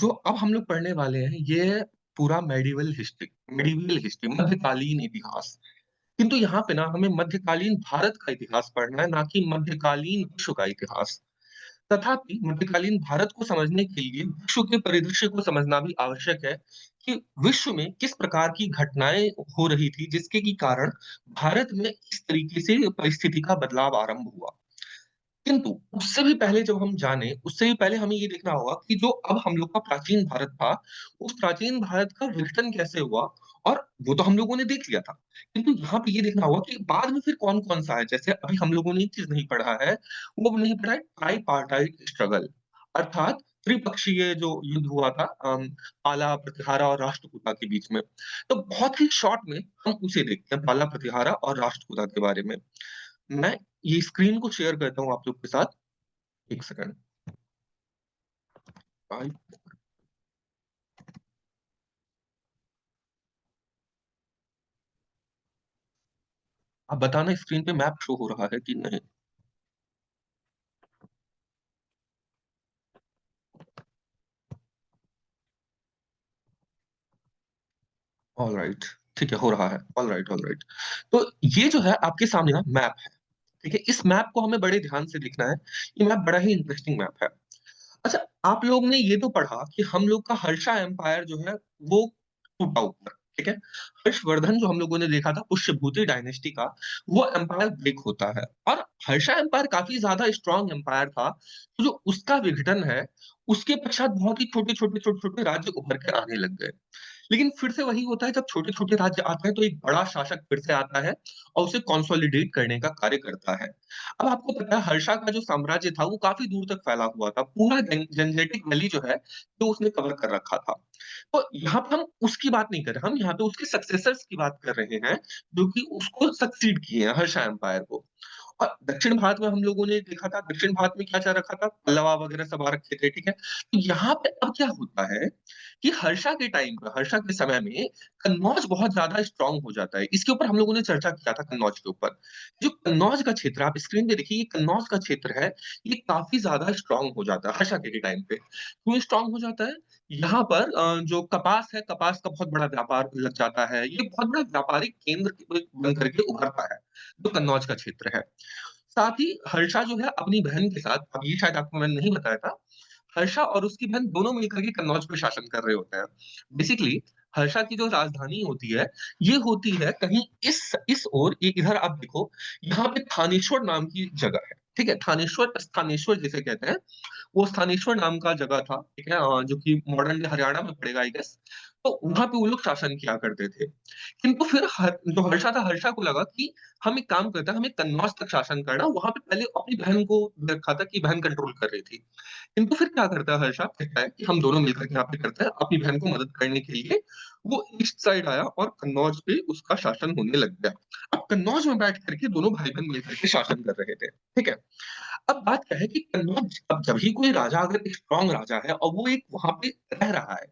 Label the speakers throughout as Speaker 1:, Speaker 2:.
Speaker 1: जो अब हम लोग पढ़ने वाले हैं, ये है पूरा मेडिवल हिस्ट्री मध्यकालीन इतिहास। किंतु यहाँ पे ना हमें मध्यकालीन भारत का इतिहास पढ़ना है, ना कि मध्यकालीन विश्व का इतिहास। तथापि मध्यकालीन भारत को समझने के लिए विश्व के परिदृश्य को समझना भी आवश्यक है कि विश्व में किस प्रकार की घटनाएँ हो रही थी, जिसके की कारण भारत में इस तरीके से परिस्थिति का बदलाव आरंभ हुआ। किंतु उससे भी पहले जब हम जाने, उससे भी पहले हमें ये देखना होगा कि जो अब हम लोग का प्राचीन भारत था, उस प्राचीन भारत का विघटन कैसे हुआ और वो तो हम लोगों ने देख लिया था। किंतु यहाँ पे ये देखना होगा कि बाद में फिर कौन-कौन सा है, जैसे अभी हम लोगों ने एक चीज़ नहीं पढ़ा है, वो नहीं पढ़ा है ट्राइपार्टाइट स्ट्रगल अर्थात त्रिपक्षीय जो युद्ध हुआ था पाला, प्रतिहारा और राष्ट्रकूटा के बीच में। तो बहुत ही शॉर्ट में हम उसे देखते हैं, पाला, प्रतिहारा और राष्ट्रकूटा के बारे में। मैं ये स्क्रीन को शेयर करता हूँ आप लोग के साथ। 1 सेकंड। आई आप बताना स्क्रीन पे मैप शो हो रहा है कि नहीं? ऑलराइट, ठीक है, हो रहा है। ऑलराइट। तो ये जो है आपके सामने ना मैप है, ठीक है? इस मैप को हमें बड़े ध्यान से देखना है। ये मैप बड़ा ही इंटरेस्टिंग मैप है। अच्छा, आप लोग ने ये तो पढ़ा कि हम लोग का हर्षा एम्पायर जो है वो टूटा ऊपर, ठीक है? हर्षवर्धन जो हम लोगों ने देखा था पुष्यभूति डायनेस्टी का, वो एम्पायर ब्रेक होता है और हर्षा एम्पायर काफ़ी ज़्यादा स्ट्रॉन्ग एम्पायर था, तो जो उसका विघटन है, उसके पश्चात बहुत ही छोटे-छोटे राज्य उभर के आने लग गए। लेकिन फिर से वही होता है जब छोटे-छोटे राज्य आते हैं तो एक बड़ा शासक फिर से आता है और उसे कंसोलिडेट करने का कार्य करता है। अब आपको पता है हर्षा का जो साम्राज्य था वो काफ़ी दूर तक फैला हुआ था। पूरा जेंजेटिक वैली जो है तो उसने कवर कर रखा था। तो यहाँ पे हम उसकी बात नहीं कर रहे, हम यहाँ पे उसके सक्सेसर्स की बात कर रहे हैं जो कि उसको सक्सीड किए हैं हर्षा एम्पायर को। और दक्षिण भारत में हम लोगों ने देखा था, दक्षिण भारत में क्या चल रखा था, पल्लवा वगैरह सब आ रखे थे, ठीक है? तो यहाँ पे अब क्या होता है कि हर्षा के टाइम पे, हर्षा के समय में कन्नौज बहुत ज़्यादा स्ट्रॉन्ग हो जाता है। इसके ऊपर हम लोगों ने चर्चा किया था कन्नौज के ऊपर। जो कन्नौज का क्षेत्र आप स्क्रीन पे देखिए, ये कन्नौज का क्षेत्र है, ये काफ़ी ज़्यादा स्ट्रॉन्ग हो जाता है हर्षा के टाइम पे। क्यों स्ट्रॉन्ग हो जाता है? यहाँ पर जो कपास है, कपास का बहुत बड़ा व्यापार लग जाता है। ये बहुत बड़ा व्यापारिक केंद्र बन करके उभरता है, जो कन्नौज का क्षेत्र है। साथ ही हर्षा जो है अपनी बहन के साथ, अब ये शायद आपको मैंने नहीं बताया था, हर्षा और उसकी बहन दोनों मिलकर के कन्नौज पे शासन कर रहे होते हैं। बेसिकली हर्षा की जो राजधानी होती है, ये होती है कहीं इस ओर, ये इधर आप देखो, यहाँ पे थानेश्वर नाम की जगह है, ठीक है? स्थानेश्वर जिसे कहते हैं, वो स्थानेश्वर नाम का जगह था, ठीक है? जो कि मॉडर्न डे हरियाणा में पड़ेगा आई गेस। तो वहाँ पे वो लोग शासन किया करते थे। किंतु फिर जो हर्षा था, हर्षा को लगा कि हम एक काम करते हैं, हमें कन्नौज तक शासन करना, वहाँ पे पहले अपनी बहन को रखा था कि बहन कंट्रोल कर रही थी। किंतु फिर क्या करता है हर्षा, कहता है कि हम दोनों मिलकर के यहाँ पे करते हैं, अपनी बहन को मदद करने के लिए वो ईस्ट साइड आया और कन्नौज पे उसका शासन होने लग गया। अब कन्नौज में बैठ कर के दोनों भाई-बहन मिलकर के शासन कर रहे थे, ठीक है? अब बात क्या है कि कन्नौज, अब जब भी कोई राजा अगर एक स्ट्रॉन्ग राजा है और वो एक वहाँ पे रह रहा है,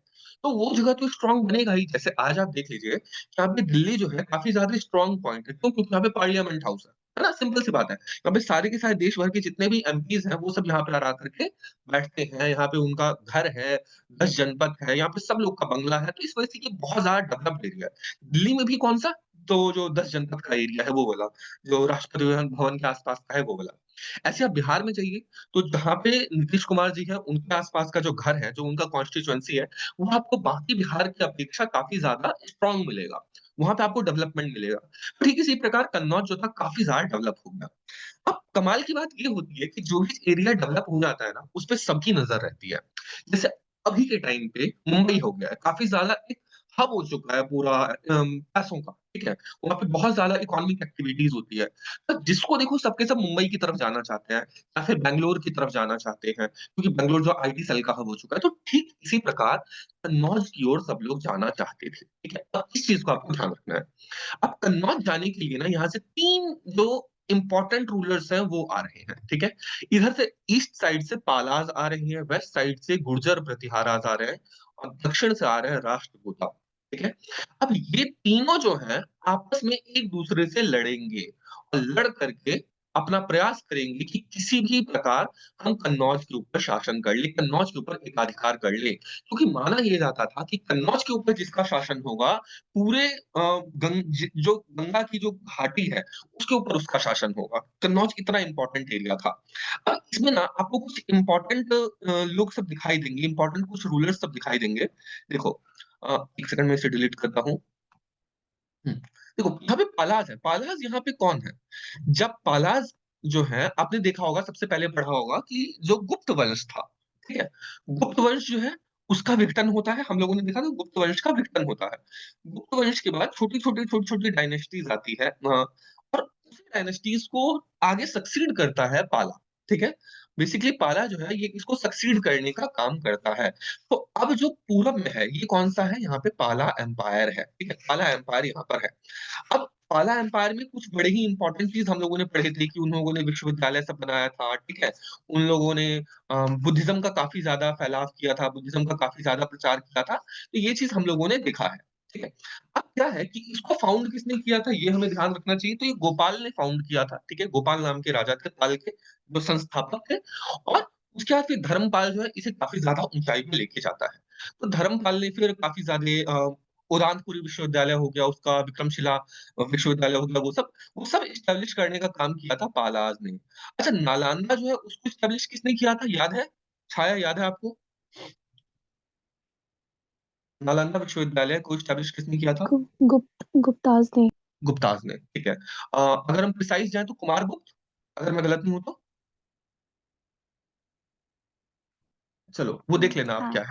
Speaker 1: तो वो जगह तो स्ट्रॉन्ग बनेगा ही। जैसे आज आप देख लीजिए कि यहाँ पे दिल्ली जो है काफ़ी ज़्यादा स्ट्रॉन्ग पॉइंट है। क्यों? क्योंकि यहाँ पे पार्लियामेंट हाउस है ना? सिंपल सी बात है। यहाँ पे सारे के सारे देश भर के जितने भी एमपीज़ हैं, वो सब यहाँ पे आ करके बैठते हैं। यहाँ पे उनका घर है, 10 जनपद है, यहाँ पे सब लोग का बंगला है, तो इस वजह से ये बहुत ज़्यादा डेवलप्ड एरिया है। दिल्ली में भी कौन-सा? तो जो 10 जनपद का एरिया है वो वाला, जो राष्ट्रपति भवन भवन के आस-पास का है वो वाला। ऐसे आप बिहार में जाइए, तो जहाँ पे नीतीश कुमार जी हैं, उनके आस-पास का जो घर है, जो उनका कॉन्स्टिट्यूएंसी है, वो आपको बाकी बिहार की अपेक्षा काफ़ी ज़्यादा स्ट्रॉन्ग मिलेगा। वहाँ पे आपको डेवलपमेंट मिलेगा। ठीक इसी प्रकार कन्नौज जो था काफ़ी ज़्यादा डेवलप हो गया। अब कमाल की बात ये होती है कि जो भी एरिया डेवलप हो जाता है ना, उसपे सबकी नज़र रहती है। जैसे अभी के टाइम पे मुंबई हो गया है, काफ़ी ज़्यादा एक हब हो चुका है पूरा पैसों का, ठीक है? वहाँ पे बहुत ज़्यादा इकोनॉमिक एक्टिविटीज़ होती है। तो जिसको देखो सबके सब मुंबई की तरफ जाना चाहते हैं या फिर बैंगलोर की तरफ जाना चाहते हैं, क्योंकि बैंगलोर जो आईटी सेल का हब हो चुका है। तो ठीक इसी प्रकार कन्नौज की ओर सब लोग जाना चाहते थे, ठीक है? अब इस चीज़ को आपको ध्यान रखना है। अब कन्नौज जाने के लिए ना यहाँ से 3 जो इम्पोर्टेंट रूलर्स हैं वो आ रहे हैं, ठीक है? इधर से ईस्ट साइड से पालाज़ आ रही हैं, वेस्ट साइड से गुर्जर प्रतिहाराज़ आ रहे हैं और दक्षिण से आ रहे हैं राष्ट्रकूटा, ठीक है? अब ये तीनों जो हैं आपस में एक-दूसरे से लड़ेंगे और लड़ करके अपना प्रयास करेंगे कि किसी भी प्रकार हम कन्नौज के ऊपर शासन कर लें, कन्नौज के ऊपर एकाधिकार कर लें। क्योंकि माना ये जाता था कि कन्नौज के ऊपर जिसका शासन होगा, पूरे जो गंगा की जो घाटी है, उसके ऊपर उसका शासन होगा। कन्नौज इतना इम्पोर्टेंट एरिया था। अब इसमें ना आपको कुछ इम्पोर्टेंट लोग सब दिखाई देंगे, इम्पोर्टेंट कुछ रूलर्स सब दिखाई देंगे। देखो 1 सेकंड मैं इसे डिलीट करता हूँ। हुँ, देखो यहाँ पे पालाज़ है, पालाज़ यहाँ पे कौन है? जब पालाज़ जो है आपने देखा होगा सबसे पहले पढ़ा होगा कि जो गुप्त वंश था, ठीक है? गुप्त वंश जो है उसका विघटन होता है, हम लोगों ने देखा था गुप्त वंश का विघटन होता है। गुप्त वंश के बाद छोटी-छोटी डायनेस्टीज़ आती है और उसी डायनेस्टीज़ को आगे सक्सीड करता है पाला, ठीक है? बेसिकली पाला जो है ये इसको सक्सीड करने का काम करता है। तो अब जो पूरब में है, ये कौन-सा है? यहाँ पे पाला एम्पायर है, ठीक है? पाला एम्पायर यहाँ पर है। अब पाला एम्पायर में कुछ बड़े ही इम्पोर्टेंट चीज़ हम लोगों ने पढ़े थे कि उन लोगों ने विश्वविद्यालय सब बनाया था, ठीक है? उन लोगों ने बुद्धिज़्म का काफ़ी ज़्यादा फैलाव किया था, बुद्धिज़्म का काफ़ी ज़्यादा प्रचार किया था, तो ये चीज़ हम लोगों ने देखा है, ठीक है? अब क्या है कि इसको फाउंड किसने किया था, ये हमें ध्यान रखना चाहिए, तो ये गोपाल ने फाउंड किया था, ठीक है? गोपाल नाम के राजा थे, पाल के, जो संस्थापक थे और उसके बाद फिर धर्मपाल जो है, इसे काफ़ी ज़्यादा ऊँचाई पे लेके जाता है। तो धर्मपाल ने फिर काफ़ी ज़्यादा उदानपुरी विश्वविद्यालय हो गया उसका, विक्रमशिला विश्वविद्यालय हो गया, वो सब एस्टेब्लिश करने का काम किया था पालाज़ ने। अच्छा नालंदा जो है उसको एस्टेब्लिश किसने किया था याद है? छाया याद है आपको? नालंदा विश्वविद्यालय को एस्टेब्लिश किसने किया था?
Speaker 2: गु गुप्ताज़ ने।
Speaker 1: गुप्ताज़ ने, ठीक है। अगर हम प्रिसाइज़ जाएँ तो कुमारगुप्त, अगर मैं गलत नहीं हूँ तो? चलो, वो देख लेना आप
Speaker 2: हाँ।
Speaker 1: क्या है।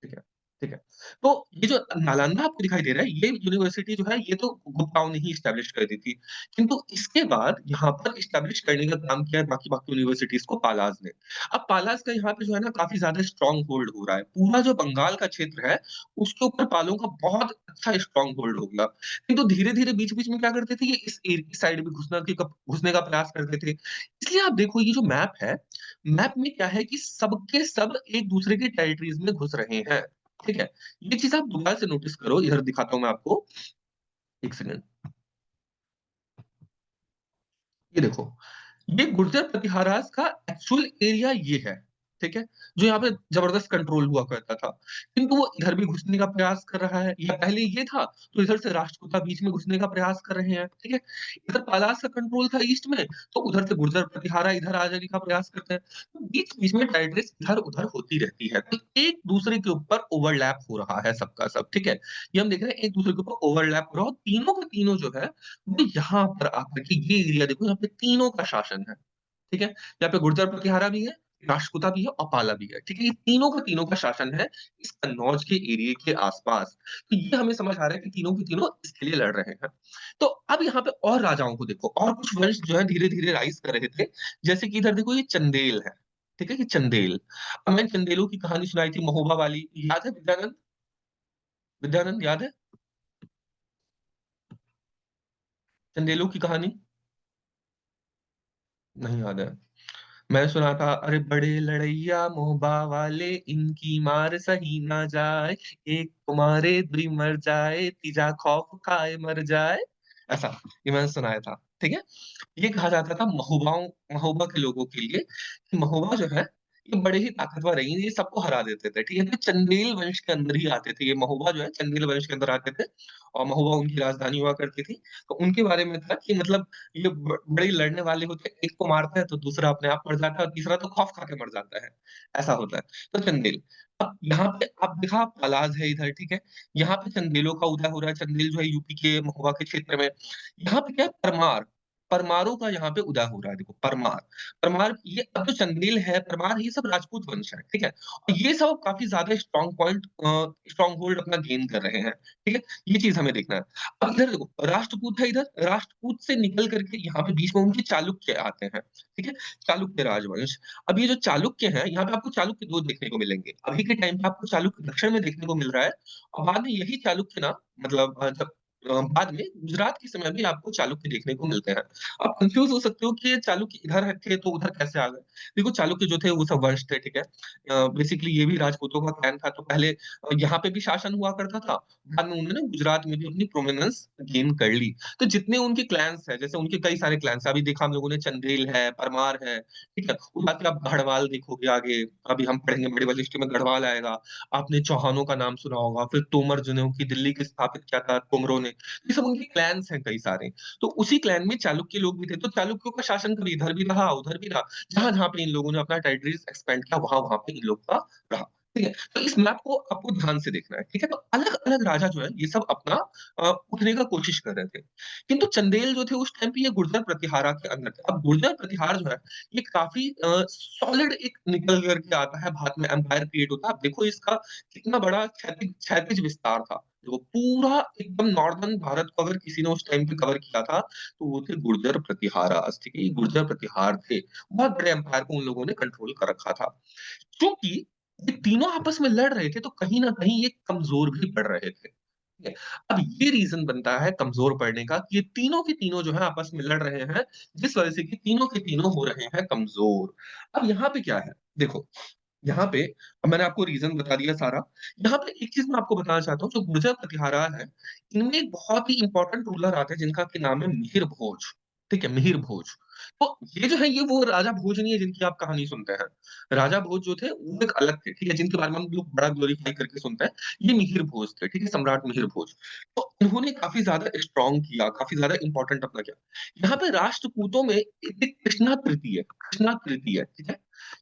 Speaker 1: ठीक है, ठीक है। तो ये जो नालंदा आपको दिखाई दे रहा है, ये यूनिवर्सिटी जो है, ये तो गुप्ताओं ने ही इस्टैब्लिश कर दी थी। किंतु इसके बाद यहाँ पर इस्टैब्लिश करने का काम किया है बाकी-बाकी यूनिवर्सिटीज़ को पालाज़ ने। अब पालाज़ का यहाँ पे जो है ना काफ़ी ज़्यादा स्ट्रॉन्ग होल्ड हो रहा है। पूरा जो बंगाल का क्षेत्र है, उसके ऊपर पालों का बहुत अच्छा स्ट्रॉन्ग होल्ड हो गया। किंतु धीरे-धीरे बीच-बीच में क्या करते थे, ये इस साइड भी घुसने का प्रयास करते थे। इसलिए आप देखो ये जो मैप है, मैप में क्या है कि सबके सब एक-दूसरे के टेरिटरीज़ में घुस रहे हैं। ठीक है? ये चीज़ आप दोबारा से नोटिस करो, इधर दिखाता हूँ मैं आपको, 1 सेकंड। ये देखो, ये गुर्जर प्रतिहारास का एक्चुअल एरिया ये है, ठीक है? जो यहाँ पे ज़बरदस्त कंट्रोल हुआ करता था। किंतु वो इधर भी घुसने का प्रयास कर रहा है, या पहले ये था, तो इधर से राष्ट्रकूटा बीच में घुसने का प्रयास कर रहे हैं, ठीक है? इधर पालास का कंट्रोल था ईस्ट में, तो उधर से गुर्जर प्रतिहारा इधर आ जाने का प्रयास करते हैं। तो बीच-बीच में टेरिटरीज़ इधर-उधर होती रहती है, तो एक-दूसरे के ऊपर ओवरलैप हो रहा है सबका सब, ठीक है? ये हम देख रहे हैं एक-दूसरे के ऊपर ओवरलैप हो रहा है और तीनों के तीनों जो है वो यहाँ पर आकर के ये एरिया देखो यहाँ पे तीनों का शासन है, ठीक है? यहाँ पे गुर्जर प्रतिहारा भी है, राष्ट्रकूटा भी है और पाला भी है, ठीक है? ये तीनों का तीनों का शासन है इस कन्नौज के एरिये के आस-पास। तो ये हमें समझ आ रहा है कि तीनों के तीनों इसके लिए लड़ रहे हैं। तो अब यहाँ पे और राजाओं को देखो और कुछ वंश जो है धीरे-धीरे राइज़ कर रहे थे, जैसे कि इधर देखो ये चंदेल है, ठीक है? ये चंदेल। अब मैंने चंदेलों की कहानी सुनाई थी महोबा वाली, याद है विद्यानंद? विद्यानंद याद है? चंदेलों की कहानी? नहीं याद है। मैंने सुना था अरे बड़े लड़ैया मोहबा वाले इनकी मार सही ना जाए, एक को मारे दुई मर जाए, तीजा खौफ खाए मर जाए। ऐसा, ये मैंने सुनाया था, ठीक है? ये कहा जाता था महोबा के लोगों के लिए कि महोबा जो है, ये बड़े ही ताकतवर हैं, ये सबको हरा देते थे, ठीक है? तो चंदेल वंश के अंदर ही आते थे, ये महोबा जो है चंदेल वंश के अंदर आते थे और महोबा उनकी राजधानी हुआ करती थी। तो उनके बारे में था कि मतलब ये बड़े ही लड़ने वाले होते हैं, एक को मारता है तो दूसरा अपने आप मर जाता है और तीसरा तो खौफ खा के मर जाता है, ऐसा होता है। तो चंदेल, अब यहाँ पे आप देखा पलाज़ है इधर, ठीक है? यहाँ पे चंदेलों का उदय हो रहा है, चंदेल जो है यूपी के महोबा के क्षेत्र में। यहाँ पे क्या है परमार, परमारों का यहाँ पे उदय हो रहा है देखो परमार। परमार ये अब जो चंदेल है, परमार ये सब राजपूत वंश है, ठीक है? और ये सब काफ़ी ज़्यादा स्ट्रॉन्ग होल्ड अपना गेन कर रहे हैं, ठीक है? ये चीज़ हमें देखना है। अब इधर देखो राष्ट्रकूट है इधर, राष्ट्रकूट से निकल करके यहाँ पे बीच में उनके चालुक्य आते हैं, ठीक है? चालुक्य राजवंश। अब ये जो चालुक्य हैं, यहाँ पे आपको चालुक्य 2 देखने को मिलेंगे। अभी के टाइम पे आपको चालुक्य दक्षिण में देखने को मिल रहा है और बाद में यही चालुक्य ना मतलब जब बाद में गुजरात के समय भी आपको चालुक्य देखने को मिलते हैं। आप कन्फ्यूज़ हो सकते हो कि ये चालुक्य इधर है थे तो उधर कैसे आ गए? देखो चालुक्य जो थे वो सब वंश थे, ठीक है? बेसिकली ये भी राजपूतों का क्लैन था तो पहले यहाँ पे भी शासन हुआ करता था, बाद में उन्होंने गुजरात में भी अपनी प्रोमिनेंस गेन कर ली। तो जितने उनके क्लैन्स हैं, जैसे उनके कई सारे क्लैन्स हैं, अभी देखा हम लोगों ने चंदेल है, परमार है, ठीक है? उसके बाद आप गढ़वाल देखोगे आगे, अभी हम पढ़ेंगे मेडिवल हिस्ट्री में गढ़वाल आएगा। आपने चौहानों का नाम सुना होगा, फिर तोमर जिन्हों दिल्ली की स्थापित किया था तोमरों ने। ये सब उनके क्लैन्स हैं कई सारे। तो उसी क्लैन में चालुक्य लोग भी थे, तो चालुक्यों का शासन कभी इधर भी रहा, उधर भी रहा। जहाँ-जहाँ पे इन लोगों ने अपना टेरिटरीज़ एक्सपेंड किया, वहाँ-वहाँ पे इन लोग का रहा। ठीक है? तो इस मैप को आपको ध्यान से देखना है, ठीक है? तो अलग-अलग राजा जो है, ये सब अपना उठने का कोशिश कर रहे थे। किंतु चंदेल जो थे उस टाइम पे ये गुर्जर प्रतिहारा के अंदर थे। अब गुर्जर प्रतिहार जो है, ये काफ़ी सॉलिड एक निकल कर के आता है, बाद में एम्पायर क्रिएट होता है। आप देखो इसका कितना बड़ा क्षैतिज क्षैतिज विस्तार था। देखो पूरा एकदम नॉर्दर्न भारत को अगर किसी ने उस टाइम पे कवर किया था, तो वो थे गुर्जर प्रतिहारास, ठीक है? ये गुर्जर प्रतिहार थे। बहुत बड़े एम्पायर को उन लोगों ने कंट्रोल कर रखा था। चूँकि ये तीनों आपस में लड़ रहे थे, तो कहीं न कहीं ये कमज़ोर भी पड़ रहे थे। ठीक है? अब ये रीज़न बनता है कमज़ोर पड़ने का कि ये तीनों के तीनों जो है आपस में लड़ रहे हैं, जिस वजह से कि तीनों के तीनों हो रहे हैं कमज़ोर। अब यहाँ पे क्या है? देखो यहाँ पे अब मैंने आपको रीज़न बता दिया सारा। यहाँ पे एक चीज़ मैं आपको बताना चाहता हूँ, जो गुर्जर प्रतिहारा है, इनमें एक बहुत ही इम्पोर्टेंट रूलर आते हैं जिनका कि नाम है मिहिर भोज, ठीक है? मिहिर भोज। तो ये जो है ये वो राजा भोज नहीं है जिनकी आप कहानी सुनते हैं। राजा भोज जो थे वो एक अलग थे, ठीक है? जिनके बारे में हम लोग बड़ा ग्लोरीफाई करके सुनते हैं। ये मिहिर भोज थे, ठीक है? सम्राट मिहिर भोज। तो इन्होंने काफ़ी ज़्यादा स्ट्रॉन्ग किया, काफ़ी ज़्यादा इम्पोर्टेंट अपना किया। यहाँ पे राष्ट्रकूटों में एक कृष्णा तृतीय, ठीक है?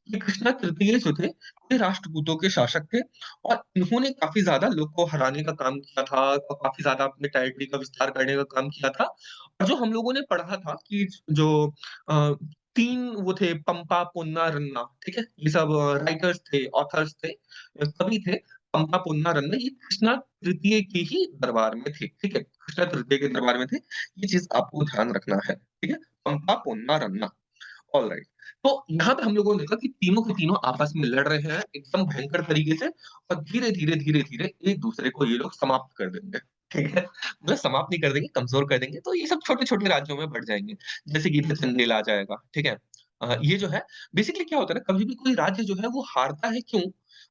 Speaker 1: ये कृष्णा तृतीय जो थे, ये राष्ट्रकूटों के शासक थे और इन्होंने काफ़ी ज़्यादा लोग को हराने का काम किया था और काफ़ी ज़्यादा अपने टेरिटरी का विस्तार करने का काम किया था। और जो हम लोगों ने पढ़ा था कि जो अ, 3 वो थे पंपा, पुन्ना, रन्ना, ठीक है? ये सब राइटर्स थे, ऑथर्स थे, कवि थे। पंपा, पुन्ना, रन्ना ये कृष्णा तृतीय के ही दरबार में थे, ठीक है? कृष्णा तृतीय के दरबार में थे। ये चीज़ आपको ध्यान रखना है, ठीक है? पंपा, पुन्ना, रन्ना। ऑलराइट। तो यहाँ पे हम लोगों ने देखा कि तीनों के तीनों आपस में लड़ रहे हैं एकदम भयंकर तरीके से और धीरे-धीरे, धीरे-धीरे एक-दूसरे को ये लोग समाप्त कर देंगे। ठीक है? मतलब समाप्त नहीं कर देंगे, कमज़ोर कर देंगे, तो ये सब छोटे-छोटे राज्यों में बँट जाएँगे। जैसे कि इधर चंदेल आ जाएगा, ठीक है? ये जो है बेसिकली क्या होता है ना, कभी भी कोई राज्य जो है वो हारता है क्यों?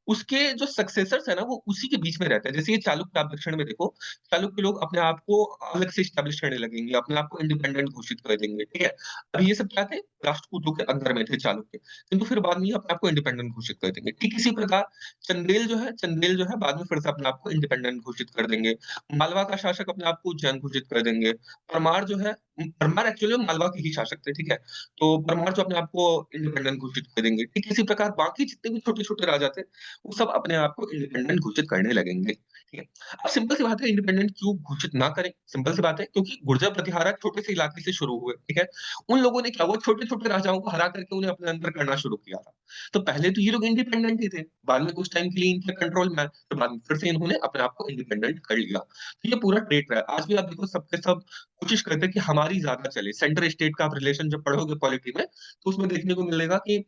Speaker 1: उसके जो सक्सेसर्स हैं ना, वो उसी के बीच में रहते हैं। जैसे ये चालुक्य आप दक्षिण में देखो, चालुक्य लोग अपने आप को अलग से एस्टेब्लिश करने लगेंगे, अपने आप को इंडिपेंडेंट घोषित कर देंगे, ठीक है? अभी ये सब क्या थे? राष्ट्रकूटों के अंदर में थे चालुक्य, किंतु फिर बाद में ये अपने आप को इंडिपेंडेंट घोषित कर देंगे। ठीक इसी प्रकार चंदेल जो है बाद में फिर से अपने आप को इंडिपेंडेंट घोषित कर देंगे। मालवा का शासक अपने आप को उज्जैन घोषित कर देंगे। परमार जो है परमार एक्चुअली में मालवा के ही शासक थे, ठीक है? तो परमार जो अपने आप को इंडिपेंडेंट घोषित कर देंगे। ठीक इसी प्रकार बाकी जितने भी छोटे-छोटे राजा थे, वो सब अपने आप को इंडिपेंडेंट घोषित करने लगेंगे, ठीक है? अब सिंपल सी बात है इंडिपेंडेंट क्यों घोषित ना करें? सिंपल सी बात है क्योंकि गुर्जर प्रतिहारा छोटे से इलाके से शुरू हुए, ठीक है? उन लोगों ने क्या हुआ छोटे-छोटे राजाओं को हरा करके उन्हें अपने अंदर करना शुरू किया था। तो पहले तो ये लोग इंडिपेंडेंट ही थे, बाद में कुछ टाइम के लिए इनके कंट्रोल में आए, तो बाद में फिर से इन्होंने अपने आप को इंडिपेंडेंट कर लिया। तो ये पूरा ट्रेट रहा है। आज भी आप देखो सब के सब कोशिश करते हैं कि हमारी ज़्यादा चले। सेंटर स्टेट का आप रिलेशन जब पढ़ोगे पॉलिटी में, तो उसमें देखने को मिलेगा कि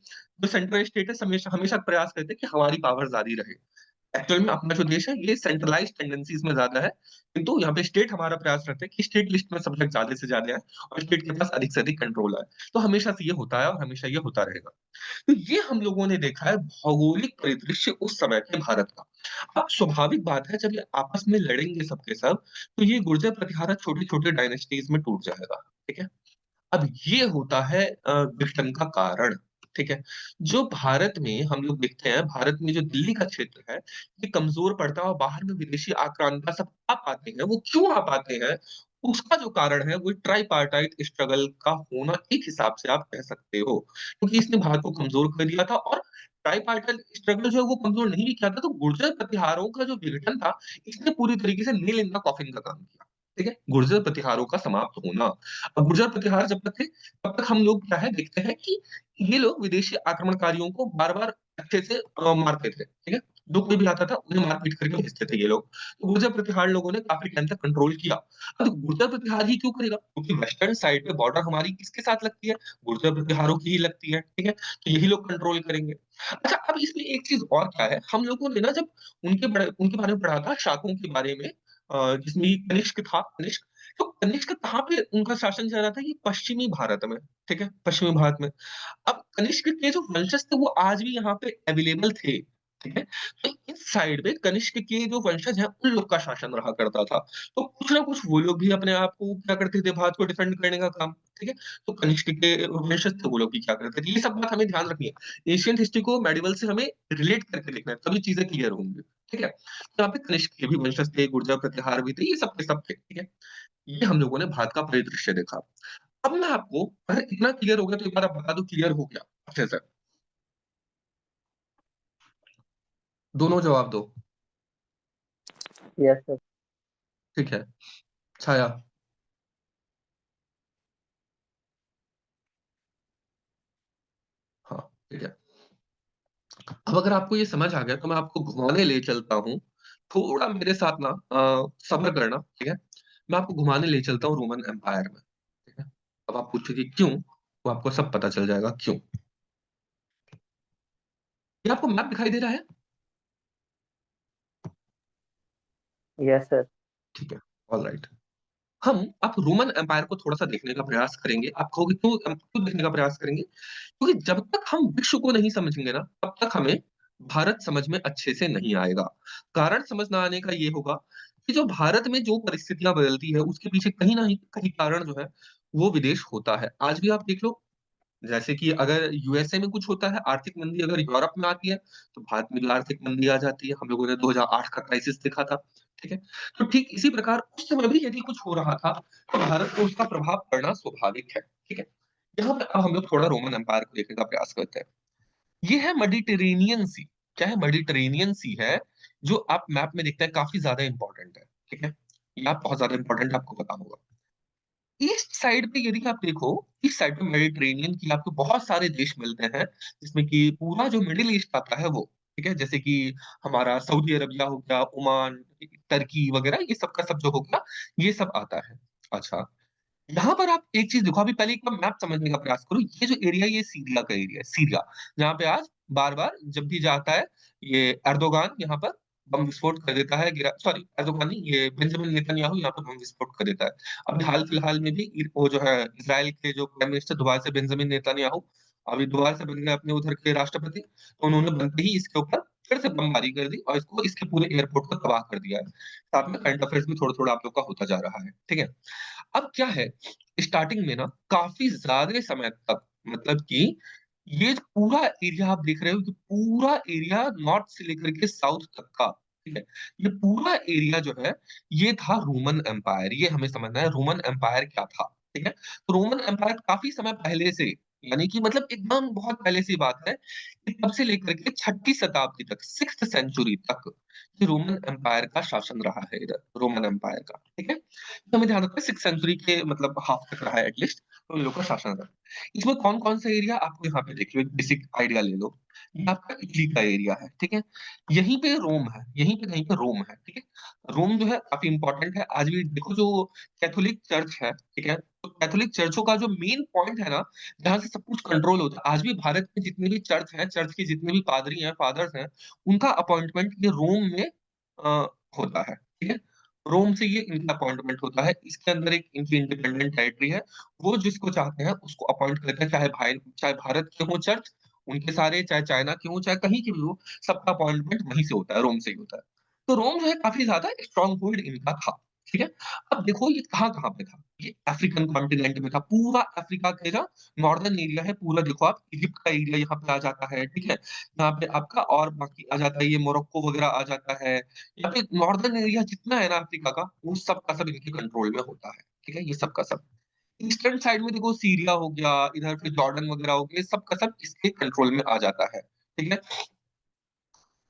Speaker 1: जो सेंट्रल स्टेट है हमेशा हमेशा प्रयास करते हैं कि हमारी पावर ज़्यादा रहे। एक्चुअल में अपना जो देश है ये सेंट्रलाइज़्ड टेंडेंसीज़ में ज़्यादा है, किंतु यहाँ पे स्टेट हमारा प्रयास करते हैं कि स्टेट लिस्ट में सब्जेक्ट ज़्यादा से ज़्यादा आए और स्टेट के पास अधिक से अधिक कंट्रोल आए। तो हमेशा से ये होता है और हमेशा ये होता रहेगा। तो ये हम लोगों ने देखा है भौगोलिक परिदृश्य उस समय के भारत का। अब स्वाभाविक बात है जब ये आपस में लड़ेंगे सब के सब, तो ये गुर्जर प्रतिहारा छोटे-छोटे डायनास्टीज़ में टूट जाएगा, ठीक है? अब ये होता है विघटन का कारण, ठीक है? जो भारत में हम लोग देखते हैं, भारत में जो दिल्ली का क्षेत्र है, ये कमज़ोर पड़ता है और बाहर में विदेशी आक्रांता सब आ पाते हैं। वो क्यों आ पाते हैं? उसका जो कारण है, वो ट्राइपार्टाइट स्ट्रगल का होना एक हिसाब से आप कह सकते हो। क्योंकि इसने भारत को कमज़ोर कर दिया था और ट्राइपार्टाइट स्ट्रगल जो है वो कमज़ोर नहीं भी किया था, तो गुर्जर प्रतिहारों का जो विघटन था, इसने पूरी तरीके से नेल इन द कॉफिन का काम किया। ठीक है? गुर्जर प्रतिहारों का समाप्त होना। अब गुर्जर प्रतिहार जब तक थे, तब तक हम लोग क्या है देखते हैं कि ये लोग विदेशी आक्रमणकारियों को बार-बार अच्छे से मारते थे, ठीक है? जो कोई भी आता था उन्हें मार-पीट करके भेजते थे ये लोग। तो गुर्जर प्रतिहार लोगों ने काफ़ी टाइम तक कंट्रोल किया। अब गुर्जर प्रतिहार ही क्यों करेगा? क्योंकि वेस्टर्न साइड पे बॉर्डर हमारी किसके साथ लगती है? गुर्जर प्रतिहारों की ही लगती है, ठीक है? तो यही लोग कंट्रोल करेंगे। अच्छा अब इसमें एक चीज़ और क्या है, हम लोगों ने ना जब उनके बारे में पढ़ा था शाकों के बारे में, जिसमें कि कनिष्क था, कनिष्क। तो कनिष्क कहाँ पे उनका शासन चल रहा था? ये पश्चिमी भारत में, ठीक है? पश्चिमी भारत में। अब कनिष्क के जो वंशज थे वो आज भी यहाँ पे अवेलेबल थे, ठीक है? तो इस साइड पे कनिष्क के जो वंशज हैं उन लोग का शासन रहा करता था। तो कुछ ना कुछ वो लोग भी अपने आप को क्या करते थे, भारत को डिफेंड करने का काम, ठीक है? तो कनिष्क के वंशज थे वो लोग भी क्या करते थे। ये सब बात हमें ध्यान रखनी है। एशियन हिस्ट्री को मेडिवल से हमें रिलेट करके देखना है, तभी चीज़ें क्लियर होंगी, ठीक है? तो यहाँ पे कनिष्क के भी वंशज थे, गुर्जर प्रतिहार भी थे, ये सब के सब थे, ठीक है? ये हम लोगों ने भारत का परिदृश्य देखा। अब मैं आपको अगर इतना क्लियर हो गया तो एक बार आप बता दो क्लियर हो गया अच्छे से? दोनों जवाब दो।
Speaker 3: Yes sir.
Speaker 1: ठीक है। छाया? हाँ, ठीक है। अब अगर आपको ये समझ आ गया तो मैं आपको घुमाने ले चलता हूँ। थोड़ा मेरे साथ ना सब्र करना, ठीक है? मैं आपको घुमाने ले चलता हूँ रोमन एम्पायर में, ठीक है? अब आप पूछोगे क्यों? तो आपको सब पता चल जाएगा क्यों। ये आपको मैप दिखाई दे रहा है?
Speaker 3: Yes sir.
Speaker 1: ठीक है, ऑलराइट। हम अब रोमन एम्पायर को थोड़ा-सा देखने का प्रयास करेंगे। आप कहोगे क्यों देखने का प्रयास करेंगे? क्योंकि जब तक हम विश्व को नहीं समझेंगे ना, तब तक हमें भारत समझ में अच्छे से नहीं आएगा। कारण समझ ना आने का ये होगा कि जो भारत में जो परिस्थितियाँ बदलती है, उसके पीछे कहीं न कहीं कारण जो है, वो विदेश होता है। आज भी आप देख लो, जैसे कि अगर यूएसए में कुछ होता है, आर्थिक मंदी अगर यूरोप में आती है, तो भारत में भी आर्थिक मंदी आ जाती है। हम लोगों ने 2008 का क्राइसिस देखा था, ठीक है? तो ठीक इसी प्रकार उस समय भी यदि कुछ हो रहा था, तो भारत को उसका प्रभाव पड़ना स्वाभाविक है, ठीक है? यहाँ पे अब हम लोग थोड़ा रोमन एम्पायर को देखने का प्रयास करते हैं। ये है मेडिटेरेनियन सी। क्या है? मेडिटेरेनियन सी है, जो आप मैप में देखते हैं काफ़ी ज़्यादा इम्पोर्टेंट है, ठीक है? ये आप बहुत ज़्यादा इम्पोर्टेंट आपको पता होगा। ईस्ट साइड पे यदि आप देखो, इस साइड पे मेडिटेरेनियन की आपको बहुत सारे देश मिलते हैं, जिसमें कि पूरा जो मिडल ईस्ट आता है वो, ठीक है? जैसे कि हमारा सऊदी अरबिया हो गया, ओमान, टर्की वगैरह ये सब का सब जो हो गया, ये सब आता है। अच्छा, यहाँ पर आप एक चीज़ देखो, अभी पहले एक बार मैप समझने का प्रयास करो। ये जो एरिया है, ये सीरिया का एरिया है, सीरिया। जहाँ पे आज बार-बार जब भी जाता है, ये एर्दोगान यहाँ पर बम विस्फोट कर देता है, गिरा सॉरी एर्दोगान नहीं, ये बेंजामिन नेतन्याहू यहाँ पे बम विस्फोट कर देता है। अभी हाल-फिलहाल में भी वो जो है इज़राइल के जो प्राइम मिनिस्टर दोबारा से बेंजामिन नेतन्याहू, अभी दोबारा से बन गए अपने उधर के राष्ट्रपति, तो उन्होंने बनते ही इसके ऊपर फिर से बमबारी कर दी और इसको इसके पूरे एयरपोर्ट को तबाह कर दिया है। साथ में करंट अफेयर्स भी थोड़ा-थोड़ा आप लोग का होता जा रहा है, ठीक है? अब क्या है, स्टार्टिंग में ना काफ़ी ज़्यादा समय तक मतलब कि ये जो पूरा एरिया आप देख रहे हो कि पूरा एरिया नॉर्थ से लेकर के साउथ तक का, ठीक है? ये पूरा एरिया जो है, ये था रोमन एम्पायर। ये हमें समझना है रोमन एम्पायर क्या था, ठीक है? तो रोमन एम्पायर काफ़ी समय पहले से यानी कि मतलब एकदम बहुत पहले से बात है कि तब से लेकर के 6ठी शताब्दी तक 6th सेंचुरी तक ये रोमन एम्पायर का शासन रहा है इधर, रोमन एम्पायर का, ठीक है? तो हमें ध्यान रखना है 6th सेंचुरी के मतलब हाफ तक रहा है एटलीस्ट, तो इन लोगों का शासन रहा। इसमें कौन-कौन सा एरिया आपको यहाँ पे देखिए एक बेसिक आइडिया ले लो। ये आपका इटली का एरिया है, ठीक है? यहीं पे रोम है, यहीं पे कहीं पे रोम है, ठीक है? रोम जो है काफ़ी इम्पोर्टेंट है। आज भी देखो जो कैथोलिक चर्च है, ठीक है? तो कैथोलिक चर्चों का जो मेन पॉइंट है ना, जहाँ से सब कुछ कंट्रोल होता है। आज भी भारत में जितने भी चर्च हैं, चर्च के जितने भी पादरी हैं, फादर्स हैं, उनका अपॉइंटमेंट ये रोम में अ, होता है, ठीक है? रोम से ये इनका अपॉइंटमेंट होता है। इसके अंदर एक इनकी इंडिपेंडेंट टेरिटरी है। वो जिसको चाहते हैं उसको अपॉइंट करते हैं, चाहे भारत के हों चर्च, उनके सारे, चाहे चाइना के हों, चाहे कहीं के भी हो, सबका अपॉइंटमेंट वहीं से होता है, रोम से ही होता है। तो रोम जो है काफ़ी ज़्यादा स्ट्रॉन्ग होल्ड इनका था, ठीक है? अब देखो ये कहाँ-कहाँ पे था? ये अफ्रीकन कॉन्टिनेंट में था। पूरा अफ्रीका का जो नॉर्दर्न एरिया है, पूरा देखो आप इजिप्ट का एरिया यहाँ पे आ जाता है, ठीक है? यहाँ पे आपका और बाकी आ जाता है, ये मोरक्को वगैरह आ जाता है। यहाँ पे नॉर्दर्न एरिया जितना है ना अफ्रीका का, वो सब का सब इनके कंट्रोल में होता है, ठीक है? ये सब का सब। ईस्टर्न साइड में देखो सीरिया हो गया, इधर फिर जॉर्डन वगैरह हो गए, ये सब का सब इसके कंट्रोल में आ जाता है, ठीक है?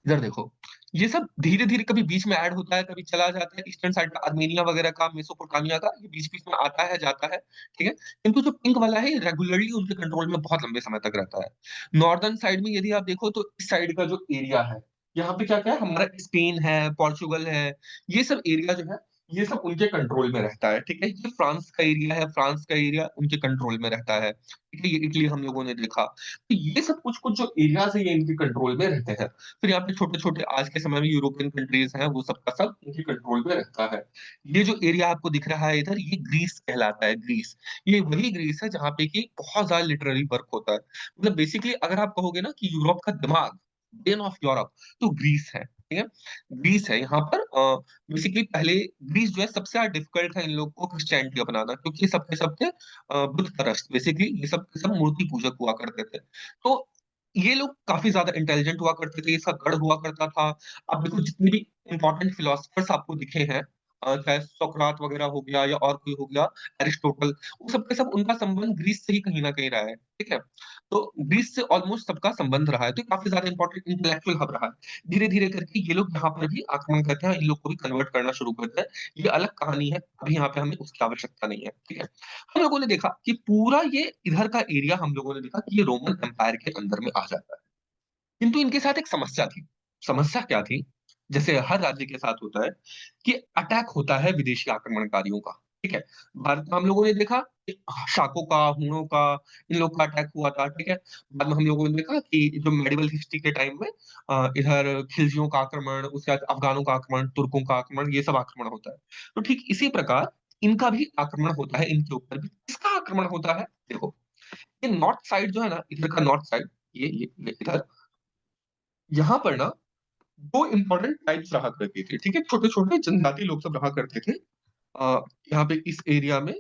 Speaker 1: इधर देखो, ये सब धीरे-धीरे कभी बीच में ऐड होता है, कभी चला जाता है, ईस्टर्न साइड का आर्मेनिया वगैरह का, मेसोपोटामिया का, ये बीच-बीच में आता है, जाता है, ठीक है? किंतु जो पिंक वाला है, ये रेगुलरली उनके कंट्रोल में बहुत लंबे समय तक रहता है। नॉर्दर्न साइड में यदि आप देखो तो इस साइड का जो एरिया है, यहाँ पे क्या-क्या है, हमारा स्पेन है, पोर्चुगल है, ये सब एरिया जो है, ये सब उनके कंट्रोल में रहता है, ठीक है? ये फ्रांस का एरिया है, फ्रांस का एरिया उनके कंट्रोल में रहता है, ठीक है? ये इटली हम लोगों ने देखा। तो ये सब कुछ-कुछ जो एरियाज़ हैं, ये इनके कंट्रोल में रहते हैं। फिर यहाँ पे छोटे-छोटे आज के समय में यूरोपियन कंट्रीज़ हैं, वो सब का सब इनके कंट्रोल में रहता है। ये जो एरिया आपको दिख रहा है इधर, ये ग्रीस कहलाता है, ग्रीस। ये वही ग्रीस है जहाँ पे कि बहुत ज़्यादा लिटरेरी वर्क होता है। मतलब बेसिकली अगर आप कहोगे ना कि यूरोप का दिमाग, ब्रेन ऑफ यूरोप, तो ग्रीस है, ठीक है? ग्रीस है यहाँ पर बेसिकली पहले ग्रीस जो है सबसे ज़्यादा डिफिकल्ट था इन लोग को क्रिश्चियनिटी अपनाना क्योंकि ये सब के सब थे बुत परस्त बेसिकली ये सब के सब मूर्ति पूजक हुआ करते थे। तो ये लोग काफ़ी ज़्यादा इंटेलिजेंट हुआ करते थे, इसका गढ़ हुआ करता था। अब देखो जितने भी इम्पोर्टेंट फिलॉसफर्स आपको दिखे हैं चाहे सोक्रात वगैरह हो गया या और कोई हो गया, एरिस्टोटल, वो सब के सब उनका संबंध ग्रीस से ही कहीं न कहीं रहा है, ठीक है? तो ग्रीस से ऑलमोस्ट सबका संबंध रहा है, तो काफ़ी ज़्यादा इम्पोर्टेंट इंटेलेक्चुअल हब रहा है। धीरे-धीरे करके ये लोग यहाँ पर भी आक्रमण करते हैं, इन लोग को भी कन्वर्ट करना शुरू करते हैं। ये अलग कहानी है, अभी यहाँ पे हमें उसकी आवश्यकता नहीं है, ठीक है? हम लोगों ने देखा कि पूरा ये इधर का एरिया हम लोगों ने देखा कि ये रोमन एम्पायर के अंदर में आ जाता है। किंतु इनके साथ एक समस्या थी। समस्या क्या थी? जैसे हर राज्य के साथ होता है कि अटैक होता है विदेशी आक्रमणकारियों का, ठीक है? भारत में हम लोगों ने देखा कि शाकों का, हूणों का, इन लोग का अटैक हुआ था, ठीक है? बाद में हम लोगों ने देखा कि जो मेडिवल हिस्ट्री के टाइम में इधर खिलजियों का आक्रमण, उसके बाद अफ़गानों का आक्रमण, तुर्कों का आक्रमण, ये सब आक्रमण होता है। तो ठीक इसी प्रकार इनका भी आक्रमण होता है, इनके ऊपर भी। किसका आक्रमण होता है? देखो, ये नॉर्थ साइड जो है ना, इधर का नॉर्थ साइड, ये इधर यहाँ पर ना 2 इम्पोर्टेंट ट्राइब्स रहा करती थी, ठीक है? छोटे-छोटे जनजाति लोग सब रहा करते थे। यहाँ पे इस एरिया में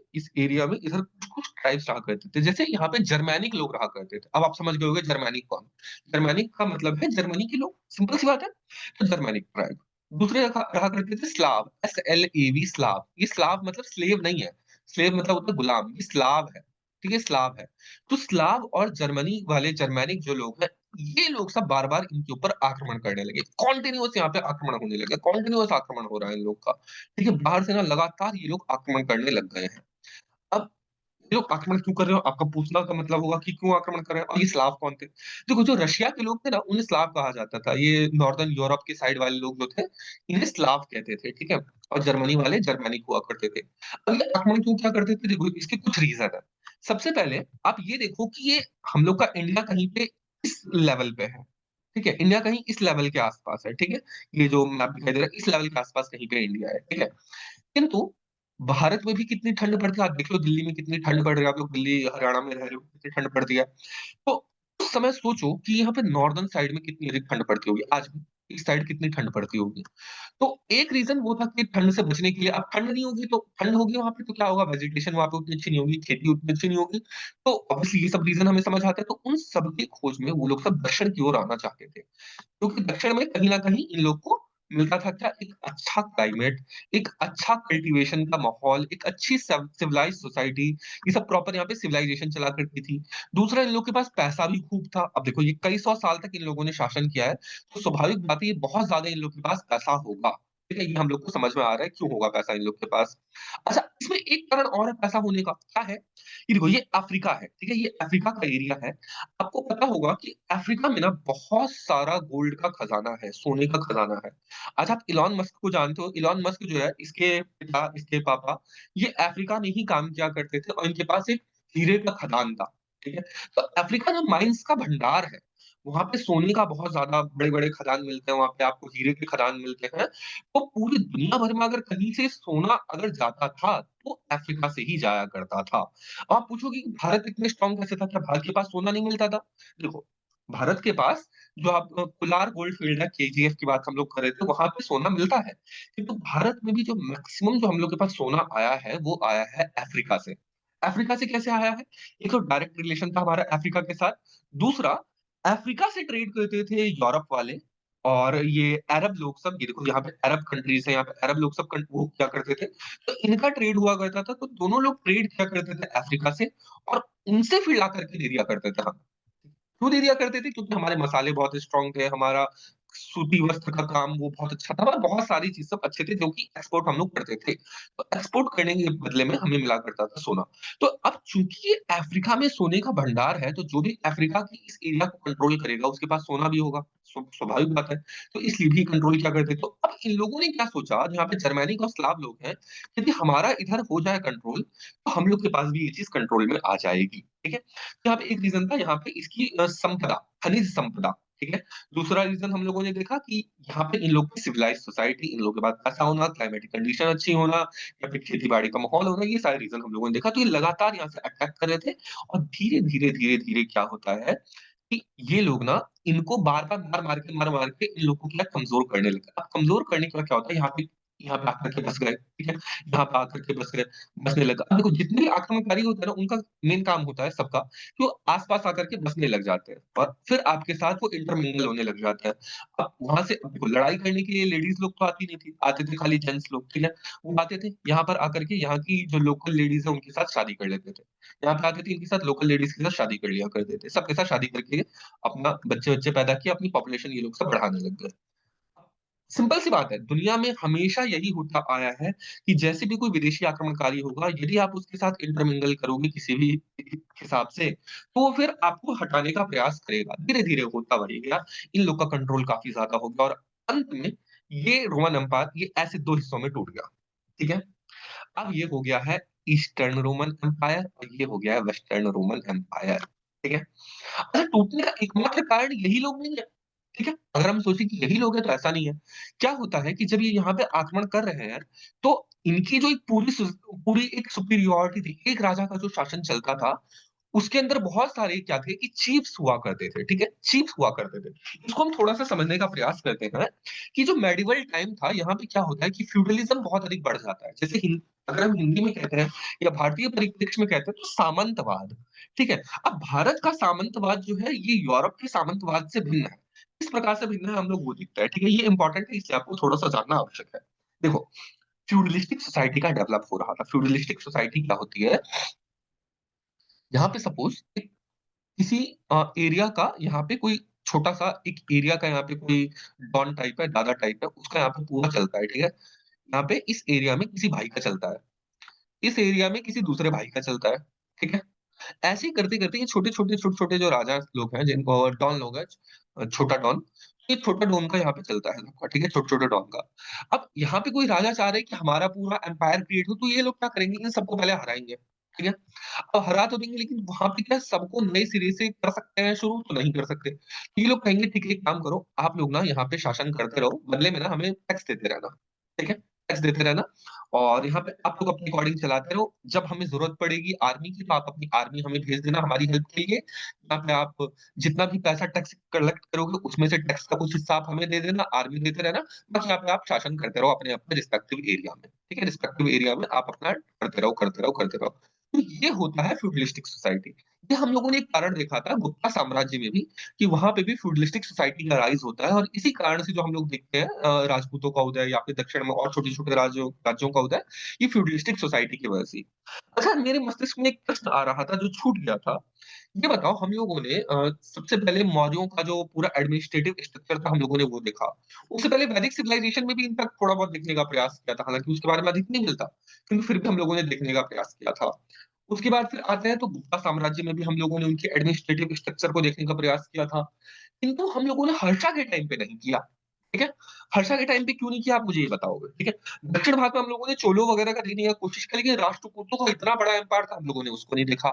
Speaker 1: इधर कुछ-कुछ ट्राइब्स रहा करते थे। जैसे यहाँ पे जर्मैनिक लोग रहा करते थे। अब आप समझ गए होंगे जर्मैनिक कौन? जर्मैनिक का मतलब है जर्मनी के लोग, सिंपल सी बात है। तो जर्मैनिक ट्राइब। दूसरे रखा रहा करते थे स्लाव, SLAV स्लाव। ये स्लाव मतलब स्लेव नहीं है। स्लेव मतलब होता है गुलाम, ये स्लाव है। ठीक है? स्लाव है। तो स्लाव और जर्मनी वाले जर्मैनिक जो लोग हैं, ये लोग सब बार-बार इनके ऊपर आक्रमण करने लगे। कॉन्टिन्यूअस यहाँ पे आक्रमण होने लगे। कॉन्टिन्यूअस आक्रमण हो रहा है इन लोग का। ठीक है, बाहर से ना लगातार ये लोग आक्रमण करने लग गए हैं। अब ये लोग आक्रमण क्यों कर रहे हो? आपका पूछना का मतलब होगा कि क्यों आक्रमण कर रहे हैं? और ये स्लाव कौन थे? देखो जो रशिया के लोग थे ना, उन्हें स्लाव कहा जाता था। ये नॉर्दर्न यूरोप के साइड वाले लोग जो थे, इन्हें स्लाव कहते थे, ठीक है? और जर्मनी वाले जर्मैनिक हुआ करते थे। अब ये आक्रमण क्यों क्या करते थे? देखो इसके कुछ रीज़न है। सबसे पहले आप ये देखो कि ये हम लोग का इंडिया कहीं पे इस लेवल पे है, ठीक है? इंडिया कहीं इस लेवल के आस-पास है, ठीक है? ये जो मैप दिखाई दे रहा है, इस लेवल के आस-पास कहीं पे इंडिया है, ठीक है? किंतु भारत में भी कितनी ठंड पड़ती है, आप देख लो दिल्ली में कितनी ठंड पड़ रही है, आप लोग दिल्ली, हरियाणा में रह रहे हो, कितनी ठंड पड़ती है। तो उस समय सोचो कि यहाँ पे नॉर्दर्न साइड में कितनी अधिक ठंड पड़ती होगी, आज भी इस साइड कितनी ठंड पड़ती होगी। तो एक रीज़न वो था कि ठंड से बचने के लिए अब ठंड नहीं होगी तो ठंड होगी वहाँ पे तो क्या होगा, वेजिटेशन वहाँ पे उतनी अच्छी नहीं होगी, खेती उतनी अच्छी नहीं होगी। तो ऑब्वियसली ये सब रीज़न हमें समझ आते हैं, तो उन सब की खोज में वो लोग सब दक्षिण की ओर आना चाहते थे। क्योंकि दक्षिण में कहीं न कहीं इन लोग को मिलता था क्या, एक अच्छा क्लाइमेट, एक अच्छा कल्टीवेशन का माहौल, एक अच्छी सिविलाइज़्ड सोसाइटी, ये सब प्रॉपर यहाँ पे सिविलाइज़ेशन चला करती थी। दूसरा इन लोग के पास पैसा भी खूब था। अब देखो ये कई सौ साल तक इन लोगों ने शासन किया है, तो स्वाभाविक बात है ये बहुत ज़्यादा इन लोग के पास पैसा होगा। ठीक है? ये हम लोग को समझ में आ रहा है क्यों होगा पैसा इन लोग के पास। अच्छा इसमें एक कारण और है पैसा होने का, क्या है? ये देखो ये अफ्रीका है, ठीक है? ये अफ्रीका का एरिया है। आपको पता होगा कि अफ्रीका में ना बहुत सारा गोल्ड का खजाना है, सोने का खजाना है। आज आप इलॉन मस्क को जानते हो, इलॉन मस्क जो है इसके पिता, इसके पापा ये अफ्रीका में ही काम किया करते थे और इनके पास एक हीरे का खदान था, ठीक है? तो अफ्रीका ना माइन्स का भंडार है। वहाँ पे सोने का बहुत ज़्यादा बड़े-बड़े खदान मिलते हैं, वहाँ पे आपको हीरे के खदान मिलते हैं। तो पूरी दुनिया भर में अगर कहीं से सोना अगर जाता था, तो अफ्रीका से ही जाया करता था। अब आप पूछोगे कि भारत इतने स्ट्रॉन्ग कैसे था? क्या भारत के पास सोना नहीं मिलता था? देखो, भारत के पास जो आप कोलार गोल्ड फील्ड है, केजीएफ की बात हम लोग कर रहे थे, वहाँ पे सोना मिलता है। किंतु भारत में भी जो मैक्सिमम जो हम लोग के पास सोना आया है, वो आया है अफ्रीका से। अफ्रीका से कैसे आया है? एक तो डायरेक्ट रिलेशन था हमारा अफ्रीका के साथ। दूसरा, अफ्रीका से ट्रेड करते थे यूरोप वाले और ये अरब लोग सब, ये देखो यहाँ पे अरब कंट्रीज़ हैं, यहाँ पे अरब लोग सब वो क्या करते थे, तो इनका ट्रेड हुआ करता था, तो दोनों लोग ट्रेड किया करते थे अफ्रीका से और उनसे फिर ला करके दे दिया करते थे हम। क्यों दे दिया करते थे? क्योंकि हमारे मसाले बहुत स्ट्रॉन्ग थे, हमारा सूती वस्त्र का काम वो बहुत अच्छा था और बहुत सारी चीज़ सब अच्छे थे जो कि एक्सपोर्ट हम लोग करते थे। तो एक्सपोर्ट करने के बदले में हमें मिला करता था सोना। तो अब चूँकि ये अफ्रीका में सोने का भंडार है, तो जो भी अफ्रीका की इस एरिया को कंट्रोल करेगा उसके पास सोना भी होगा, स्वाभाविक बात है। तो इसलिए भी कंट्रोल क्या करते तो अब इन लोगों ने क्या सोचा जहाँ पे जर्मैनिक और स्लाव लोग हैं, यदि हमारा इधर हो जाए कंट्रोल, तो हम लोग के पास भी ये चीज़ कंट्रोल में आ जाएगी, ठीक है? यहाँ पे एक रीज़न था यहाँ पे इसकी संपदा, खनिज संपदा, ठीक है? दूसरा रीज़न हम लोगों ने देखा कि यहाँ पे इन लोग की सिविलाइज़्ड सोसाइटी, इन लोगों के पास पैसा होना, क्लाइमेटिक कंडीशन अच्छी होना या फिर खेती-बाड़ी का माहौल होना, ये सारे रीज़न हम लोगों ने देखा। तो ये लगातार यहाँ से अटैक कर रहे थे और धीरे-धीरे, धीरे-धीरे क्या होता है कि ये लोग ना इनको बार-बार, मार-मार के इन लोगों को क्या कमज़ोर करने लगे। अब कमज़ोर करने के बाद क्या होता है यहाँ पे आकर के बस गए, ठीक है? यहाँ पे आकर के बस गए, बसने लगा। अब देखो जितने भी आक्रमणकारी होते हैं ना, उनका मेन काम होता है सबका कि वो आस-पास आकर के बसने लग जाते हैं और फिर आपके साथ वो इंटरमिंगल होने लग जाते हैं। अब वहाँ से अब देखो लड़ाई करने के लिए लेडीज़ लोग तो आती नहीं थी, आते थे खाली जेंट्स लोग, ठीक है? वो आते थे, यहाँ पर आकर के यहाँ की जो लोकल लेडीज़ है उनके साथ शादी कर लेते थे। यहाँ पे आते थे इनके साथ लोकल लेडीज़ के साथ शादी कर लिया करते थे। सबके साथ शादी करके अपना बच्चे-वच्चे पैदा किए, अपनी पॉपुलेशन ये लोग सब बढ़ाने लग गए। सिंपल सी बात है, दुनिया में हमेशा यही होता आया है कि जैसे भी कोई विदेशी आक्रमणकारी होगा, यदि आप उसके साथ इंटरमिंगल करोगे किसी भी हिसाब से, तो वो फिर आपको हटाने का प्रयास करेगा। धीरे-धीरे होता वही गया, इन लोग का कंट्रोल काफ़ी ज़्यादा हो गया और अंत में ये रोमन एम्पायर ये ऐसे 2 हिस्सों में टूट गया। ठीक है? अब ये हो गया है ईस्टर्न रोमन एम्पायर और ये हो गया है वेस्टर्न रोमन एम्पायर। ठीक है? अच्छा टूटने का एकमात्र कारण यही लोग नहीं है, ठीक है? अगर हम सोचे कि यही लोग हैं तो ऐसा नहीं है। क्या होता है कि जब ये यहाँ पे आक्रमण कर रहे हैं, तो इनकी जो एक पूरी एक सुपीरियॉरिटी थी, एक राजा का जो शासन चलता था, उसके अंदर बहुत सारे क्या थे कि चीफ्स हुआ करते थे, ठीक है? चीफ्स हुआ करते थे। इसको हम थोड़ा-सा समझने का प्रयास करते हैं कि जो मेडिवल टाइम था, यहाँ पे क्या होता है कि फ्यूडलिज़्म बहुत अधिक बढ़ जाता है। जैसे अगर हम हिंदी में कहते हैं या भारतीय परिप्रेक्ष्य में कहते हैं तो सामंतवाद, ठीक है? अब भारत का सामंतवाद जो है ये यूरोप के सामंतवाद से भिन्न है। किस प्रकार से भिन्न है हम लोग वो दिखता है, ठीक है? ये इम्पोर्टेंट है इसलिए आपको थोड़ा-सा जानना आवश्यक है। देखो, फ्यूडलिस्टिक सोसाइटी का डेवलप हो रहा था। फ्यूडलिस्टिक सोसाइटी क्या होती है? यहाँ पे सपोज़ एक किसी एरिया का यहाँ पे कोई छोटा-सा एक एरिया का यहाँ पे कोई डॉन टाइप है, दादा टाइप है, उसका यहाँ पे पूरा चलता है, ठीक है? यहाँ पे इस एरिया में किसी भाई का चलता है। इस एरिया में किसी दूसरे भाई का चलता है, ठीक है? ऐसे ही करते-करते ये छोटे-छोटे जो राजा लोग हैं जिनको डॉन लोग हैं छोटा डॉन, ये छोटा डॉन का यहाँ पे चलता है सबका, ठीक है? छोटे-छोटे डॉन का। अब यहाँ पे कोई राजा चाह रहा है कि हमारा पूरा एम्पायर क्रिएट हो, तो ये लोग क्या करेंगे इन सबको पहले हराएँगे, ठीक है? अब हरा तो देंगे लेकिन वहाँ पे क्या सबको नए सिरे से कर सकते हैं शुरू? तो नहीं कर सकते। ये लोग कहेंगे ठीक है एक काम करो, आप लोग ना यहाँ पे शासन करते रहो, बदले में ना हमें टैक्स देते रहना, ठीक है? टैक्स देते रहना और यहाँ पे आप लोग अपने अकॉर्डिंग चलाते रहो। जब हमें ज़रूरत पड़ेगी आर्मी की तो आप अपनी आर्मी हमें भेज देना हमारी हेल्प के लिए। यहाँ पे आप जितना भी पैसा टैक्स कलेक्ट करोगे उसमें से टैक्स का कुछ हिस्सा आप हमें दे देना, आर्मी देते रहना। बस यहाँ पे आप शासन करते रहो अपने-अपने रिस्पेक्टिव एरिया में। ठीक है? रिस्पेक्टिव एरिया में आप अपना करते रहो, करते रहो, करते रहो। तो ये होता है फ्यूडलिस्टिक सोसाइटी। ये हम लोगों ने एक कारण देखा था गुप्ता साम्राज्य में भी कि वहाँ पे भी फ्यूडलिस्टिक सोसाइटी का राइज़ होता है और इसी कारण से जो हम लोग देखते हैं राजपूतों का उदय या फिर दक्षिण में और छोटे-छोटे राज्यों राज्यों का उदय, ये फ्यूडलिस्टिक सोसाइटी की वजह से ही। अच्छा मेरे मस्तिष्क में एक प्रश्न आ रहा था जो छूट गया था। ये बताओ हम लोगों ने सबसे पहले मौर्यों का जो पूरा एडमिनिस्ट्रेटिव स्ट्रक्चर था हम लोगों ने वो देखा। उससे पहले वैदिक सिविलाइजेशन में भी इनफैक्ट थोड़ा बहुत देखने का प्रयास किया था, हालाँकि उसके बारे में अधिक नहीं मिलता, किंतु फिर भी हम लोगों ने देखने का प्रयास किया था। उसके बाद फिर आते हैं तो गुप्ता साम्राज्य में भी हम लोगों ने उनके एडमिनिस्ट्रेटिव स्ट्रक्चर को देखने का प्रयास किया था। किंतु हम लोगों ने हर्षा के टाइम पे नहीं किया, ठीक है? हर्षा के टाइम पे क्यों नहीं किया आप मुझे ये बताओगे, ठीक है? दक्षिण भारत में हम लोगों ने चोलों वगैरह का देखने का कोशिश की लेकिन राष्ट्रकूटों का इतना बड़ा एम्पायर था हम लोगों ने उसको नहीं देखा।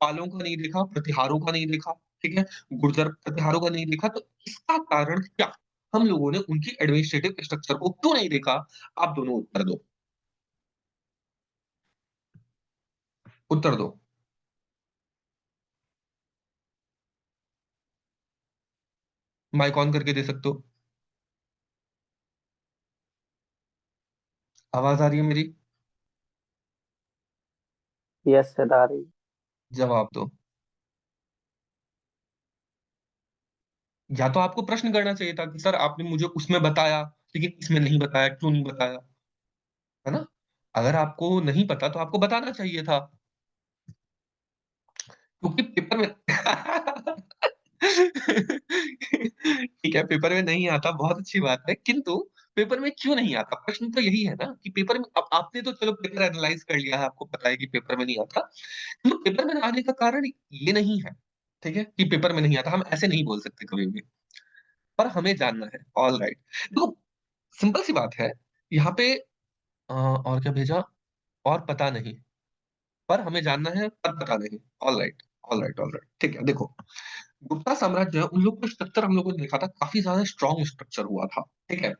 Speaker 1: पालों का नहीं देखा, प्रतिहारों का नहीं देखा, ठीक है? गुर्जर प्रतिहारों का नहीं देखा तो इसका कारण क्या? हम लोगों ने उनकी एडमिनिस्ट्रेटिव स्ट्रक्चर को क्यों नहीं देखा? आप दोनों उत्तर दो। उत्तर दो। माइक ऑन करके दे सकते हो। आवाज़ आ रही है मेरी?
Speaker 3: यस सर आ रही।
Speaker 1: जवाब दो। या तो आपको प्रश्न करना चाहिए था कि सर आपने मुझे उसमें बताया, लेकिन इसमें नहीं बताया, क्यों नहीं बताया? है ना? अगर आपको नहीं पता तो आपको बताना चाहिए था, क्योंकि पेपर में ठीक है, पेपर में नहीं आता, बहुत अच्छी बात है, किंतु पेपर में क्यों नहीं आता? प्रश्न तो यही है ना कि पेपर में अब आपने तो चलो पेपर एनालाइज़ कर लिया है, आपको पता है कि पेपर में नहीं आता। तो पेपर में ना आने का कारण ये नहीं है, ठीक है? कि पेपर में नहीं आता, हम ऐसे नहीं बोल सकते कभी भी, पर हमें जानना है, ऑलराइट। देखो, सिंपल सी बात है, यहाँ पे और क्या भेजा? और पता नहीं, पर हमें जानना है, पर पता नहीं। ऑलराइट, ऑलराइट, ऑलराइट, ठीक है, देखो, गुप्ता साम्राज्य है, उन लोगों का स्ट्रक्चर हम लोगों ने देखा था, काफ़ी ज़्यादा स्ट्रॉन्ग स्ट्रक्चर हुआ था, ठीक है?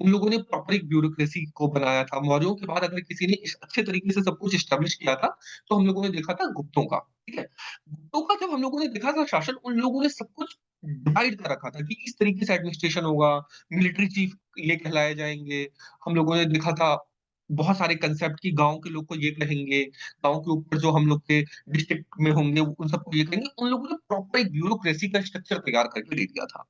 Speaker 1: उन लोगों ने प्रॉपर एक ब्यूरोक्रेसी को बनाया था। मौर्यों के बाद अगर किसी ने इस अच्छे तरीके से सब कुछ एस्टेब्लिश किया था, तो हम लोगों ने देखा था गुप्तों का, ठीक है? गुप्तों का जब हम लोगों ने देखा था शासन, उन लोगों ने सब कुछ डिवाइड कर रखा था कि इस तरीके से एडमिनिस्ट्रेशन होगा, मिलिट्री चीफ ये कहलाए जाएँगे। हम लोगों ने देखा था बहुत सारे कांसेप्ट कि गाँव के लोग को ये कहेंगे, गाँव के ऊपर जो हम लोग के डिस्ट्रिक्ट में होंगे, उन सबको ये कहेंगे। उन लोगों ने प्रॉपर एक ब्यूरोक्रेसी का स्ट्रक्चर तैयार करके दे दिया था।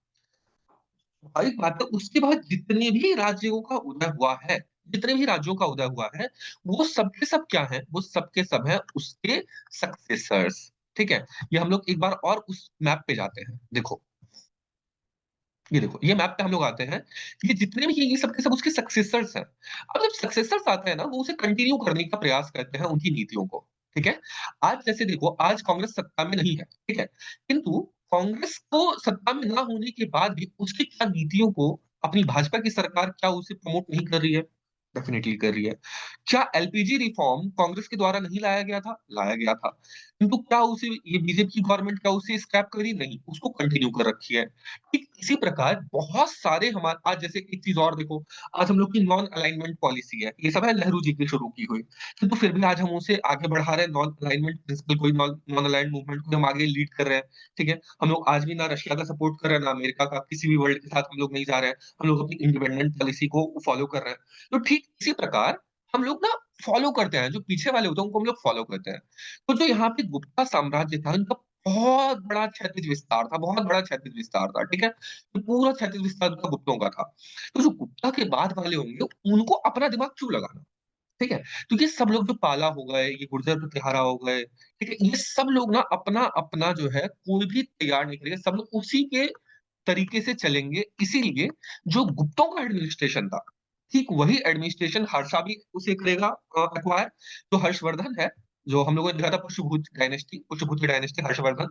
Speaker 1: स्वाभाविक बात है, उसके बाद जितने भी राज्यों का उदय हुआ है, जितने भी राज्यों का उदय हुआ है, वो सब के सब क्या हैं? वो सब के सब हैं उसके सक्सेसर्स, ठीक है? ये हम लोग एक बार और उस मैप पे जाते हैं। देखो, ये देखो, ये मैप पे हम लोग आते हैं। ये जितने भी ये सब के सब उसके सक्सेसर्स हैं। अब जब सक्सेसर्स आते हैं ना, वो उसे कंटिन्यू करने का प्रयास करते हैं उनकी नीतियों को, ठीक है? आज जैसे देखो, आज कांग्रेस सत्ता में नहीं है, ठीक है? किंतु कांग्रेस को सत्ता में ना होने के बाद भी उसकी क्या नीतियों को अपनी भाजपा की सरकार क्या उसे प्रमोट नहीं कर रही है? डेफिनिटली कर रही है। क्या एलपीजी रिफॉर्म कांग्रेस के द्वारा नहीं लाया गया था? लाया गया था। किंतु क्या उसे ये बीजेपी की गवर्नमेंट क्या उसे स्क्रैप करी? नहीं, उसको कंटिन्यू कर रखी है। ठीक इसी प्रकार बहुत सारे हमारे आज जैसे एक चीज़ और देखो, आज हम लोग की नॉन अलाइनमेंट पॉलिसी है। ये सब है नेहरू जी की शुरू की हुई। किंतु फिर भी आज हम उसे आगे बढ़ा रहे हैं नॉन अलाइनमेंट प्रिंसिपल कोई नॉन नॉन अलाइन्ड मूवमेंट को हम आगे लीड कर रहे हैं, ठीक है? हम लोग आज भी ना रशिया का सपोर्ट कर रहे हैं, ना अमेरिका का, किसी भी वर्ल्ड के साथ हम लोग नहीं जा रहे हैं। हम लोग अपनी इंडिपेंडेंट पॉलिसी को फॉलो कर रहे हैं। तो ठीक इसी प्रकार हम लोग ना फॉलो करते हैं, जो पीछे वाले होते हैं उनको हम लोग फॉलो करते हैं। तो जो यहाँ पे गुप्ता साम्राज्य था, इनका बहुत बड़ा क्षैतिज विस्तार था, बहुत बड़ा क्षैतिज विस्तार था, ठीक है? तो पूरा क्षैतिज विस्तार तो गुप्तों का था। तो जो गुप्ता के बाद वाले होंगे, उनको अपना दिमाग क्यों लगाना? ठीक है? तो ये सब लोग जो पाला हो गए, ये गुर्जर प्रतिहारा हो गए, ठीक है? ये सब लोग ना अपना-अपना जो है कोई भी तैयार नहीं करेगा, सब लोग उसी के तरीके से चलेंगे। इसीलिए जो गुप्तों का एडमिनिस्ट्रेशन था, ठीक वही एडमिनिस्ट्रेशन हर्षा भी उसे करेगा एक्वायर। जो हर्षवर्धन है, जो हम लोगों ने देखा था पुष्यभूति डायनेस्टी हर्षवर्धन,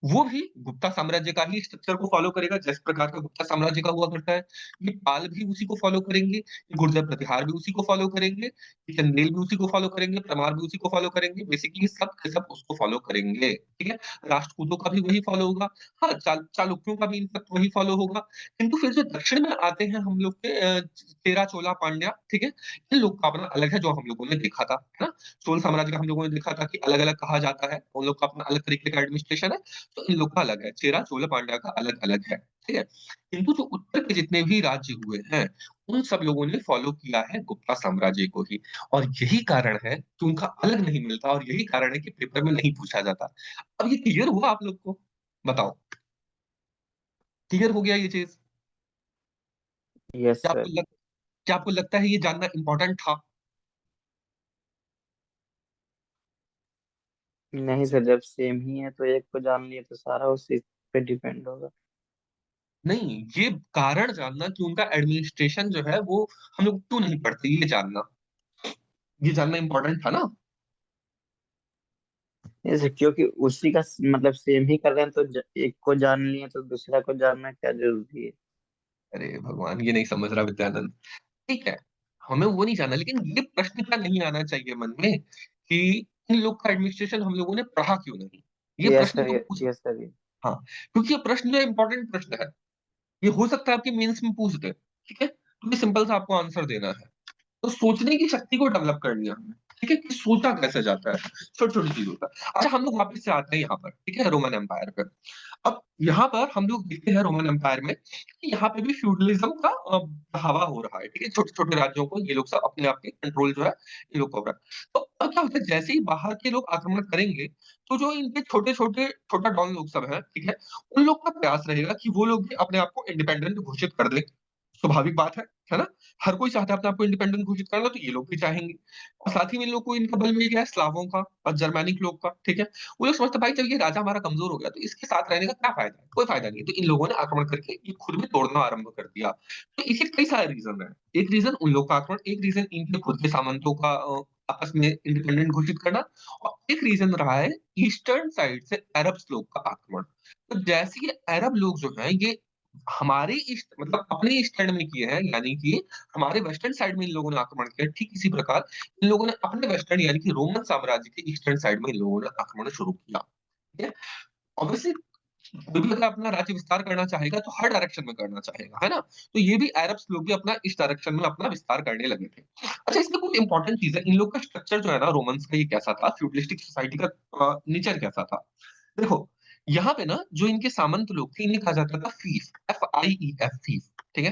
Speaker 1: वो भी गुप्ता साम्राज्य का ही स्ट्रक्चर को फॉलो करेगा, जिस प्रकार का गुप्ता साम्राज्य का हुआ करता है। ये पाल भी उसी को फॉलो करेंगे, ये गुर्जर प्रतिहार भी उसी को फॉलो करेंगे, ये चंदेल भी उसी को फॉलो करेंगे, परमार भी उसी को फॉलो करेंगे। बेसिकली सब के सब उसको फॉलो करेंगे, ठीक है? राष्ट्रकूटों का भी वही फॉलो होगा। हाँ, चालुक्यों का भी इनफैक्ट वही फॉलो होगा। किंतु फिर जो दक्षिण में आते हैं हम लोग के चेरा, चोला, पांड्या, ठीक है? इन लोग का अपना अलग है, जो हम लोगों ने देखा था, है ना? चोल साम्राज्य का हम लोगों ने देखा था कि अलग-अलग कहा जाता है, उन लोग का अपना अलग तरीके का एडमिनिस्ट्रेशन है। तो इन लोग का अलग है, चेरा, चोल, पांड्या का अलग-अलग है, ठीक है? किंतु जो उत्तर के जितने भी राज्य हुए हैं, उन सब लोगों ने फॉलो किया है गुप्ता साम्राज्य को ही और यही कारण है कि उनका अलग नहीं मिलता और यही कारण है कि पेपर में नहीं पूछा जाता। अब ये क्लियर हुआ आप लोग को? बताओ, क्लियर हो गया ये चीज़?
Speaker 3: यस
Speaker 1: क्या
Speaker 3: सर।
Speaker 1: आपको लग क्या आपको लगता है ये जानना इम्पोर्टेंट था?
Speaker 3: नहीं सर, जब सेम ही है तो एक को जान लिए तो सारा उसी पे डिपेंड होगा।
Speaker 1: नहीं, ये कारण जानना कि उनका एडमिनिस्ट्रेशन जो है वो हम लोग क्यों नहीं पढ़ते ये जानना। ये जानना इम्पोर्टेंट था ना?
Speaker 3: यस, क्योंकि उसी का मतलब सेम ही कर रहे हैं तो एक को जान लिए तो दूसरा को जानना क्या जरूरी है।
Speaker 1: अरे भगवान! ये नहीं समझ रहा विद्यानंद। ठीक है, हमें वो नहीं जानना लेकिन ये प्रश्न क्या नहीं आना चाहिए मन में कि इन लोग का एडमिनिस्ट्रेशन हम लोगों ने पढ़ा क्यों नहीं? ये
Speaker 3: यस
Speaker 1: प्रश्न
Speaker 3: सर,
Speaker 1: तो पूछ
Speaker 3: यस सर।
Speaker 1: हाँ, क्योंकि ये प्रश्न जो है इम्पोर्टेंट प्रश्न है। ये हो सकता है आपके मेंस में पूछ दे, ठीक है? तो ये सिंपल सा आपको आंसर देना है। तो सोचने की शक्ति को डेवलप कर लिया हमने, ठीक है? कि सोचा कैसे जाता है, छोटी-छोटी चीज़ों का। अच्छा हम लोग वापस से आते हैं यहाँ पर, ठीक है? रोमन एम्पायर पे। अब यहाँ पर हम लोग देखते हैं रोमन एम्पायर में कि यहाँ पे भी फ्यूडलिज़्म का बढ़ावा हो रहा है, ठीक है? छोटे-छोटे राज्यों को ये लोग सब अपने आप के कंट्रोल जो है, ये लोग कर रहा है। तो अब क्या होता है जैसे ही बाहर के लोग आक्रमण करेंगे, तो जो इनके छोटे-छोटे छोटा डॉन लोग सब हैं, ठीक है? उन लोग का प्रयास रहेगा कि वो लोग भी अपने आप को इंडिपेंडेंट घोषित कर दें। स्वाभाविक बात है, है ना? हर कोई चाहता है अपने आप को इंडिपेंडेंट घोषित करना, तो ये लोग भी चाहेंगे। और साथ ही में इन लोग को इनका बल मिल गया है स्लावों का और जर्मैनिक लोग का, ठीक है? वो लोग समझते हैं भाई जब ये राजा हमारा कमज़ोर हो गया, तो इसके साथ रहने का क्या फ़ायदा है? कोई फ़ायदा नहीं है। तो इन लोगों ने आक्रमण करके ये खुद भी तोड़ना आरंभ कर दिया। तो इसके कई सारे रीज़न हैं। एक रीज़न उन लोग का आक्रमण, एक रीज़न इनके खुद के सामंतों का आपस में इंडिपेंडेंट घोषित करना और एक रीज़न रहा है ईस्टर्न साइड से अरब्स लोग का आक्रमण। तो जैसे ये अरब लोग जो हैं, ये हमारे ईस्ट मतलब अपने ईस्ट एंड में किए हैं, यानी कि हमारे वेस्टर्न साइड में इन लोगों ने आक्रमण किया। ठीक इसी प्रकार इन लोगों ने अपने वेस्टर्न यानी कि रोमन साम्राज्य के ईस्टर्न साइड में इन लोगों ने आक्रमण शुरू किया। ठीक है? ऑब्वियसली कोई भी अगर अपना राज्य विस्तार करना चाहेगा तो हर डायरेक्शन में करना चाहेगा, है ना? तो ये भी अरब्स लोग भी अपना इस डायरेक्शन में अपना विस्तार करने लगे थे। अच्छा, इसमें कुछ इंपॉर्टेंट चीज़ है, इन लोग का स्ट्रक्चर जो है ना रोमन्स का, ये कैसा था, फ्यूडलिस्टिक सोसाइटी का नेचर कैसा था? देखो, यहाँ पे ना जो इनके सामंत लोग थे, इन्हें कहा जाता था फीफ, F-I-E-F, फीफ, ठीक है?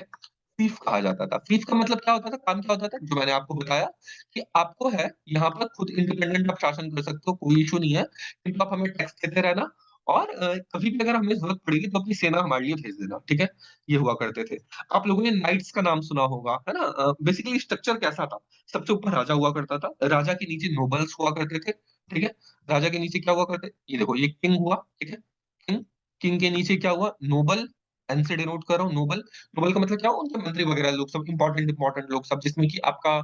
Speaker 1: फीफ कहा जाता था। फीफ का मतलब क्या होता था, काम क्या होता था? जो मैंने आपको बताया कि आपको है यहाँ पर खुद इंडिपेंडेंट आप शासन कर सकते हो, कोई इश्यू नहीं है। किंतु आप हमें टैक्स देते रहना और कभी भी अगर हमें ज़रूरत पड़ेगी तो अपनी सेना हमारे लिए भेज देना, ठीक है? ये हुआ करते थे। आप लोगों ने नाइट्स का नाम सुना होगा, है ना? बेसिकली स्ट्रक्चर कैसा था? सबसे ऊपर राजा हुआ करता था, राजा के नीचे नोबल्स हुआ करते थे, ठीक है? राजा के नीचे क्या हुआ करते? ये देखो, ये किंग हुआ, ठीक है? किंग, किंग के नीचे क्या हुआ? नोबल, एन से डिनोट कर रहा हूँ नोबल। नोबल का मतलब क्या हुआ? उनके मंत्री वगैरह लोग सब, इम्पोर्टेंट इम्पोर्टेंट लोग सब, जिसमें कि आपका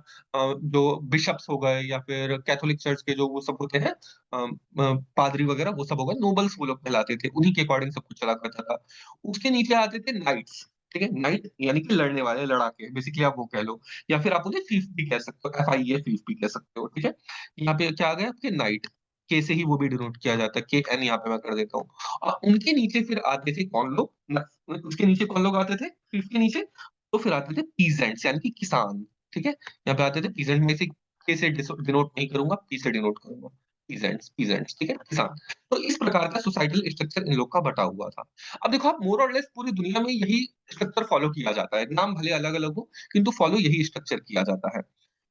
Speaker 1: जो बिशप्स हो गए या फिर कैथोलिक चर्च के जो वो सब होते हैं पादरी वगैरह, वो सब हो गए, नोबल्स वो लोग कहलाते थे। उन्हीं के अकॉर्डिंग सब कुछ चला करता था। उसके नीचे आते थे नाइट्स, ठीक है? नाइट यानी कि लड़ने वाले, लड़ाके, बेसिकली आप वो कह लो। या फिर आप उन्हें फीफ भी कह सकते हो, F-I-E-F, फीफ भी कह सकते हो, ठीक है? यहाँ पे क्या आ गया आपके नाइट, के से ही वो भी डिनोट किया जाता है, के-एन यहाँ पे मैं कर देता हूँ। और उनके नीचे फिर आते थे कौन लोग? न उसके नीचे कौन लोग आते थे? फीफ के नीचे? तो फिर आते थे पीजेंट्स, यानी कि किसान, ठीक है? यहाँ पे आते थे पीजेंट, में से के से डिनोट नहीं करूँगा, पी से डिनोट करूँगा। पीजेंट्स, पीजेंट्स, ठीक है? किसान। तो इस प्रकार का सोसाइटल स्ट्रक्चर इन लोग का बटा हुआ था। अब देखो, आप मोर और लेस पूरी दुनिया में यही स्ट्रक्चर फॉलो किया जाता है। नाम भले अलग-अलग हो, किंतु फॉलो यही स्ट्रक्चर किया जाता है।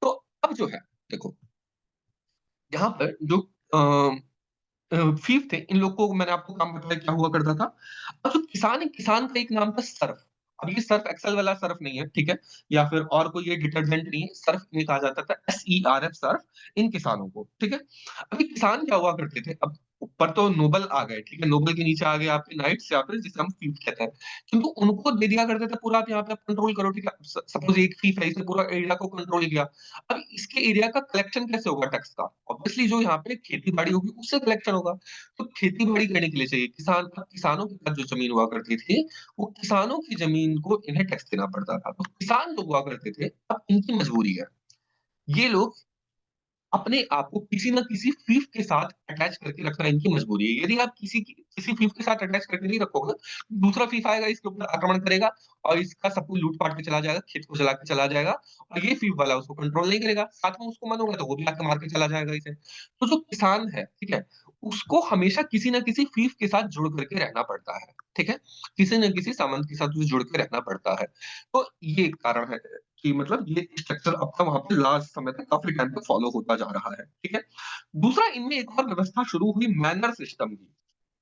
Speaker 1: तो अब जो है, देखो, यहाँ पर जो अ फीफ थे, इन लोग को मैंने आपको काम बताया क्या हुआ करता था। अब जो किसान है, किसान का एक नाम था सर्फ। अब ये सर्फ एक्सेल वाला सर्फ नहीं है, ठीक है? या फिर और कोई ये डिटर्जेंट नहीं है, सर्फ इन्हें कहा जाता था, SERF, सर्फ, इन किसानों को, ठीक है? अब ये किसान क्या हुआ करते थे, अब ऊपर तो नोबल आ गए, ठीक है? नोबल के नीचे आ गए आपके नाइट्स या फिर जिसे हम फीफ कहते हैं। किंतु उनको दे दिया करते थे पूरा, आप यहाँ पे कंट्रोल करो, ठीक है? सपोज़ एक फीफ है, इसने पूरा एरिया को कंट्रोल किया। अब इसके एरिया का कलेक्शन कैसे होगा टैक्स का? ऑब्वियसली जो यहाँ पे खेती-बाड़ी होगी उससे कलेक्शन होगा। तो खेती-बाड़ी करने के लिए चाहिए किसान, अब किसानों के पास जो ज़मीन हुआ करती थी, वो किसानों की ज़मीन को इन्हें टैक्स देना पड़ता था। तो किसान जो हुआ करते थे, अब इनकी मजबूरी है। ये लोग अपने आप को किसी न किसी फ़ीफ के साथ अटैच करके रखना इनकी मजबूरी है। यदि आप किसी फ़ीफ के साथ अटैच करके नहीं रखोगे, दूसरा फ़ीफ आएगा, इसके ऊपर आक्रमण करेगा और इसका सब कुछ लूट-पाट के चला जाएगा, खेत को जला के चला जाएगा और ये फ़ीफ वाला उसको कंट्रोल नहीं करेगा। साथ में उसको मन होगा तो वो भी आके मार के चला जाएगा इसे। तो जो किसान है, ठीक है? उसको हमेशा किसी न किसी फ़ीफ के साथ जुड़ करके रहना पड़ता है, ठीक है? किसी न किसी सामंत के साथ उसे जुड़ के रहना पड़ता है। तो ये एक कारण है कि मतलब ये स्ट्रक्चर अब तक वहाँ पे लास्ट समय तक काफ़ी टाइम तक फ़ॉलो होता जा रहा है, ठीक है? दूसरा, इनमें एक और व्यवस्था शुरू हुई मैनर सिस्टम की।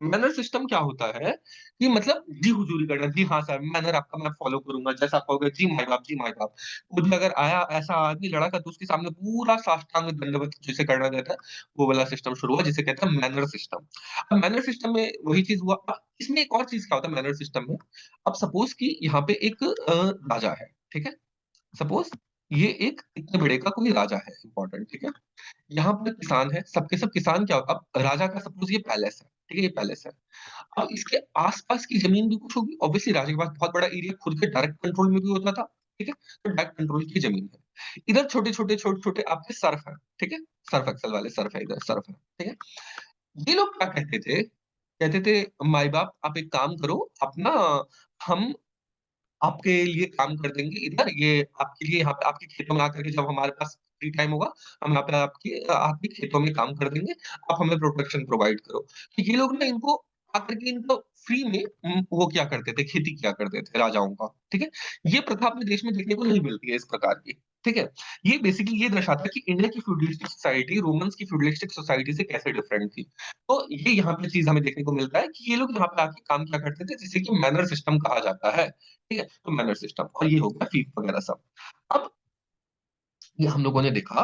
Speaker 1: मैनर सिस्टम क्या होता है कि मतलब जी हुजूरी करना, जी हाँ सर, मैनर आपका मैं फ़ॉलो करूँगा, जैसा आप कहोगे, जी माय बाप, जी माय बाप। कुछ भी अगर आया ऐसा आदमी लड़ा का तो उसके सामने पूरा साष्टांग दंडवत जिसे करना रहता है, वो वाला सिस्टम शुरू हुआ जिसे कहते हैं मैनर सिस्टम। अब मैनर सिस्टम में वही चीज़ हुआ। अब इसमें एक और चीज़ क्या होता है मैनर सिस्टम में, अब सपोज़ कि यहाँ पे एक राजा है, ठीक है? सपोज़ ये एक इतने बड़े का कोई राजा है इम्पोर्टेंट, ठीक है? यहाँ पर किसान है, सब के सब किसान क्या होगा, अब राजा का सपोज़ ये पैलेस है, ठीक है? ये पैलेस है। अब इसके आस-पास की ज़मीन भी कुछ होगी, ऑब्वियसली राजा के पास बहुत बड़ा एरिया खुद के डायरेक्ट कंट्रोल में भी होता था, ठीक है? तो डायरेक्ट कंट्रोल की ज़मीन है। इधर छोटे-छोटे, छोटे-छोटे आपके सर्फ हैं, ठीक है? सर्फ एक्सेल वाले सर्फ है, इधर सर्फ है, ठीक है? ये लोग क्या कहते थे, कहते थे, माई बाप आप एक काम करो, आप ना हम आपके लिए काम कर देंगे इधर, ये आपके लिए यहाँ पे आपके खेतों में आकर के जब हमारे पास फ्री टाइम होगा, हम यहाँ पे आपके खेतों में काम कर देंगे, आप हमें प्रोटेक्शन प्रोवाइड करो। तो ये लोग ना इनको आकर के इनको फ्री में वो किया करते थे, खेती किया करते थे राजाओं का, ठीक है? ये प्रथा अपने देश में देखने को नहीं मिलती है इस प्रकार की। ठीक है? ये बेसिकली ये दर्शाता है कि इंडिया की फ्यूडलिस्टिक सोसाइटी रोमन्स की फ्यूडलिस्टिक सोसाइटी से कैसे डिफरेंट थी। तो ये यहाँ पे चीज़ हमें देखने को मिलता है कि ये लोग यहाँ पे आके काम क्या करते थे जिसे कि मैनर सिस्टम कहा जाता है, ठीक है? तो मैनर सिस्टम और ये हो गया फीफ वगैरह सब। अब ये हम लोगों ने देखा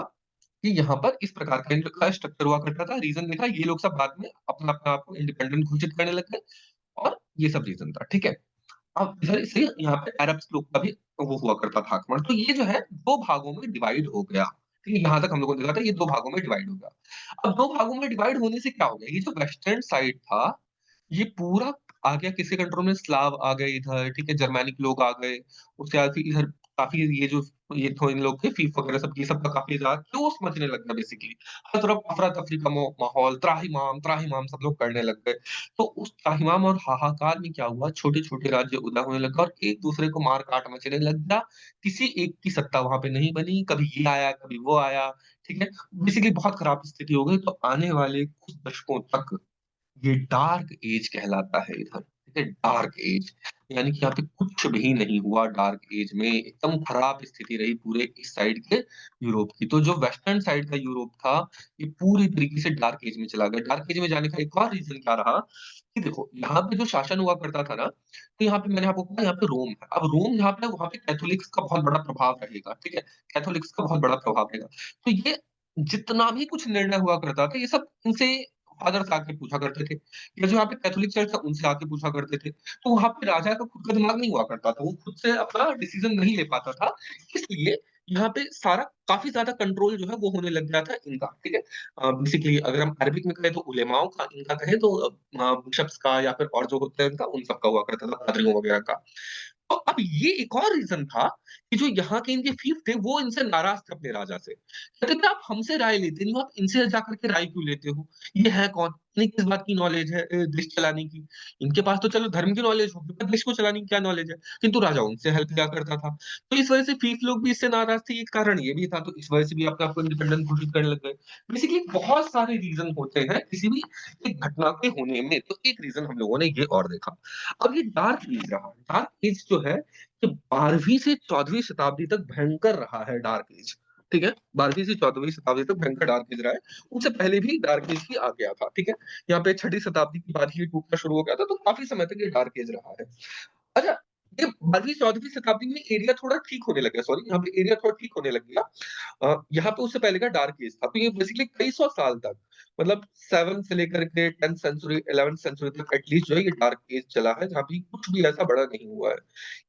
Speaker 1: कि यहाँ पर इस प्रकार का इन लोग का स्ट्रक्चर हुआ करता था। रीज़न देखा ये लोग सब बाद में अपना आप को इंडिपेंडेंट घोषित करने लग गए और ये सब रीज़न था, ठीक है? अब इधर से यहाँ पे अरब्स लोग का भी वो हुआ करता था आक्रमण। तो ये जो है 2 भागों में डिवाइड हो गया। ठीक है? यहाँ तक हम लोगों ने देखा था ये 2 भागों में डिवाइड हो गया। अब 2 भागों में डिवाइड होने से क्या हो गया? ये जो वेस्टर्न साइड था, ये पूरा आ गया किसके कंट्रोल में? स्लाव आ गए इधर, ठीक है? जर्मैनिक लोग आ गए। उसके बाद फिर इधर काफ़ी ये जो ये थो इन लोग थे फीफ वगैरह सब ये सब का काफ़ी ज़्यादा जोश मचने लग गया बेसिकली। हर तरफ अफ़रा-तफ़री का माहौल, त्राहिमाम सब लोग करने लग गए। तो उस त्राहिमाम और हाहाकार में क्या हुआ, छोटे-छोटे राज्य उदा होने लगा और एक-दूसरे को मार-काट मचने लग गया। किसी एक की सत्ता वहाँ पे नहीं बनी, कभी ये आया, कभी वो आया, ठीक है? बेसिकली बहुत खराब स्थिति हो गई, तो आने वाले कुछ दशकों तक ये डार्क एज कहलाता है इधर, ठीक है? डार्क एज यानी कि यहाँ पे कुछ भी नहीं हुआ डार्क एज में, एकदम खराब स्थिति रही पूरे इस साइड के यूरोप की। तो जो वेस्टर्न साइड का यूरोप था, ये पूरी तरीके से डार्क एज में चला गया। डार्क एज में जाने का एक और रीज़न क्या रहा कि देखो, यहाँ पे जो शासन हुआ करता था ना, तो यहाँ पे मैंने आपको कहा यहाँ पे रोम है। अब रोम जहाँ पे है, वहाँ पे कैथोलिक्स का बहुत बड़ा प्रभाव रहेगा, ठीक है? कैथोलिक्स का बहुत बड़ा प्रभाव रहेगा। तो ये जितना भी कुछ निर्णय हुआ करता था, ये सब इनसे फादर्स आके पूछा करते थे या जो यहाँ पे कैथोलिक चर्च है उनसे आके पूछा करते थे। तो वहाँ पे राजा का खुद का दिमाग नहीं हुआ करता था, वो खुद से अपना डिसीज़न नहीं ले पाता था। इसलिए यहाँ पे सारा काफ़ी ज़्यादा कंट्रोल जो है वो होने लग गया था इनका, ठीक है? बेसिकली अगर हम अरबिक में कहें तो उलेमाओं का, इनका कहें तो बिशप्स का या फिर और जो होते हैं इनका उन सब का हुआ करता था, पादरियों वगैरह का। तो अब ये एक और रीज़न था कि जो यहाँ के इनके फिएफ थे, वो इनसे नाराज़ थे अपने राजा से। कहते थे, "आप हमसे राय लेते नहीं हो, आप इनसे जाकर के राय क्यों लेते हो? ये है कौन? इन्हें किस बात की नॉलेज है देश चलाने की? इनके पास तो चलो धर्म की नॉलेज होगी, पर देश को चलाने की क्या नॉलेज है?" किंतु राजा उनसे हेल्प लिया करता था। तो इस वजह से फिएफ लोग भी इससे नाराज़ थे, एक कारण ये भी था, तो इस वजह से भी अपने आप को इंडिपेंडेंट घोषित करने लग गए। बेसिकली बहुत सारे रीज़न होते हैं किसी भी एक घटना के होने में, तो एक रीज़न हम लोगों ने ये और देखा। अब ये डार्क एज रहा। डार्क एज जो है कि 12वीं से 14वीं शताब्दी तक भयंकर रहा है डार्क एज, ठीक है? 12वीं से 14वीं शताब्दी तक भयंकर डार्क एज रहा है। उससे पहले भी डार्क एज ही आ गया था, ठीक है? यहाँ पे 6ठी शताब्दी के बाद ही ये टूटना शुरू हो गया था, तो काफ़ी समय तक ये डार्क एज रहा है। अच्छा, ये 12वीं-14वीं शताब्दी में एरिया थोड़ा ठीक होने लग गया, सॉरी यहाँ पे एरिया थोड़ा ठीक होने लग गया। यहाँ पे उससे पहले का डार्क एज था, तो ये बेसिकली कई सौ साल तक मतलब 7 से लेकर के 10th सेंचुरी, 11th सेंचुरी तक एटलीस्ट जो है ये डार्क एज चला है, जहाँ भी कुछ भी ऐसा बड़ा नहीं हुआ है।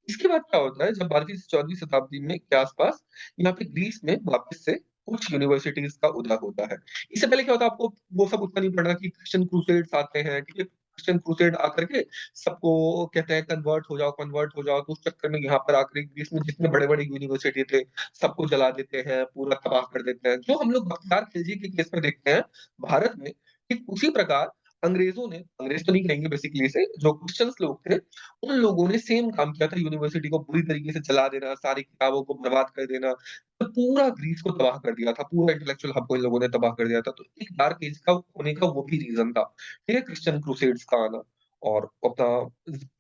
Speaker 1: इसके बाद क्या होता है जब 12वीं से 14वीं शताब्दी में के आस-पास यहाँ पे ग्रीस में वापस से कुछ यूनिवर्सिटीज़ का उदय होता है। इससे पहले क्या होता है आपको वो सब उतना नहीं पढ़ना कि क्रिश्चियन क्रूसेड्स आते हैं, ठीक है? क्रिश्चियन क्रूसेड आकर के सबको कहते हैं कन्वर्ट हो जाओ, तो उस चक्कर में यहाँ पर आकर ग्रीस में जितने बड़े-बड़े यूनिवर्सिटी थे, सबको जला देते हैं, पूरा तबाह कर देते हैं। जो हम लोग बख्तियार खिलजी के केस में देखते हैं भारत में, ठीक उसी प्रकार अंग्रेज़ों ने अंग्रेज़ तो नहीं कहेंगे बेसिकली इसे, जो क्रिश्चियंस लोग थे उन लोगों ने सेम काम किया था यूनिवर्सिटी को बुरी तरीके से जला देना, सारी किताबों को बर्बाद कर देना, तो पूरा ग्रीस को तबाह कर दिया था, पूरा इंटेलेक्चुअल हब को इन लोगों ने तबाह कर दिया था। तो एक डार्क एज का होने का वो भी रीज़न था, ठीक है? क्रिश्चियन क्रूसेड्स का आना और अपना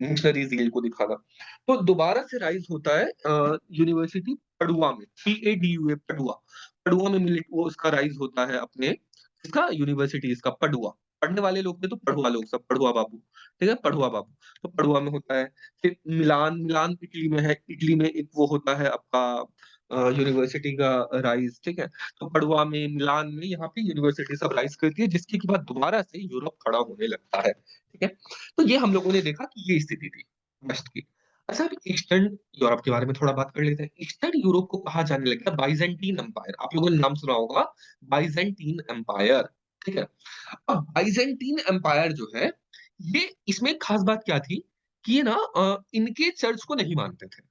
Speaker 1: मिशनरी ज़ील को दिखाना। तो दोबारा से राइज़ होता है यूनिवर्सिटी पडुआ में, PADUA पडुआ। पडुआ में वो उसका राइज़ होता है अपने इसका यूनिवर्सिटीज़ का पडुआ। पढ़ने वाले लोग थे तो पढ़ुआ लोग सब, पढ़ुआ बाबू, ठीक है? पढ़ुआ बाबू। तो पडुआ में होता है। फिर मिलान मिलान इटली में है, इटली में एक वो होता है आपका यूनिवर्सिटी का राइज़, ठीक है? तो पडुआ में, मिलान में यहाँ पे यूनिवर्सिटी सब राइज़ करती है जिसके के बाद दोबारा से यूरोप खड़ा होने लगता है, ठीक है? तो ये हम लोगों ने देखा कि ये स्थिति थी वेस्ट की। अच्छा अब ईस्टर्न यूरोप के बारे में थोड़ा बात कर लेते हैं। ईस्टर्न यूरोप को कहा जाने लगा बाइज़ेंटाइन एम्पायर। आप लोगों ने नाम सुना होगा बाइज़ेंटाइन एम्पायर, ठीक है? अब बाइज़ेंटाइन एम्पायर जो है, ये इसमें एक खास बात क्या थी कि ये ना इनके चर्च को नहीं मानते थे।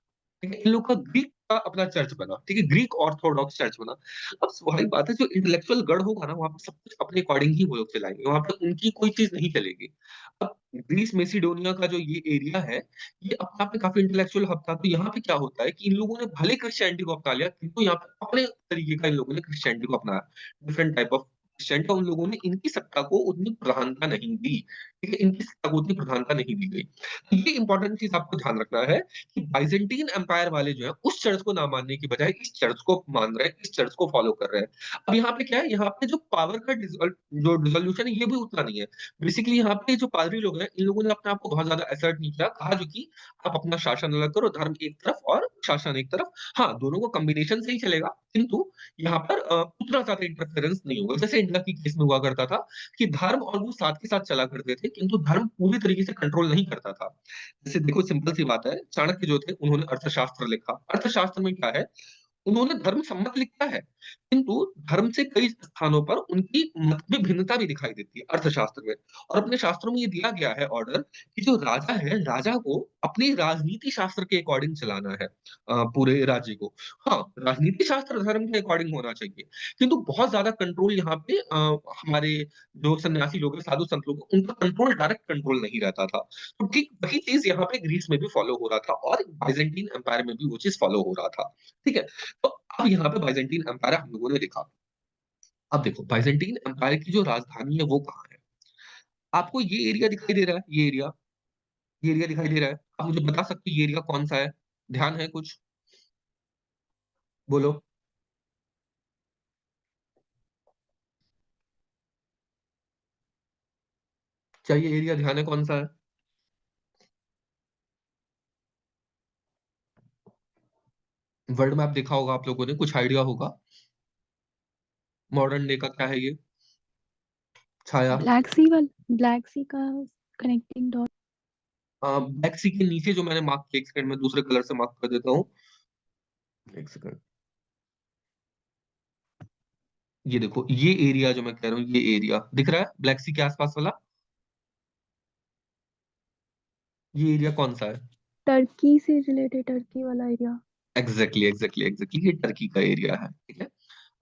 Speaker 1: ठीक है? इन लोग का ग्रीक का अपना चर्च बना, ठीक है? ग्रीक ऑर्थोडॉक्स चर्च बना। अब स्वाभाविक बात है जो इंटेलेक्चुअल गढ़ होगा ना, वहाँ पे सब कुछ अपने अकॉर्डिंग ही वो लोग चलाएँगे, वहाँ पे उनकी कोई चीज़ नहीं चलेगी। अब ग्रीस मैसिडोनिया का जो ये एरिया है, ये अपने आप में काफ़ी इंटेलेक्चुअल हब था, तो यहाँ पे क्या होता है कि इन लोगों ने भले क्रिश्चियनिटी को अपना लिया, किंतु यहाँ पे अपने तरीके का इन लोगों ने क्रिश्चियनिटी को अपनाया। डिफरेंट टाइप ऑफ क्रिश्चियन उन लोगों ने इनकी सत्ता को उतनी प्रधानता नहीं दी। ठीक है? इनकी सागौती प्रधानता नहीं दी गई। तो ये इंपॉर्टेंट चीज़ आपको ध्यान रखना है कि बाइज़ेंटाइन एम्पायर वाले जो हैं, उस चर्च को ना मानने की बजाय इस चर्च को मान रहे हैं, इस चर्च को फॉलो कर रहे हैं। अब यहाँ पे क्या है, यहाँ पे जो पावर का जो डिसोल्यूशन है, ये भी उतना नहीं है। बेसिकली यहाँ पे जो पादरी लोग हैं, इन लोगों ने अपने आप को बहुत ज़्यादा असर्ट नहीं किया, कहा जो कि आप अपना शासन अलग करो, धर्म एक तरफ और शासन एक तरफ। हाँ, दोनों को कॉम्बिनेशन से ही चलेगा, किंतु यहाँ पर उतना ज़्यादा इंटरफेरेंस नहीं होगा। जैसे इंडिया की केस में हुआ करता था कि धर्म और वो साथ के साथ चला करते थे, किंतु धर्म पूरी तरीके से कंट्रोल नहीं करता था। जैसे देखो सिंपल सी बात है, चाणक्य जो थे उन्होंने अर्थशास्त्र लिखा। अर्थशास्त्र में क्या है, उन्होंने धर्म सम्मत लिखा है, किंतु धर्म से कई स्थानों पर उनकी मत में भिन्नता भी दिखाई देती है अर्थशास्त्र में। और अपने शास्त्रों में ये दिया गया है ऑर्डर कि जो राजा है, राजा को अपने राजनीति शास्त्र के अकॉर्डिंग चलाना है पूरे राज्य को। हाँ, राजनीति शास्त्र धर्म के अकॉर्डिंग होना चाहिए, किंतु बहुत ज़्यादा कंट्रोल यहाँ पे हमारे जो सन्यासी लोग हैं, साधु संत लोग हैं, उनका कंट्रोल डायरेक्ट कंट्रोल नहीं रहता था। तो ठीक वही चीज़ यहाँ पे ग्रीस में भी फॉलो हो रहा था और बाइज़ेंटाइन एम्पायर में भी वो चीज़ फॉलो हो रहा था। ठीक है? तो अब यहाँ पे बाइज़ेंटाइन एम्पायर हम लोगों ने देखा। अब देखो बाइज़ेंटाइन एम्पायर की जो राजधानी है वो कहाँ है? आपको ये एरिया दिखाई दे रहा है? ये एरिया दिखाई दे रहा है? आप मुझे बता सकते हो ये एरिया कौन-सा है? ध्यान है कुछ? बोलो। क्या ये एरिया ध्यान है कौन-सा है? वर्ल्ड मैप देखा होगा आप लोगों ने, कुछ आइडिया होगा? मॉडर्न डे का क्या है ये? छाया?
Speaker 2: ब्लैक सी का कनेक्टिंग डॉट।
Speaker 1: ब्लैक सी के नीचे जो मैंने मार्क किया, एक सेकंड मैं दूसरे कलर से मार्क कर देता हूँ। एक सेकंड। ये देखो, ये एरिया जो मैं कह रहा हूँ, ये एरिया दिख रहा है ब्लैक सी के आस-पास वाला? ये एरिया कौन-सा है?
Speaker 2: टर्की से रिलेटेड, टर्की वाला एरिया।
Speaker 1: एग्ज़ैक्टली ये टर्की का एरिया है, ठीक है?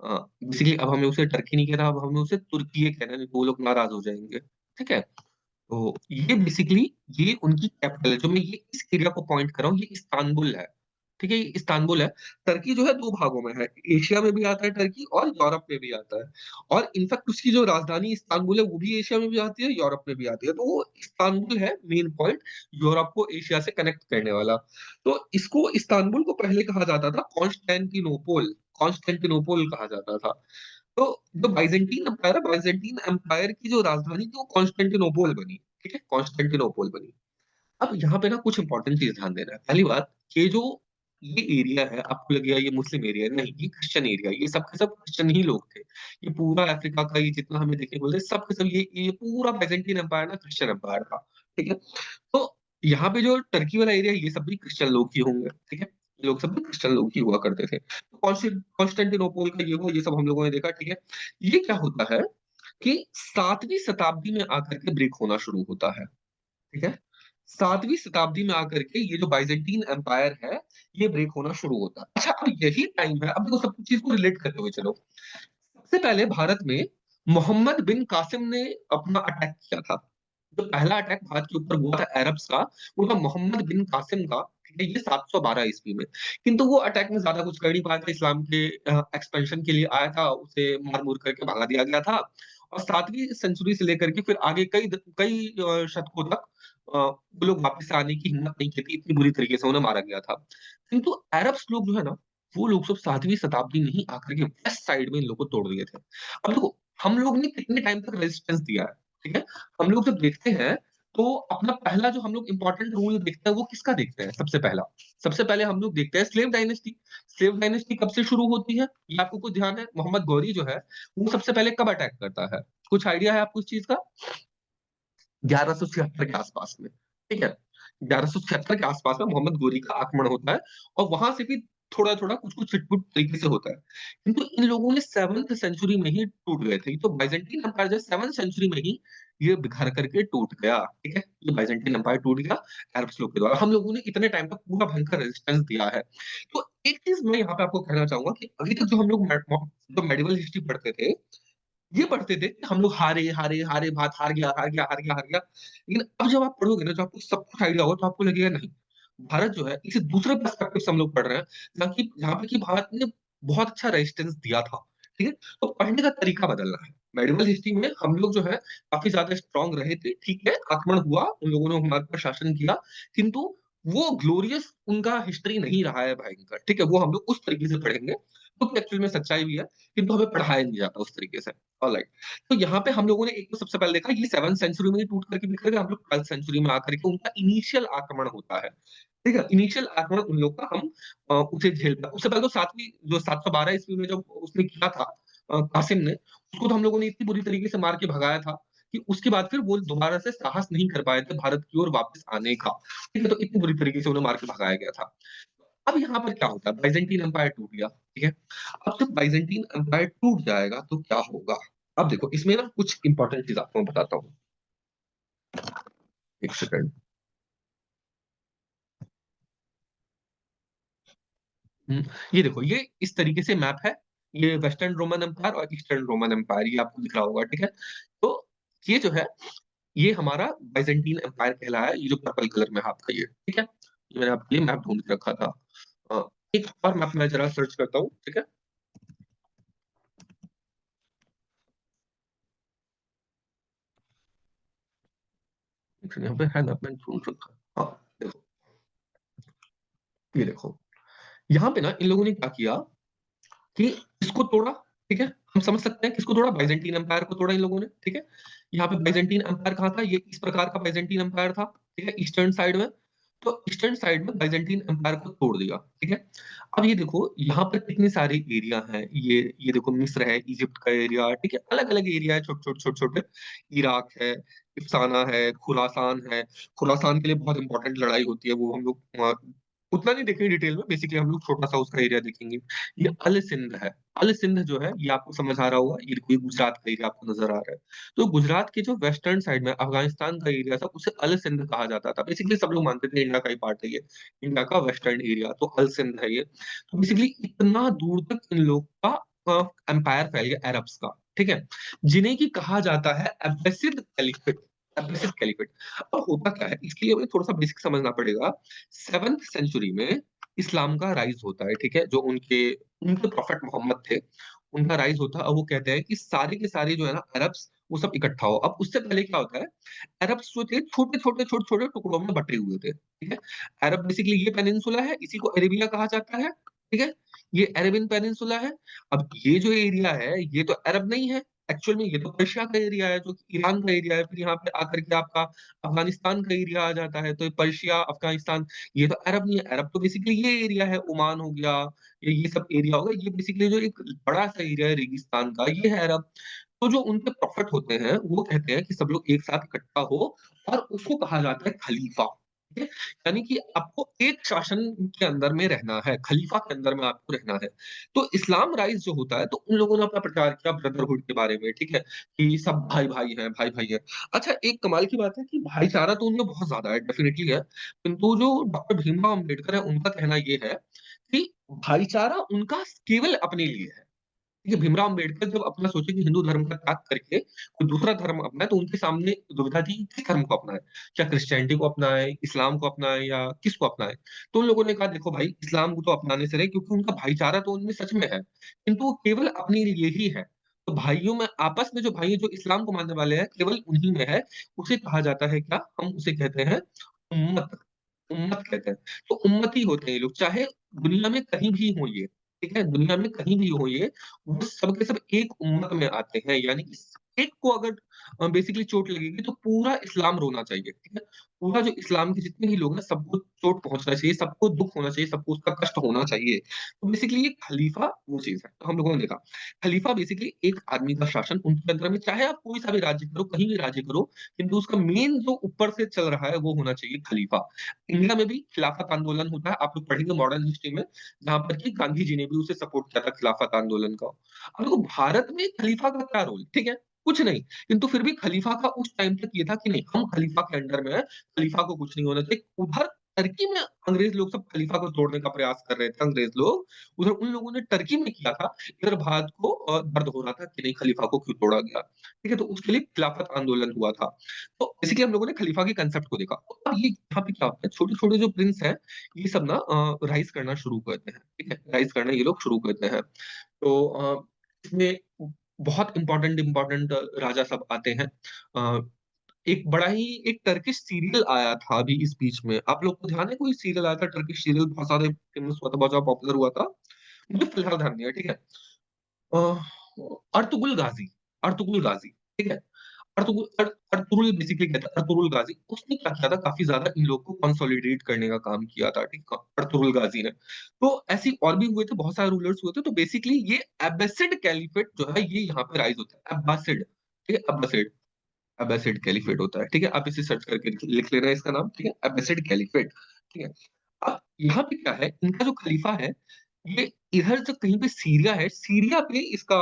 Speaker 1: बेसिकली अब हमें उसे टर्की नहीं कहना, अब हमें उसे तुर्कीए कहना है, नहीं तो वो लोग नाराज़ हो जाएँगे, ठीक है? तो ये बेसिकली ये उनकी कैपिटल है, जो मैं ये इस एरिया को पॉइंट कर रहा हूँ, ये इस्तांबुल है, ठीक है? ये इस्तांबुल है। टर्की जो है 2 भागों में है, एशिया में भी आता है टर्की और यूरोप में भी आता है और इनफैक्ट उसकी जो राजधानी इस्तांबुल है, वो भी एशिया में भी आती है, यूरोप में भी आती है। तो वो इस्तांबुल है मेन पॉइंट, यूरोप को एशिया से कनेक्ट करने वाला। तो इसको इस्तांबुल को पहले कहा जाता था कॉन्स्टेंटिनोपल कहा जाता था। तो जो बाइज़ेंटाइन एम्पायर है, बाइज़ेंटाइन एम्पायर की जो राजधानी थी वो कॉन्स्टेंटिनोपल बनी, ठीक है? कॉन्स्टेंटिनोपल बनी। अब यहाँ पे ना कुछ इम्पोर्टेंट चीज़ ध्यान देना है। पहली बात, ये जो ये एरिया है, आपको लगेगा ये मुस्लिम एरिया है, नहीं ये क्रिश्चियन एरिया है, ये सब के सब क्रिश्चियन ही लोग थे। ये पूरा अफ्रीका का ये जितना हमें देखने को मिलता है, सब के सब ये पूरा बाइज़ेंटाइन एम्पायर ना क्रिश्चियन एम्पायर था, ठीक है? तो यहाँ पे जो टर्की वाला एरिया है, ये सब भी क्रिश्चियन लोग ही होंगे, ठीक है? ये लोग सब भी क्रिश्चियन लोग ही हुआ करते थे। कॉन्स्टेंटिनोपल का ये हुआ, ये सब हम लोगों ने देखा, ठीक है? ये क्या होता है कि 7वीं शताब्दी में आकर के ब्रेक होना शुरू होता है, ठीक है? 7वीं शताब्दी में आकर के ये जो बाइज़ेंटाइन एम्पायर है, ये ब्रेक होना शुरू होता है। अच्छा, अब यही टाइम है, अब देखो सब चीज़ को रिलेट करते हुए चलो। सबसे पहले भारत में मोहम्मद बिन कासिम ने अपना अटैक किया था। जो पहला अटैक भारत के ऊपर हुआ था अरब्स का, वो था मोहम्मद बिन कासिम का, ठीक है? ये 712 ईस्वी में। किंतु वो अटैक में ज़्यादा कुछ कर नहीं पाया था, इस्लाम के एक्सपेंशन के लिए आया था, उसे मार-मुर करके भगा दिया गया था। और 7वीं सेंचुरी से लेकर के फिर आगे कई शतकों तक वो लोग वापस आने की हिम्मत नहीं की थी, इतनी बुरी तरीके से उन्हें मारा गया था। किंतु अरब्स लोग जो है ना, वो लोग सब 7वीं शताब्दी में ही आकर के वेस्ट साइड में इन लोग को तोड़ दिए थे। अब देखो, हम लोग ने कितने टाइम तक रेजिस्टेंस दिया है, ठीक है? हम लोग जब देखते हैं, तो अपना पहला जो हम लोग इम्पोर्टेंट रूल देखते हैं, वो किसका देखते हैं सबसे पहला? सबसे पहले हम लोग देखते हैं स्लेव डायनेस्टी। स्लेव डायनेस्टी कब से शुरू होती है? ये आपको कुछ ध्यान है? मोहम्मद गौरी जो है, वो सबसे पहले कब अटैक करता है? कुछ आइडिया है आपको इस चीज़ का? 1176 के आसपास में, ठीक है? 1176 के आसपास में मोहम्मद गोरी का आक्रमण होता है और वहाँ से भी थोड़ा-थोड़ा, कुछ-कुछ छिट-पुट तरीके से होता है। किंतु इन लोगों ने 7th सेंचुरी में ही टूट गए थे। तो बाइज़ेंटाइन एम्पायर जो है 7th सेंचुरी में ही ये बिखर करके टूट गया, ठीक है? ये बाइज़ेंटाइन एम्पायर टूट गया अरब्स लोग के द्वारा। हम लोगों ने इतने टाइम तक पूरा भयंकर रेजिस्टेंस दिया है। तो एक चीज़ मैं यहाँ पे आपको कहना चाहूँगा कि अभी तक जो हम लोग जो मेडिवल हिस्ट्री पढ़ते थे, ये पढ़ते थे कि हम लोग हारे, हारे, हारे, भारत हार गया, हार गया, हार गया, हार गया। लेकिन अब जब आप पढ़ोगे ना, जब आपको सब कुछ आइडिया होगा, तो आपको लगेगा नहीं, भारत जो है इसे दूसरे पर्सपेक्टिव से हम लोग पढ़ रहे हैं, ना कि जहाँ पे कि भारत ने बहुत अच्छा रेजिस्टेंस दिया था, ठीक है? तो पढ़ने का तरीका बदलना है। मेडिवल हिस्ट्री में हम लोग जो है काफ़ी ज़्यादा स्ट्रॉन्ग रहे थे, ठीक है, आक्रमण हुआ, उन लोगों ने हमारे ऊपर शासन किया, किंतु वो ग्लोरियस उनका हिस्ट्री नहीं रहा है भयंकर, ठीक है? वो हम लोग उस तरीके से पढ़ेंगे, जो कि एक्चुअल में सच्चाई भी है, किंतु हमें पढ़ाया नहीं जाता उस तरीके से। ऑलराइट। तो यहाँ पे हम लोगों ने एक तो सबसे पहले देखा ये 7th सेंचुरी में ही टूट करके बिखर गया, हम लोग 12th सेंचुरी में आकर के उनका इनिशियल आक्रमण होता है। ठीक है? इनिशियल आक्रमण उन लोग का हम उसे झेल पाए। उससे पहले तो 7वीं जो 712 ईस्वी में जब उसने किया था कासिम ने, उसको तो हम लोगों ने इतनी बुरी तरीके से मार के भगाया था, कि उसके बाद फिर वो दोबारा से साहस नहीं कर पाए थे भारत की ओर वापस आने का। ठीक है? तो इतनी बुरी तरीके से उन्हें मार के भगाया गया था। अब यहाँ पर क्या होता है, बाइज़ेंटाइन एम्पायर टूट गया, ठीक है? अब जब बाइज़ेंटाइन एम्पायर टूट जाएगा तो क्या होगा? अब देखो इसमें ना कुछ इम्पोर्टेंट चीज़ आपको मैं बताता हूँ। 1 सेकंड। हुँ, ये देखो ये इस तरीके से मैप है। ये वेस्टर्न रोमन एम्पायर और ईस्टर्न रोमन एम्पायर ये आपको दिख रहा होगा, ठीक है? तो ये जो है, ये हमारा बाइज़ेंटाइन एम्पायर कहलाया, ये जो पर्पल कलर में है आपका ये, ठीक है? ये मैंने आपके लिए मैप ढूँढ के रखा था। अ, एक और मैप मैं ज़रा सर्च करता हूँ, ठीक है? एक सेकंड यहाँ पे है मैप मैंने ढूँढ रखा है। हाँ, देखो, ये देखो। यहाँ पे ना इन लोगों ने क्या किया कि इसको तोड़ा, ठीक है? हम समझ सकते हैं किसको तोड़ा, बाइज़ेंटाइन एम्पायर को तोड़ा इन लोगों ने, ठीक है? यहाँ पे बाइज़ेंटाइन एम्पायर कहाँ था? ये इस प्रकार का बाइज़ेंटाइन एम्पायर था, ठीक है? ईस्टर्न साइड में। तो ईस्टर्न साइड में बाइज़ेंटाइन एम्पायर को तोड़ दिया, ठीक है? अब ये देखो यहाँ पर कितने सारे एरिया हैं, ये देखो मिस्र है, इजिप्ट का एरिया, ठीक है? अलग-अलग एरिया है छोटे-छोटे, छोटे-छोटे। इराक है, इफ़्साना है, खुरासान है। खुरासान के लिए बहुत इम्पोर्टेंट लड़ाई होती है, वो हम लोग उतना नहीं देखेंगे डिटेल में, बेसिकली हम लोग छोटा-सा उसका एरिया देखेंगे। ये अल सिंध है। अल सिंध जो है ये आपको समझ आ रहा होगा, ये देखो ये गुजरात का एरिया आपको नज़र आ रहा है। तो गुजरात के जो वेस्टर्न साइड में अफ़गानिस्तान का एरिया था, उसे अल सिंध कहा जाता था। बेसिकली सब लोग मानते थे इंडिया का ही पार्ट है ये, इंडिया का वेस्टर्न एरिया, तो अल सिंध है ये। तो बेसिकली इतना दूर तक इन लोग का एम्पायर फैल गया अरब्स का, ठीक है? जिन्हें कि कहा जाता है अब्बासिद कैलिफेट, अब्बासिद कैलिफेट। अब होता क्या है, इसके लिए हमें थोड़ा-सा बेसिक समझना पड़ेगा। 7th सेंचुरी में इस्लाम का राइज़ होता है, ठीक है? जो उनके उनके प्रॉफेट मोहम्मद थे, उनका राइज़ होता है और वो कहते हैं कि सारे के सारे जो है ना अरब्स, वो सब इकट्ठा हो। अब उससे पहले क्या होता है, अरब्स जो थे छोटे-छोटे, छोटे-छोटे टुकड़ों में बँटे हुए थे, ठीक है? अरब बेसिकली ये पेनिनसुला है, इसी को अरेबिया कहा जाता है, ठीक है? ये अरेबियन पेनिनसुला है। अब ये जो एरिया है, ये तो अरब नहीं है, एक्चुअल में ये तो पर्शिया का एरिया है, जो कि ईरान का एरिया है, फिर यहाँ पे आकर के आपका अफ़गानिस्तान का एरिया आ जाता है, तो ये पर्शिया, अफ़गानिस्तान, ये तो अरब नहीं है, अरब तो बेसिकली ये एरिया है, ओमान हो गया, ये सब एरिया हो गया, ये बेसिकली जो एक बड़ा-सा एरिया है रेगिस्तान का, ये है अरब। तो जो उनके प्रॉफिट होते हैं, वो कहते हैं कि सब लोग एक साथ इकट्ठा हो और उसको कहा जाता है खलीफा, ठीक है? यानी कि आपको एक शासन के अंदर में रहना है, खलीफा के अंदर में आपको रहना है। तो इस्लाम राइज़ जो होता है, तो उन लोगों ने अपना प्रचार किया ब्रदरहुड के बारे में, ठीक है? कि सब भाई-भाई हैं, भाई-भाई हैं। अच्छा, एक कमाल की बात है कि भाईचारा तो उनमें बहुत ज़्यादा है, डेफ़िनिटली है। किंतु जो डॉक्टर भीमराव अम्बेडकर है, उनका कहना ये है कि भाईचारा उनका केवल अपने लिए है। देखिए, भीमराव अम्बेडकर जब अपना सोचे कि हिंदू धर्म का त्याग करके कोई दूसरा धर्म अपनाए, तो उनके सामने दुविधा थी, किस धर्म को अपनाएँ? क्या क्रिश्चियनिटी को अपनाएँ, इस्लाम को अपनाएँ या किसको अपनाएँ? तो उन लोगों ने कहा देखो भाई, इस्लाम को तो अपनाने से रहे क्योंकि उनका भाईचारा तो उनमें सच में है, किंतु वो केवल अपने लिए ही है। तो भाइयों में आपस में जो भाई हैं, जो इस्लाम को मानने वाले हैं, केवल उन्हीं में है। उसे कहा जाता है क्या? हम उसे कहते हैं उम्मत। उम्मत कहते हैं। तो उम्मती होते हैं ये लोग, चाहे दुनिया में कहीं भी हों ये, ठीक है? दुनिया में कहीं भी हो ये, वो सब के सब एक उम्मत में आते हैं, यानी कि एक को अगर बेसिकली चोट लगेगी तो पूरा इस्लाम रोना चाहिए, ठीक है? पूरा जो इस्लाम के जितने भी लोग हैं सबको चोट पहुँचना चाहिए, सबको दुःख होना चाहिए, सबको उसका कष्ट होना चाहिए। तो बेसिकली ये खलीफा वो चीज़ है, तो हम लोगों ने देखा। खलीफा बेसिकली एक आदमी का शासन, उनके अंदर में चाहे आप कोई सा भी राज्य करो, कहीं भी राज्य करो, किंतु उसका मेन जो ऊपर से चल रहा है वो होना चाहिए खलीफा। इंडिया में भी खिलाफत आंदोलन होता है, आप लोग पढ़ेंगे मॉडर्न हिस्ट्री में, जहाँ पर कि गांधी जी ने भी उसे सपोर्ट किया था खिलाफत आंदोलन का। अब देखो भारत में खलीफा का क्या रोल, ठीक है? कुछ नहीं, किंतु फिर भी खलीफा का उस टाइम तक ये था कि नहीं हम खलीफा के अंडर में हैं, खलीफा को कुछ नहीं होना चाहिए। उधर टर्की में अंग्रेज लोग सब खलीफा को तोड़ने का प्रयास कर रहे थे अंग्रेज लोग, उधर उन लोगों ने टर्की में किया था, इधर भारत को दर्द हो रहा था कि नहीं खलीफा को क्यों तोड़ा गया, ठीक है? तो उसके लिए खिलाफत आंदोलन हुआ था। तो बेसिकली हम लोगों ने खलीफा के कांसेप्ट को देखा। तो अब ये यहाँ पे क्या होता है, छोटे-छोटे जो प्रिंस हैं, ये सब ना राइज़ करना शुरू करते हैं, ठीक है? राइज़ करना ये लोग शुरू करते हैं। तो इसमें बहुत इम्पोर्टेंट राजा सब आते हैं। अ, एक बड़ा ही एक टर्किश सीरियल आया था अभी इस बीच में। आप लोग को ध्यान है कोई सीरियल आया था टर्किश सीरियल बहुत ज़्यादा फेमस हुआ था, बहुत ज़्यादा पॉपुलर हुआ था? मुझे फिलहाल ध्यान नहीं है, ठीक है? अ, अर्तुगरुल गाज़ी, अर्तुगरुल गाज़ी, ठीक है? अर्तुगरुल बेसिकली क्या था, अर्तुगरुल गाज़ी उसने क्या किया था काफ़ी ज़्यादा इन लोगों को कंसोलिडेट करने का काम किया था, ठीक है? अर्तुगरुल गाज़ी ने। तो ऐसे ही और भी हुए थे, बहुत सारे रूलर्स हुए थे, तो बेसिकली ये अब्बासिड कैलिफेट जो है ये यहाँ पे राइज़ होता है, अब्बासिड, ठीक है? अब्बासिड। अब्बासिड कैलिफेट होता है, ठीक है? आप इसे सर्च करके लिख लेना इसका नाम, ठीक है? अब्बासिड कैलिफेट, ठीक है? अब यहाँ पे क्या है, इनका जो खलीफा है, ये इधर जो कहीं पे सीरिया है, सीरिया पे इसका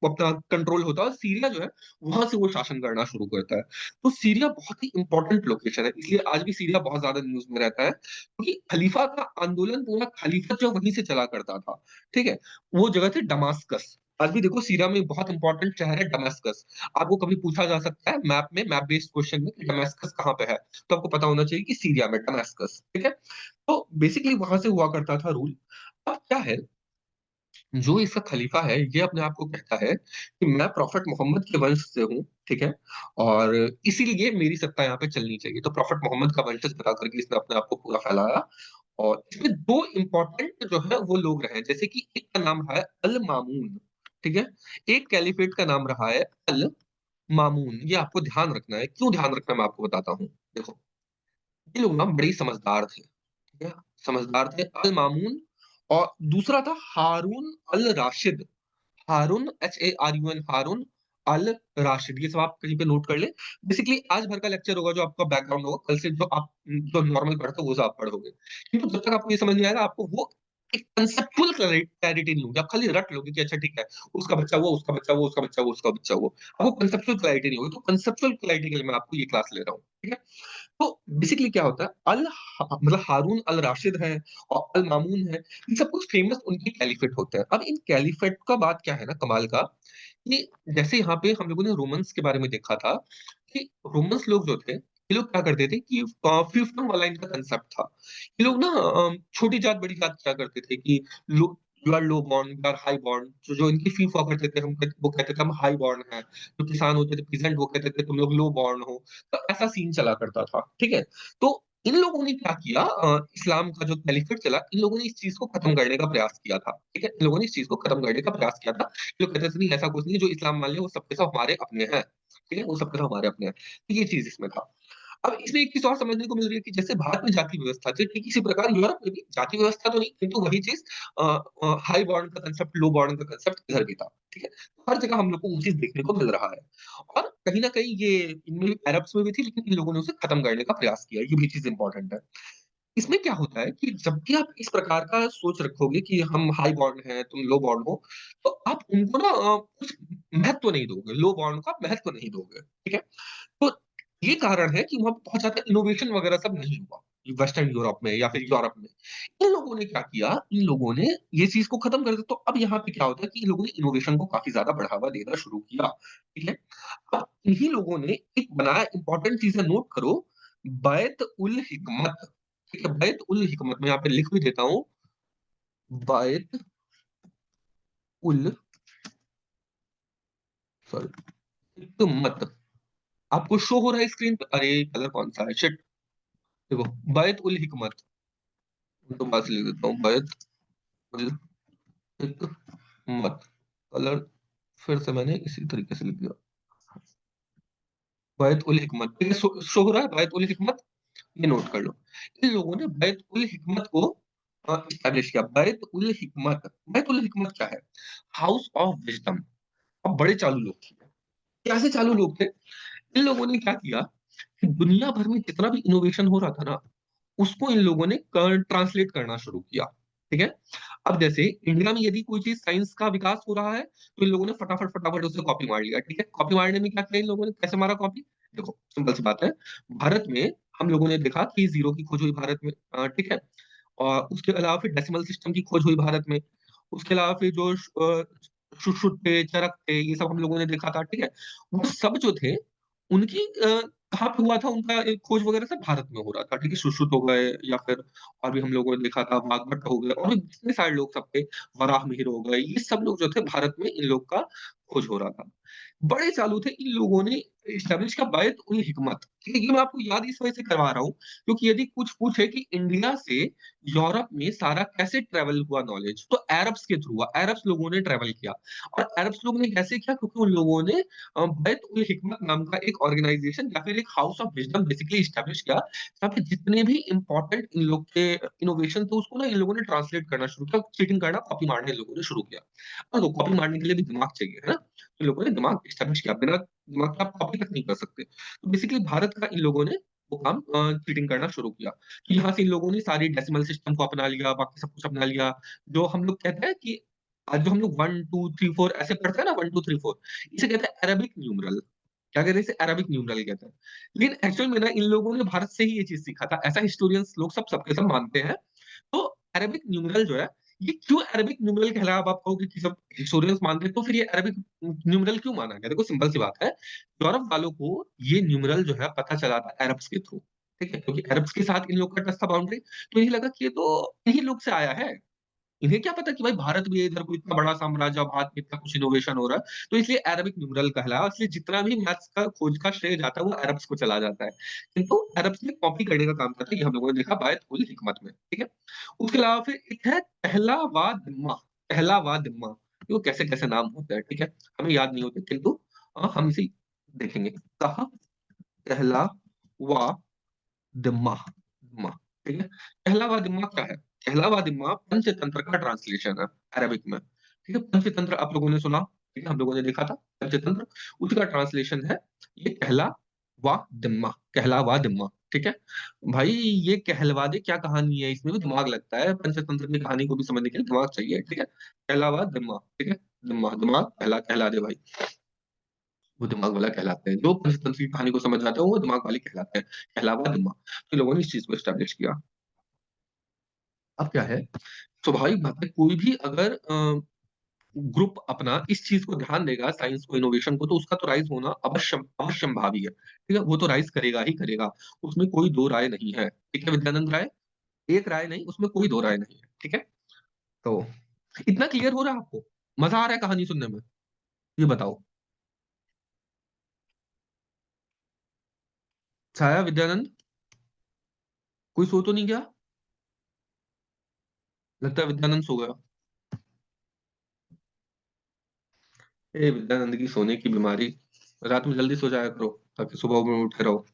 Speaker 1: अपना कंट्रोल होता है और सीरिया जो है, वहाँ से वो शासन करना शुरू करता है। तो सीरिया बहुत ही इम्पोर्टेंट लोकेशन है, इसलिए आज भी सीरिया बहुत ज़्यादा न्यूज़ में रहता है, क्योंकि खलीफा का आंदोलन पूरा खलीफत जो वहीं से चला करता था, ठीक है? वो जगह थी दमास्कस। आज भी देखो सीरिया में बहुत इम्पोर्टेंट शहर है दमास्कस। आपको कभी पूछा जा सकता है मैप बेस्ड क्वेश्चन में कि दमास्कस कहाँ पे है? तो आपको पता होना चाहिए कि सीरिया में दमास्कस, ठीक है? तो बेसिकली वहाँ से हुआ करता था रूल। अब क्या है, जो इसका खलीफा है, ये अपने आप को कहता है कि मैं प्रॉफेट मोहम्मद के वंश से हूँ, ठीक है? और इसीलिए मेरी सत्ता यहाँ पे चलनी चाहिए। तो प्रॉफेट मोहम्मद का वंशज बता कर के इसने अपने आप को पूरा फैलाया और इसमें 2 इम्पोर्टेंट जो है वो लोग रहे हैं, जैसे कि एक का नाम रहा है अल मामून, ठीक है? एक कैलिफेट का नाम रहा है अल मामून। ये आपको ध्यान रखना है। क्यों ध्यान रखना है मैं आपको बताता हूँ। देखो, ये लोग ना बड़े ही समझदार थे। ठीक है? समझदार थे अल मामून और दूसरा था हारून अल राशिद। हारून HARUN हारून अल राशिद। ये सब आप कहीं पे नोट कर लें। बेसिकली आज भर का लेक्चर होगा जो आपका बैकग्राउंड होगा, कल से जो आप जो नॉर्मल पढ़ते हो वो सब आप पढ़ोगे। किंतु जब तक आपको ये समझ नहीं आएगा आपको वो एक कंसेप्चुअल क्लैरिटी नहीं होगी। आप खाली रट लोगे कि अच्छा ठीक है, उसका बच्चा वो, उसका बच्चा वो, उसका बच्चा वो, उसका बच्चा वो। आपको कंसेप्चुअल क्लैरिटी नहीं होगी। तो कंसेप्चुअल क्लैरिटी के लिए मैं आपको ये क्लास ले रहा हूँ। ठीक है? तो बेसिकली क्या होता है मतलब हारून अल राशिद है और अल मामून है, ये सब कुछ फेमस उनके कैलिफेट होते हैं। अब इन कैलिफेट का बात क्या है ना कमाल का, कि जैसे यहाँ पे हम लोगों ने रोमन्स के बारे में देखा था कि रोमन्स लोग जो थे, ये लोग क्या करते थे कि फिefdom वाला इनका कांसेप्ट था। ये लोग ना छोटी जात बड़ी जात क्या करते थे कि low you are low born, you are high born. जो जो इनकी फीफ हुआ करते थे वो कहते थे हम हाई बॉर्न हैं। जो किसान होते थे पीजेंट वो कहते थे तुम लोग लो बॉर्न हो। तो ऐसा सीन चला करता था, ठीक है? तो इन लोगों ने क्या किया, इस्लाम का जो कैलिफेट चला, इन लोगों ने इस चीज़ को खत्म करने का प्रयास किया था, ठीक है? इन लोगों ने इस चीज़ को खत्म करने का प्रयास किया था। ये लोग कहते थे नहीं ऐसा कुछ नहीं है, जो इस्लाम मान ले वो सब के सब हमारे अपने हैं, ठीक है? वो सब के सब हमारे अपने हैं। तो ये चीज़ इसमें था। अब इसमें एक चीज़ और समझने को मिल रही है कि जैसे भारत में जाति व्यवस्था थी, ठीक इसी प्रकार यूरोप में भी जाति व्यवस्था तो नहीं, किंतु वही चीज़ हाई बॉर्न का कांसेप्ट, लो बॉर्न का कांसेप्ट इधर भी था, ठीक है? हर जगह हम लोग को वो चीज़ देखने को मिल रहा है और कहीं न कहीं ये इनमें भी अरब्स में भी थी, लेकिन इन लोगों ने उसे खत्म करने का प्रयास किया। ये भी चीज़ इम्पोर्टेंट है। इसमें क्या होता है कि जब भी आप इस प्रकार का सोच रखोगे कि हम हाई बॉर्न हैं, तुम लो बॉर्न हो, तो आप उनको ना कुछ महत्व नहीं दोगे, लो बॉर्न का महत्व नहीं दोगे, ठीक है? तो ये कारण है कि वहाँ पे बहुत ज़्यादा इनोवेशन वगैरह सब नहीं हुआ, वेस्टर्न यूरोप में या फिर यूरोप में। इन लोगों ने क्या किया, इन लोगों ने ये चीज़ को खत्म कर दिया। तो अब यहाँ पे क्या होता है कि इन लोगों ने इनोवेशन को काफ़ी ज़्यादा बढ़ावा देना शुरू किया, ठीक है? अब इन्हीं लोगों ने एक बनाया इम्पोर्टेंट चीज़ें नोट करो, बैत उल हिकमत, ठीक है? बैत उल हिकमत मैं यहाँ पे लिख भी देता हूँ, बैत उल सॉरी हिकमत। आपको शो हो रहा है स्क्रीन पे? अरे! कलर कौन-सा है? शिट! देखो, बैत उल हिकमत। दोबारा से लिख देता हूँ, बैत उल हिकमत। कलर फिर से मैंने इसी तरीके से लिख दिया। बैत उल हिकमत, ठीक है? शो हो रहा है बैत उल हिकमत? ये नोट कर लो। इन लोगों ने बैत उल हिकमत को एस्टैब्लिश किया। बैत उल हिकमत, बैत उल हिकमत क्या है? House of wisdom. अब बड़े चालू लोग थे। कैसे चालू लोग थे? इन लोगों ने क्या किया कि दुनिया भर में जितना भी इनोवेशन हो रहा था ना, उसको इन लोगों ने ट्रांसलेट करना शुरू किया, ठीक है? अब जैसे इंडिया में यदि कोई चीज़ साइंस का विकास हो रहा है, तो इन लोगों ने फटाफट उसे कॉपी मार लिया, ठीक है? कॉपी मारने में क्या किया इन लोगों ने, कैसे मारा कॉपी? देखो, सिंपल सी बात है, भारत में हम लोगों ने देखा कि ज़ीरो की खोज हुई भारत में, ठीक है? और उसके अलावा फिर डेसिमल सिस्टम की खोज हुई भारत में। उसके अलावा फिर जो शुट थे, चरक थे, ये सब हम लोगों ने देखा था, ठीक है? वो सब जो थे, उनकी कहाँ पे हुआ था उनका एक खोज वगैरह सब भारत में हो रहा था, ठीक है? सुश्रुत हो गए या फिर और भी हम लोगों ने देखा था वाग्भट हो गए और भी जितने सारे लोग सब थे, वराहमिहिर हो गए, ये सब लोग जो थे भारत में इन लोग का खोज हो रहा था। बड़े चालू थे, इन लोगों ने एस्टैब्लिश किया बैत उल हिकमत, ठीक है? ये मैं आपको याद इस वजह से करवा रहा हूँ, क्योंकि यदि कुछ पूछे कि इंडिया से यूरोप में सारा कैसे ट्रैवल हुआ नॉलेज, तो अरब्स के थ्रू हुआ, अरब्स लोगों ने ट्रैवल किया और अरब्स लोगों ने कैसे किया? क्योंकि उन लोगों ने बैत उल हिकमत नाम का एक ऑर्गेनाइजेशन या फिर एक house of wisdom basically establish किया, जहाँ पे जितने भी इम्पोर्टेंट इन लोग के इनोवेशन थे, उसको ना इन लोगों ने ट्रांसलेट करना शुरू किया, चीटिंग करना, कॉपी मारना इन लोगों ने शुरू किया। और वो कॉपी मारने के लिए भी दिमाग चाहिए, है ना? इन लोगों ने दिमाग एस्टैब्लिश किया, बिना दिमाग के आप कॉपी तक नहीं कर सकते। तो बेसिकली भारत का इन लोगों ने वो काम चीटिंग करना शुरू किया, कि यहाँ से इन लोगों ने सारी डेसिमल सिस्टम को अपना लिया, बाकी सब कुछ अपना लिया। जो हम लोग कहते हैं कि आज जो हम लोग 1, 2, 3, 4 ऐसे पढ़ते हैं ना 1, 2, 3, 4 इसे कहते हैं अरेबिक न्यूमेरल। क्या कहते हैं इसे? अरेबिक न्यूमेरल कहते हैं। लेकिन एक्चुअल में ना इन लोगों ने भारत से ही ये चीज़ सीखा था। ऐसा हिस्टोरियंस लोग सब सबके सब मानते हैं। तो अरेबिक न्यूमेरल जो है, ये क्यों अरेबिक न्यूमेरल कहलाया? अब आप कहोगे कि सब हिस्टोरियंस मानते हैं, तो फिर ये अरेबिक न्यूमेरल क्यों माना गया? देखो सिंपल सी बात है, यूरोप वालों को ये न्यूमेरल जो है पता चला था अरब्स के थ्रू, ठीक है? क्योंकि अरब्स के साथ इन लोग का टच था बाउंड्री, तो इन्हें लगा कि ये तो इन्हीं लोग से आया है। इन्हें क्या पता कि भाई भारत भी है, इधर कोई इतना बड़ा साम्राज्य और भारत में इतना कुछ इनोवेशन हो रहा है, तो इसलिए अरबिक न्यूमेरल कहलाया, इसलिए जितना भी मैथ्स का खोज का श्रेय जाता है वो अरब्स को चला जाता है। किंतु अरब्स ने कॉपी करने का काम करता है, ये हम लोगों ने देखा बायत उल हिकमत में, ठीक है? उसके अलावा फिर एक है पहला-वा-दिम्मा, पहला-वा-दिम्मा, वो कैसे-कैसे नाम होते हैं, ठीक है? हमें याद नहीं होते किंतु हम इसे देखेंगे। कहा पहला-वा-दिम्मा, दिम्मा, ठीक है? पहला-वा-दिम्मा क्या है? पहला-वा-दिम्मा पंचतंत्र का ट्रांसलेशन है अरबिक में, ठीक है? पंचतंत्र आप लोगों ने सुना, ठीक है? हम लोगों ने देखा था पंचतंत्र, उसका ट्रांसलेशन है ये कहला-वा-दिम्मा, कहला-वा-दिम्मा, ठीक है? भाई ये कहलवा दे क्या कहानी है? इसमें भी दिमाग लगता है, पंचतंत्र की कहानी को भी समझने के लिए दिमाग चाहिए, ठीक है? कहला-वा-दिम्मा, ठीक है? दिम्मा, दिमाग कहला कहला दे भाई, वो दिमाग वाला कहलाते हैं। जो पंचतंत्र की कहानी को समझ जाते हैं, वो दिमाग वाले कहलाते हैं, कहलावा-दिम्मा। तो लोगों ने इस चीज़ को एस्टैब्लिश किया। अब क्या है, स्वाभाविक बात है कोई भी अगर ग्रुप अपना इस चीज़ को ध्यान देगा, साइंस को, इनोवेशन को, तो उसका तो राइज़ होना अवश्यंभावी है। ठीक है? वो तो राइज़ करेगा ही करेगा, उसमें कोई दो राय नहीं है। ठीक है विद्यानंद राय? एक राय नहीं, उसमें कोई दो राय नहीं है। ठीक है? तो इतना क्लियर हो रहा है आपको? मज़ा आ रहा है कहानी सुनने में? ये बताओ। छाया, विद्यानंद, कोई सो तो नहीं गया? लगता है विद्यानंद सो गया। ए विद्यानंद की सोने की बीमारी, रात में जल्दी सो जाया करो, ताकि सुबह में उठे रहो।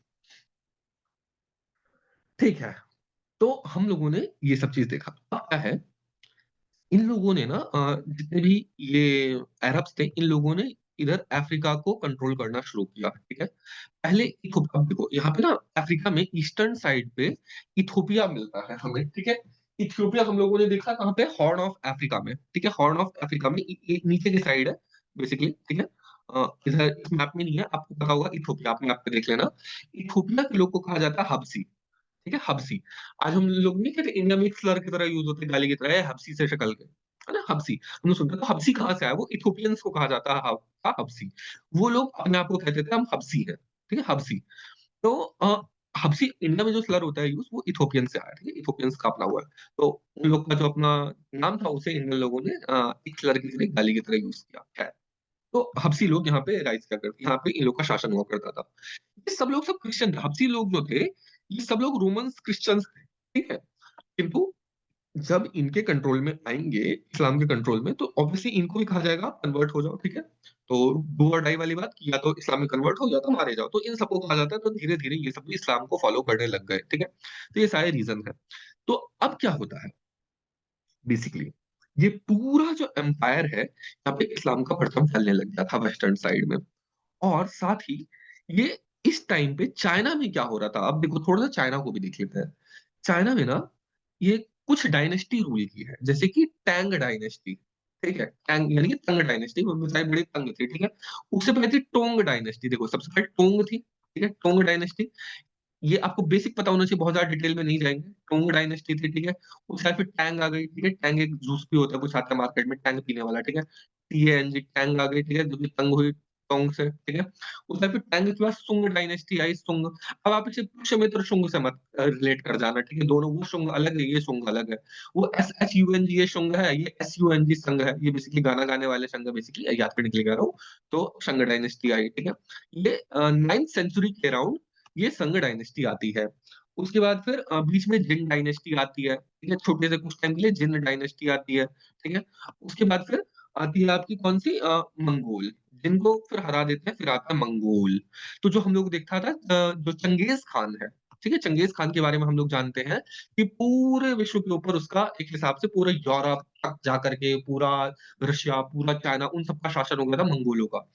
Speaker 1: ठीक है, तो हम लोगों ने ये सब चीज़ देखा। अब क्या है, इन लोगों ने ना जितने भी ये अरब्स थे, इन लोगों ने इधर अफ्रीका को कंट्रोल करना शुरू किया, ठीक है? पहले अब देखो यहाँ पे ना अफ्रीका में ईस्टर्न साइड पे इथियोपिया मिलता है हमें, ठीक है? इथियोपिया हम लोगों ने देखा कहाँ पे? हॉर्न ऑफ अफ्रीका में, ठीक है? हॉर्न ऑफ अफ्रीका में नीचे की साइड है बेसिकली, ठीक है? इधर इस मैप में नहीं है, आपको पता होगा इथियोपिया, आप मैप पे देख लेना। इथियोपिया के लोग को कहा जाता है हबसी, ठीक है? हबसी। आज हम लोग नहीं कहते इंडिया में एक स्लर की तरह यूज़ होते हैं, गाली की तरह, "ए हबसी से शक्ल के।" है ना? हबसी। हम लोग सुनते हैं तो हबसी कहाँ से आया? वो इथियोपियंस को कहा जाता है हबसी। वो लोग अपने आप को कहते थे हम हबसी हैं, ठीक है? हबसी। तो हबसी इंडिया में जो स्लर होता है यूज़ वो इथियोपियन से आया है, ठीक है? इथियोपियंस का अपना हुआ है। तो उन लोग का जो अपना नाम था उसे इंडियन लोगों ने एक स्लर की तरह गाली की तरह यूज़ किया, खैर। तो हबसी लोग यहाँ पे राइज़ किया करते, यहाँ पे इन लोग का शासन हुआ करता था। ये सब लोग सब क्रिश्चियन थे, हबसी लोग जो थे, ये सब लोग रोमन्स क्रिश्चियंस थे, ठीक है? किंतु जब इनके कंट्रोल में आएँगे, इस्लाम के कंट्रोल में, तो ऑब्वियसली इनको भी कहा जाएगा कन्वर्ट हो जाओ, ठीक है? तो डू और डाई वाली बात कि या तो इस्लाम में कन्वर्ट हो या तो मारे जाओ। तो इन सबको कहा जाता है, तो धीरे-धीरे ये सब भी इस्लाम को फॉलो करने लग गए, ठीक है? तो ये सारे रीज़न हैं। तो अब क्या होता है बेसिकली, ये पूरा जो एम्पायर है, यहाँ पे इस्लाम का परचम फैलने लग गया था वेस्टर्न साइड में। और साथ ही ये इस टाइम पे चाइना में क्या हो रहा था, अब देखो थोड़ा-सा चाइना को भी देख लेते हैं। चाइना में ना ये कुछ डायनेस्टी रूल की है, जैसे कि टैंग डायनेस्टी, ठीक है? टैंग यानी कि तंग डायनेस्टी वो बेचारे बड़े तंग थे, ठीक है? उससे पहले थी टोंग डायनेस्टी, देखो सबसे पहले टोंग थी, ठीक है? टोंग डायनेस्टी, ये आपको बेसिक पता होना चाहिए, बहुत ज़्यादा डिटेल में नहीं जाएँगे। टोंग डायनेस्टी थी, ठीक है? उसके बाद फिर टैंग आ गई, ठीक है? टैंग एक जूस भी होता है, कुछ आता है मार्केट में टैंग पीने वाला, ठीक है? TANG टैंग आ गई, ठीक है? जो कि तंग हुई। टोंग से, ठीक है? उसके बाद फिर टैंग के बाद सुंग डायनेस्टी आई, सुंग। अब आप इसे पुष्यमित्र शुंग से मत रिलेट कर जाना, ठीक है? दोनों वो शुंग अलग है, ये शुंग अलग है। वो SHUNG ये शुंग है, ये SUNG संग है। ये बेसिकली गाना गाने वाले संग है बेसिकली, याद करने के लिए कह रहा हूँ। तो संग डायनेस्टी आई, ठीक है? ये 9th सेंचुरी के अराउंड ये संग डायनेस्टी आती है। उसके बाद फिर बीच में जिन डायनेस्टी आती है, ठीक है? छोटे से कुछ टाइम के लिए जिन डायनेस्टी आती है, ठीक है? उसके बाद फिर आती है आपकी कौन-सी मंगोल, जिनको फिर हरा देते हैं, फिर आता है मंगोल। तो जो हम लोग देखा था जो चंगेज़ खान है, ठीक है? चंगेज़ खान के बारे में हम लोग जानते हैं कि पूरे विश्व के ऊपर उसका एक हिसाब से पूरे यूरोप तक जाकर के पूरा रशिया, पूरा चाइना उन सब का शासन हो गया था मंगोलों का।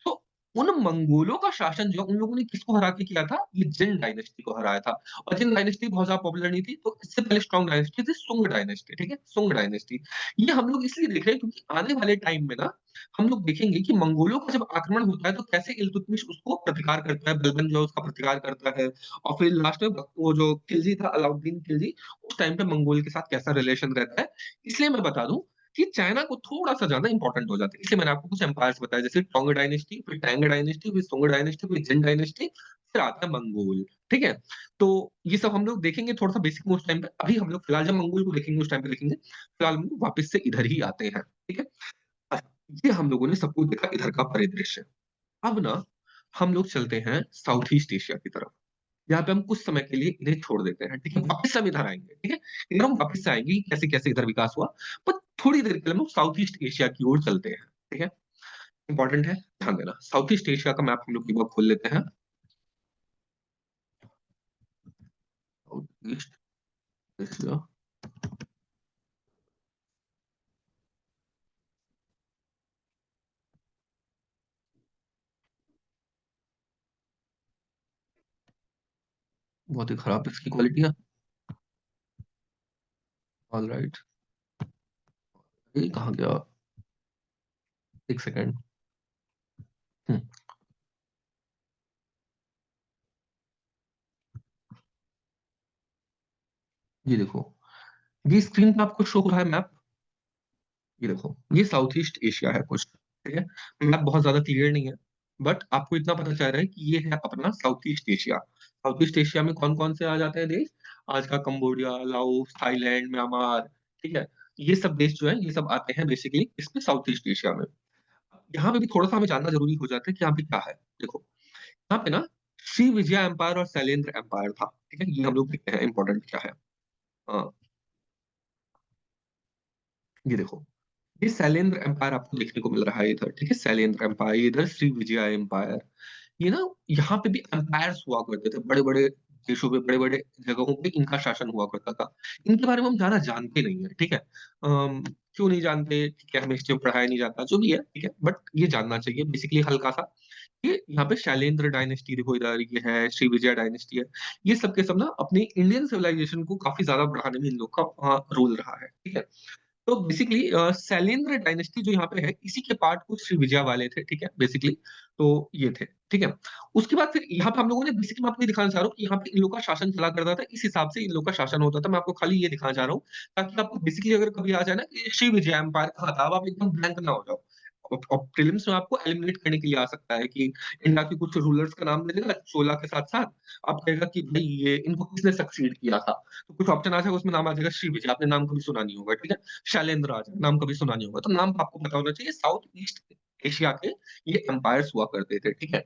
Speaker 1: तो उन मंगोलों का शासन जो है, उन लोगों ने किसको हरा के किया था? ये जिन डायनेस्टी को हराया था। और जिन डायनेस्टी बहुत ज़्यादा पॉपुलर नहीं थी, तो इससे पहले स्ट्रॉन्ग डायनेस्टी थी सुंग डायनेस्टी, ठीक है? सुंग डायनेस्टी। ये हम लोग इसलिए देख रहे हैं क्योंकि आने वाले टाइम में ना हम लोग देखेंगे कि मंगोलों का जब आक्रमण होता है तो कैसे इल्तुतमिश उसको प्रतिकार करता है, बलबन जो है उसका प्रतिकार करता है और फिर लास्ट में वो जो खिलजी था अलाउद्दीन खिलजी, उस टाइम पे मंगोल के साथ कैसा रिलेशन रहता है। इसलिए मैं बता दूँ कि चाइना को थोड़ा-सा ज़्यादा इम्पोर्टेंट हो जाता है। इसलिए मैंने आपको कुछ एम्पायर्स बताए जैसे टोंग डायनेस्टी, फिर टैंग डायनेस्टी, फिर सुंग डायनेस्टी, फिर जिन डायनेस्टी, फिर आता है मंगोल, ठीक है? तो ये सब हम लोग देखेंगे थोड़ा-सा बेसिक में उस टाइम पे। अभी हम लोग फिलहाल जब मंगोल को देखेंगे उस टाइम पे देखेंगे। फिलहाल हम लोग वापस से इधर ही आते हैं, ठीक है? ये हम लोगों ने सब कुछ देखा इधर का परिदृश्य। अब ना हम लोग चलते हैं साउथ ईस्ट एशिया की तरफ। यहाँ पे हम कुछ समय के लिए इन्हें छोड़ देते हैं, ठीक है? वापस से हम इधर आएँगे, ठीक है? इधर हम वापस से आएँगे कि कैसे-कैसे इधर विकास हुआ। पर थोड़ी देर के लिए हम लोग साउथ ईस्ट एशिया की ओर चलते हैं, ठीक है? इम्पोर्टेंट है, ध्यान देना। साउथ ईस्ट एशिया का मैप हम लोग एक बार खोल लेते हैं। साउथ ईस्ट एशिया, बहुत ही खराब इसकी क्वालिटी है। ऑलराइट, ये कहाँ गया? 1 सेकंड। हुँ, ये देखो। ये स्क्रीन पे आपको शो हो रहा है मैप? ये देखो, ये साउथ ईस्ट एशिया है कुछ, ठीक है? मैप बहुत ज़्यादा क्लियर नहीं है, बट आपको इतना पता चल रहा है कि ये है अपना south east Asia. South east Asia में कौन-कौन से आ जाते हैं देश? आज का कंबोडिया, लाओस, थाईलैंड, म्यांमार, ठीक है? ये सब देश जो हैं, ये सब आते हैं बेसिकली इसमें साउथ ईस्ट एशिया में। यहाँ पे भी थोड़ा-सा हमें जानना ज़रूरी हो जाता है कि यहाँ पे क्या है? देखो, यहाँ पे ना श्रीविजय एम्पायर और शैलेंद्र एम्पायर था, ठीक है? ये हम लोग देखते हैं इम्पोर्टेंट क्या है। अ, ये देखो। ये शैलेंद्र एम्पायर आपको देखने को मिल रहा है इधर, ठीक है? शैलेंद्र एम्पायर, इधर श्रीविजय एम्पायर। ये ना यहाँ पे भी एम्पायर्स हुआ करते थे, बड़े-बड़े देशों पे, बड़े-बड़े जगहों पे इनका शासन हुआ करता था। इनके बारे में हम ज़्यादा जानते नहीं हैं, ठीक है? क्यों नहीं जानते? ठीक है, हमें हिस्ट्री में पढ़ाया नहीं जाता, जो भी है, ठीक है? बट ये जानना चाहिए बेसिकली हल्का-सा, ये यहाँ पे शैलेंद्र डायनेस्टी देखो इधर ये है, श्रीविजय डायनेस्टी है। ये सब के सब ना अपनी इंडियन सिविलाइजेशन को काफ़ी ज़्यादा बढ़ाने में इन लोग का रोल रहा है, ठीक है? तो बेसिकली शैलेंद्र डायनेस्टी जो यहाँ पे है, इसी के पार्ट कुछ श्रीविजय वाले थे, ठीक है? बेसिकली तो ये थे, ठीक है? उसके बाद फिर यहाँ पे हम लोगों ने बेसिकली मैं आपको ये दिखाना चाह रहा हूँ कि यहाँ पे इन लोग का शासन चला करता था, इस हिसाब से इन लोग का शासन होता था। मैं आपको खाली ये दिखाना चाह रहा हूँ, ताकि आपको बेसिकली अगर कभी आ जाए ना कि श्रीविजय एम्पायर कहाँ था, अब आप एकदम ब्लैंक ना हो जाओ। अब प्रीलिम्स में आपको एलिमिनेट करने के लिए आ सकता है कि इंडिया के कुछ रूलर्स का नाम ले लेगा 16 के साथ-साथ, अब कहेगा कि भई ये इनको किसने सक्सीड किया था? तो कुछ ऑप्शन आ जाएगा, उसमें नाम आ जाएगा श्रीविजय, आपने नाम कभी सुना नहीं होगा, ठीक है? शैलेंद्र आ जाए, नाम कभी सुना नहीं होगा, तो नाम आपको पता होना चाहिए। साउथ ईस्ट एशिया के ये एम्पायर्स हुआ करते थे, ठीक है?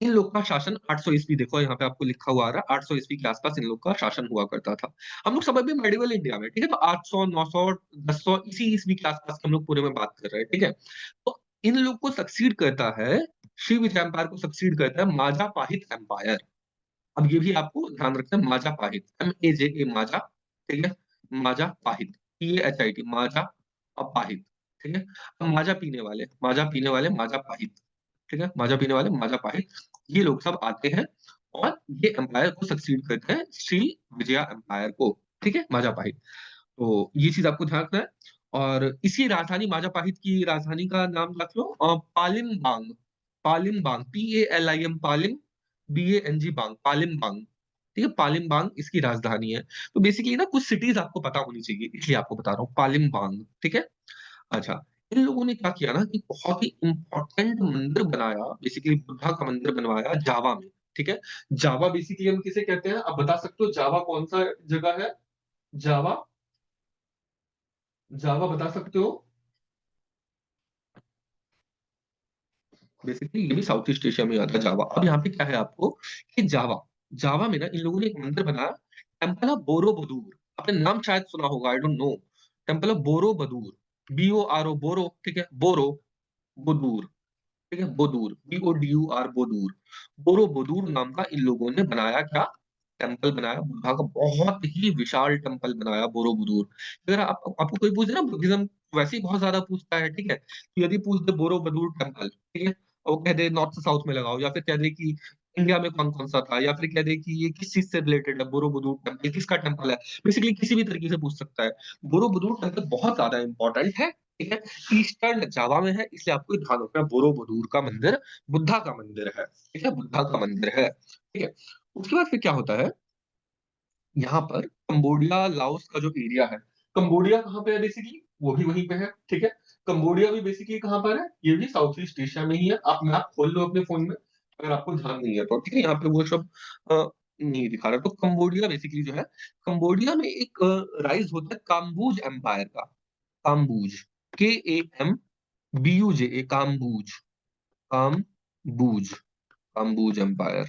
Speaker 1: इन लोग का शासन 800 ईस्वी देखो यहाँ पे आपको लिखा हुआ आ रहा है, 800 ईस्वी के आस-पास इन लोग का शासन हुआ करता था। हम लोग सब अभी मेडिवल इंडिया में, ठीक है? तो 800, 900, 1000 इसी ईस्वी के आस-पास हम लोग पूरे में बात कर रहे हैं, ठीक है? तो इन लोग को सक्सीड करता है, श्रीविजय एम्पायर को सक्सीड करता है माजापाहित एम्पायर। अब ये भी आपको ध्यान रखना है माजापाहित, MAJA माजा, ठीक है? माजापाहित, PAHIT माजा अपाहित, ठीक है? अब माजा पीने वाले माजापाहित, ठीक है? माजा पीने वाले माजापाहित, ये लोग सब आते हैं और ये एम्पायर को सक्सीड करते हैं श्री विजया एम्पायर को, ठीक है? माजापाहित। तो ये चीज़ आपको ध्यान रखना है और इसी राजधानी माजापाहित की राजधानी का नाम रख लो पालिमबांग, पालिमबांग, PALIM पालिम, BANG बांग, पालिमबांग, ठीक है? पालिमबांग इसकी राजधानी है। तो बेसिकली ना कुछ सिटीज़ आपको पता होनी चाहिए, इसलिए आपको बता रहा हूँ पालिमबांग, ठीक है? अच्छा, इन लोगों ने क्या किया ना कि बहुत ही इम्पोर्टेंट मंदिर बनाया, बेसिकली बुद्धा का मंदिर बनवाया जावा में, ठीक है? जावा बेसिकली हम किसे कहते हैं? आप बता सकते हो जावा कौन-सा जगह है? जावा, जावा बता सकते हो? बेसिकली ये भी साउथ ईस्ट एशिया में आता है जावा। अब यहाँ पे क्या है आपको कि जावा, जावा में ना इन लोगों ने एक मंदिर बनाया, टेम्पल ऑफ बोरोबुदूर। आपने नाम शायद सुना होगा, I don't know. Temple of Borobudur, B-O-R-O, बोरो, ठीक है? बोरो, बुदूर, ठीक है? बोदूर, B-O-D-U-R, बोदूर। बोरोबुदूर नाम का इन लोगों ने बनाया क्या? टेम्पल बनाया, बुद्धा का बहुत ही विशाल टेम्पल बनाया बोरोबुदूर। अगर आपको कोई पूछे ना बुद्धिज्म वैसे ही बहुत ज़्यादा पूछता है, ठीक है? तो यदि पूछ दे बोरोबुदूर टेम्पल, ठीक है? और वो कह दे नॉर्थ से साउथ में लगाओ, या फिर कह दे कि इंडिया में कौन-कौन सा था, या फिर कह दे कि ये किस चीज़ से रिलेटेड है बोरोबुदूर टेम्पल, किसका टेम्पल है? बेसिकली किसी भी तरीके से पूछ सकता है। बोरोबुदूर टेम्पल बहुत ज़्यादा इम्पोर्टेंट है, ठीक है? ईस्टर्न जावा में है, इसलिए आपको ये ध्यान रखना है बोरोबुदूर का मंदिर बुद्धा का मंदिर है, ठीक है? बुद्धा का मंदिर है, ठीक है? उसके बाद फिर क्या होता है, यहाँ पर कंबोडिया, लाओस का जो एरिया है, कंबोडिया कहाँ पे है बेसिकली? वो भी वहीं पे है, ठीक है? कंबोडिया भी बेसिकली कहाँ पर है? ये भी साउथ ईस्ट एशिया में ही है। आप मैप खोल लो अपने फ़ोन में, अगर आपको ध्यान नहीं है तो, ठीक है? यहाँ पे वो सब नहीं दिखा रहा। तो कंबोडिया बेसिकली जो है, कंबोडिया में एक राइज़ होता है काम्बोज एम्पायर का, काम्बोज, KAMBUJ, काम्बोज, काम्बोज, काम्बोज एम्पायर,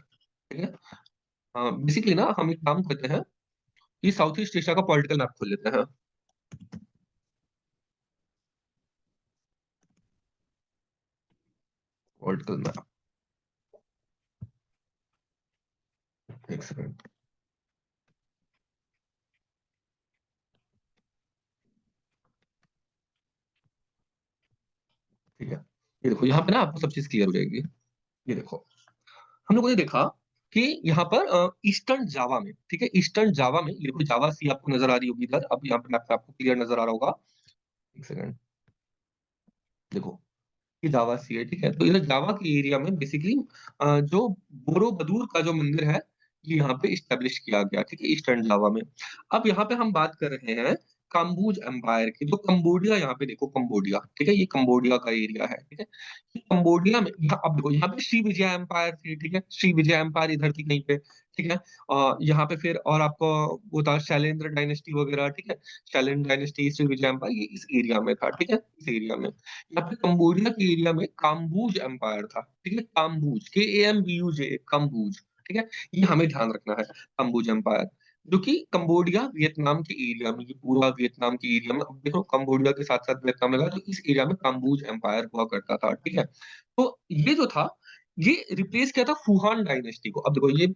Speaker 1: ठीक है? बेसिकली ना हम एक काम करते हैं, ये साउथ ईस्ट एशिया का पॉलिटिकल मैप खोल लेते हैं। पॉलिटिकल मैप, एक सेकंड, ठीक है? ये देखो यहाँ पे ना आपको सब चीज़ क्लियर हो जाएगी। ये देखो, हम लोगों ने देखा कि यहाँ पर ईस्टर्न जावा में, ठीक है? ईस्टर्न जावा में ये देखो जावा सी आपको नज़र आ रही होगी इधर, अब यहाँ पे मैप पे आपको क्लियर नज़र आ रहा होगा। एक सेकंड, देखो ये जावा सी है, ठीक है? तो इधर जावा के एरिया में बेसिकली जो बोरोबुदूर का जो मंदिर है, ये यहाँ पे इस्टेब्लिश किया गया, ठीक है? ईस्टर्न जावा में। अब यहाँ पे हम बात कर रहे हैं काम्बोज एम्पायर की, तो कंबोडिया यहाँ पे देखो कंबोडिया, ठीक है? ये कंबोडिया का एरिया है, ठीक है? ये कंबोडिया में यहाँ अब देखो यहाँ पे श्रीविजय एम्पायर थी, ठीक है? श्रीविजय एम्पायर इधर थी कहीं पे, ठीक है? यहाँ पे फिर और आपको वो था शैलेंद्र डायनेस्टी वगैरह, ठीक है? शैलेंद्र डायनेस्टी, श्रीविजय एम्पायर ये इस एरिया में था, ठीक है? इस एरिया में। यहाँ पे कंबोडिया के एरिया में काम्बोज एम्पायर था, ठीक है? काम्बोज, KAMBUJ, काम्बोज, ठीक है? ये हमें ध्यान रखना है, काम्बोज एम्पायर, जो कि कंबोडिया, वियतनाम के एरिया में, ये पूरा वियतनाम के एरिया में, अब देखो कंबोडिया के साथ-साथ वियतनाम लगा, तो इस एरिया में काम्बोज एम्पायर हुआ करता था, ठीक है? तो ये जो था, ये रिप्लेस किया था फुहान डायनेस्टी को। अब देखो ये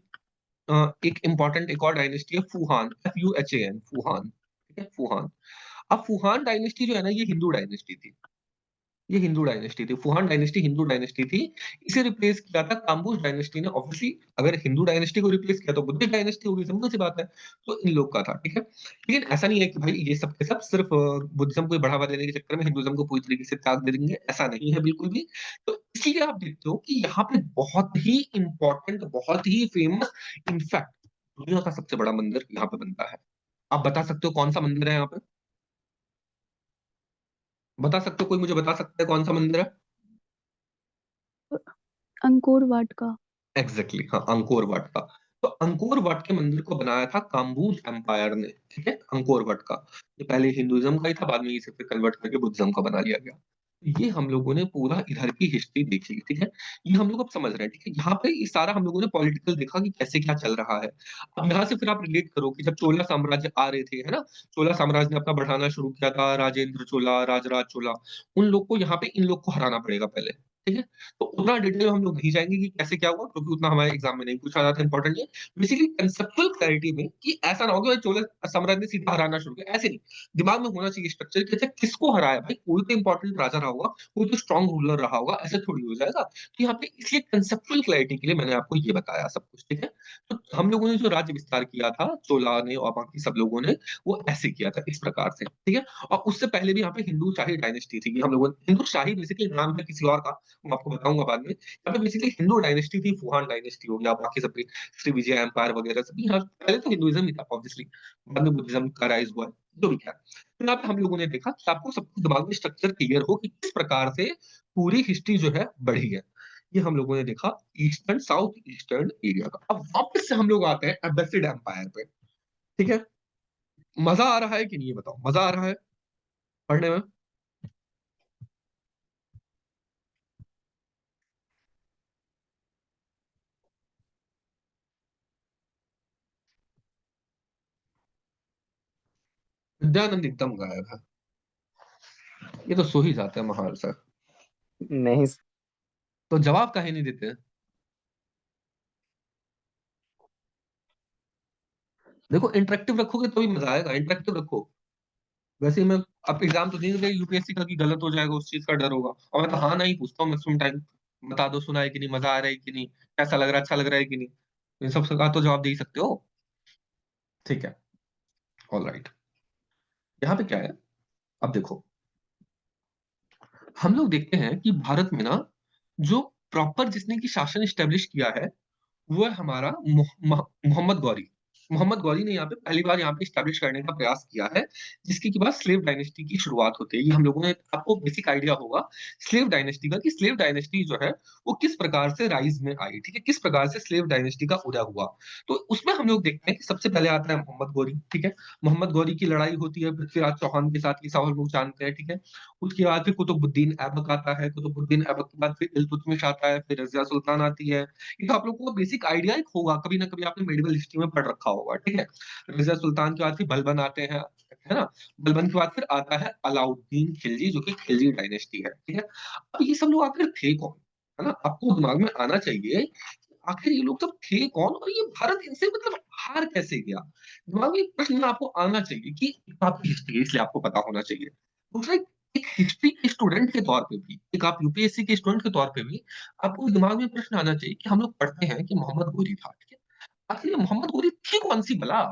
Speaker 1: एक इम्पोर्टेंट एक और डायनेस्टी है फुहान, FUHAN, फुहान, ठीक है? फुहान। अब फुहान डायनेस्टी जो है ना, ये हिंदू डायनेस्टी थी। ये हिंदू डायनेस्टी थी, फुहान डायनेस्टी हिंदू डायनेस्टी थी। इसे रिप्लेस किया था काम्बोज डायनेस्टी ने, ऑब्वियसली अगर हिंदू डायनेस्टी को रिप्लेस किया तो बुद्धिस्ट डायनेस्टी होगी, सिंपल सी बात है। तो इन लोग का था, ठीक है? लेकिन ऐसा नहीं है कि भाई ये सब के सब सिर्फ बुद्धिज्म को बढ़ावा देने के चक्कर में हिंदुइज्म को पूरी तरीके से त्याग दे देंगे, ऐसा नहीं है बिल्कुल भी। तो इसीलिए आप देखते हो कि यहाँ पे बहुत ही इम्पोर्टेंट, बहुत ही फेमस, इनफैक्ट दुनिया का सबसे बड़ा मंदिर यहाँ पे बनता है। आप बता सकते हो कौन-सा मंदिर है यहाँ पे? बता सकते हो, कोई मुझे बता सकता है कौन-सा मंदिर है?
Speaker 2: अंकोर वाट का।
Speaker 1: एग्ज़ैक्टली हाँ, अंकोर वाट का। तो अंकोर वाट के मंदिर को बनाया था काम्बोज एम्पायर ने, ठीक है? अंकोर वाट का। ये पहले हिंदुइज़्म का ही था, बाद में इसे फिर कन्वर्ट करके बुद्धिज़्म का बना लिया गया। ये हम लोगों ने पूरा इधर की हिस्ट्री देखी, ठीक है? ये हम लोग अब समझ रहे हैं, ठीक है? यहाँ पे ये सारा हम लोगों ने पॉलिटिकल देखा कि कैसे क्या चल रहा है। अब यहाँ से फिर आप रिलेट करो कि जब चोला साम्राज्य आ रहे थे, है ना? चोला साम्राज्य ने अपना बढ़ाना शुरू किया था, राजेंद्र चोला, राजराज चोला, उन लोग को यहाँ पे इन लोग को हराना पड़ेगा पहले, ठीक है? तो उतना डिटेल में हम लोग नहीं जाएँगे कि कैसे क्या हुआ, क्योंकि उतना हमारे एग्ज़ाम में नहीं पूछा जाता, इम्पोर्टेंट नहीं है। बेसिकली कांसेप्चुअल क्लैरिटी में कि ऐसा ना हो कि भाई चोला साम्राज्य ने सीधा हराना शुरू किया, ऐसे नहीं। दिमाग में होना चाहिए स्ट्रक्चर कि अच्छा किसको हराया भाई, कोई तो इम्पोर्टेंट राजा रहा होगा, कोई तो स्ट्रॉन्ग रूलर रहा होगा, ऐसे थोड़ी हो जाएगा। तो यहाँ पे इसलिए कांसेप्चुअल क्लैरिटी के लिए मैंने आपको ये बताया सब कुछ, ठीक है? तो हम लोगों ने जो राज्य विस्तार किया था, चोला ने और बाकी सब लोगों ने, वो ऐसे किया था, इस प्रकार से, ठीक है? और उससे पहले भी यहाँ पे हिंदू शाही डायनेस्टी थी, हम लोगों हिंदू शाही बेसिकली नाम है किसी और का, मैं आपको बताऊंगा बाद में। यहाँ पे बेसिकली हिंदू डायनेस्टी थी, फुहान डायनेस्टी हो गया, बाकी सबकी श्रीविजय एम्पायर वगैरह सब। यहाँ पहले तो हिंदुइज्म ही था ऑब्वियसली, बाद में बुद्धिज्म का राइज हुआ है, जो भी क्या। तो यहाँ पे हम लोगों ने देखा कि आपको सब कुछ दिमाग में स्ट्रक्चर क्लियर हो कि किस प्रकार से पूरी हिस्ट्री जो है बढ़ी है। ये हम लोगों ने देखा ईस्टर्न साउथ ईस्टर्न एरिया का। अब वापस से हम लोग आते हैं अब्बासिड एम्पायर पे, ठीक है। मजा आ रहा है कि नहीं, ये बताओ, मजा आ रहा है पढ़ने में? विद्यानंद एकदम गायब है, ये तो सो ही जाते हैं महाल सर।
Speaker 3: नहीं
Speaker 1: तो जवाब काहे नहीं देते हैं? देखो इंटरेक्टिव रखोगे तो भी मजा आएगा, इंटरेक्टिव रखो। वैसे ही मैं, अब एग्जाम तो नहीं देंगे यूपीएससी का कि गलत हो जाएगा, उस चीज का डर होगा। और मैं तो हाँ नहीं पूछता हूँ मैक्सिमम टाइम, बता दो सुना है कि नहीं, मजा आ रहा है कि नहीं, कैसा लग रहा है, अच्छा लग रहा है कि नहीं। इन सब का तो जवाब दे ही सकते हो, ठीक है। ऑल राइट, यहाँ पे क्या है, अब देखो हम लोग देखते हैं कि भारत में ना जो प्रॉपर जिसने की शासन स्टेब्लिश किया है वो है हमारा मोहम्मद गौरी। मोहम्मद गौरी ने यहाँ पे पहली बार यहाँ पे स्टैब्लिश करने का प्रयास किया है, जिसके के बाद स्लेव डायनेस्टी की शुरुआत होती है। ये हम लोगों ने, आपको बेसिक आइडिया होगा स्लेव डायनेस्टी का, कि स्लेव डायनेस्टी जो है वो किस प्रकार से राइज में आई, ठीक है, किस प्रकार से स्लेव डायनेस्टी का उदय हुआ। तो उसमें हम लोग देखते हैं कि सबसे पहले आता है मोहम्मद गौरी, ठीक है। मोहम्मद गौरी की लड़ाई होती है पृथ्वीराज चौहान के साथ, ये सब हम लोग जानते हैं, ठीक है। उसके बाद फिर कुतुबुद्दीन ऐबक आता है, कुतुबुद्दीन ऐबक के बाद फिर इल्तुतमिश आता है, फिर रजिया सुल्तान आती है। ये तो आप लोगों को बेसिक आइडिया एक होगा, कभी ना कभी आपने मेडिवल हिस्ट्री में पढ़ रखा होगा, ठीक है। रजिया सुल्तान के बाद फिर बलबन आते हैं, है ना। बलबन के बाद फिर आता है अलाउद्दीन खिलजी, जो कि खिलजी डायनेस्टी है, ठीक है। अब ये सब लोग आखिर थे कौन, है ना, आपको दिमाग में आना चाहिए आखिर ये लोग सब थे कौन, और ये भारत इनसे मतलब हार कैसे गया। दिमाग में एक प्रश्न आपको आना चाहिए कि आपकी हिस्ट्री है इसलिए आपको पता होना चाहिए। दूसरा, एक हिस्ट्री के स्टूडेंट के तौर पे भी, एक आप यूपीएससी के स्टूडेंट के तौर पे भी आपको दिमाग में प्रश्न आना चाहिए कि हम लोग पढ़ते हैं कि मोहम्मद गोरी था, ठीक है। आखिर ये मोहम्मद गोरी थी कौन सी बला,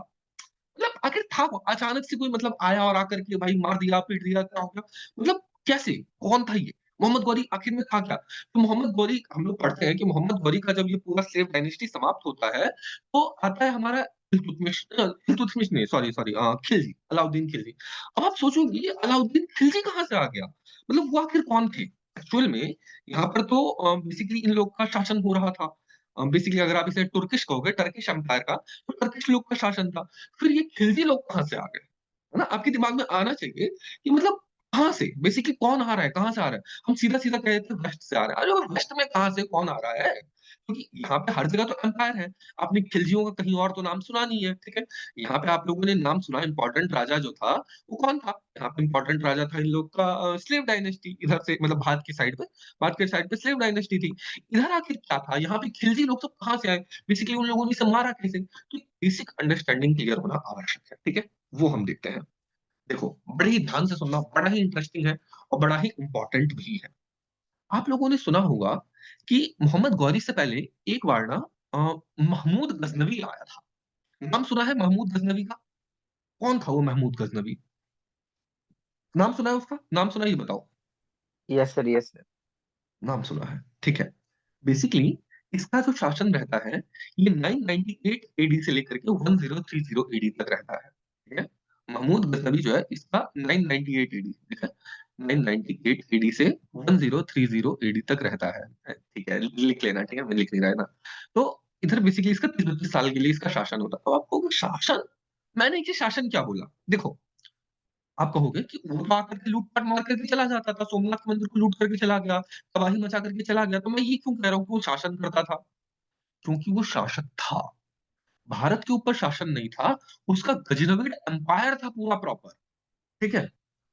Speaker 1: मतलब आखिर था अचानक से कोई मतलब आया और आकर के भाई मार दिया पीट दिया, क्या हो गया, मतलब कैसे, कौन था ये मोहम्मद गौरी, आखिर में था क्या। तो मोहम्मद गौरी, हम लोग पढ़ते हैं कि मोहम्मद गौरी का जब ये पूरा स्लेव डायनेस्टी समाप्त होता है तो आता है हमारा इल्तुतमिश, इल्तुतमिश नहीं, सॉरी सॉरी, खिलजी, अलाउद्दीन खिलजी। अब आप सोचोगे ये अलाउद्दीन खिलजी कहाँ से आ गया, मतलब वो आखिर कौन थे एक्चुअल में। यहाँ पर तो बेसिकली इन लोग का शासन हो रहा था, बेसिकली अगर आप इसे तुर्किश कहोगे, टर्किश एम्पायर का, तो टर्किश लोग का शासन था। फिर ये खिलजी लोग कहाँ से आ गए, है ना, आपके दिमाग में आना चाहिए कि मतलब कहाँ से, बेसिकली कौन आ रहा है, कहाँ से आ रहा है। हम सीधा सीधा कह देते हैं वेस्ट से आ रहा है, अरे वो वेस्ट में कहाँ से कौन आ रहा है, क्योंकि यहाँ पे हर जगह तो एम्पायर है। आपने खिलजियों का कहीं और तो नाम सुना नहीं है, ठीक है। यहाँ पे आप लोगों ने नाम सुना, इंपॉर्टेंट राजा जो था वो कौन था, यहाँ पे इंपॉर्टेंट राजा था इन लोग का स्लेव डायनेस्टी, इधर से मतलब भारत की साइड पे, भारत के साइड पे स्लेव डायनेस्टी थी। इधर आखिर क्या था, यहाँ पे खिलजी लोग सब कहाँ से आए, बेसिकली उन लोगों ने इसे मारा कैसे। तो बेसिक अंडरस्टैंडिंग क्लियर होना आवश्यक है, ठीक है। वो हम देखते हैं। देखो बड़े ही ध्यान से सुनना, बड़ा ही इंटरेस्टिंग है और बड़ा ही इंपॉर्टेंट भी है। आप लोगों ने सुना होगा कि मोहम्मद गौरी से पहले एक बार ना महमूद गजनवी आया था। नाम सुना है महमूद गजनवी का? कौन था वो महमूद गजनवी, नाम सुना है उसका, नाम सुना है, ये बताओ।
Speaker 3: Yes sir, yes sir.
Speaker 1: नाम सुना है, ठीक है। बेसिकली इसका जो शासन रहता है ये 998 एडी से लेकर के 1030 एडी तक रहता है, ठीक है। महमूद गजनवी जो है इसका 998 एडी, ठीक है, 998 एडी से 1030 एडी तक रहता है, ठीक है, लिख लेना, ठीक है, मैं लिख नहीं रहा है ना। तो इधर बेसिकली इसका 30-32 साल के लिए इसका शासन होता है। तो आपको शासन, मैंने ये शासन क्या बोला, देखो आप कहोगे कि वो तो आकर के लूट-पाट मार करके चला जाता था, सोमनाथ के मंदिर को लूट करके चला गया, तबाही मचा करके चला गया, तो मैं ये क्यों कह रहा हूँ कि वो शासन करता था? क्योंकि वो शासक था। भारत के ऊपर शासन नहीं था, उसका गजनविड एम्पायर था पूरा प्रॉपर, ठीक है?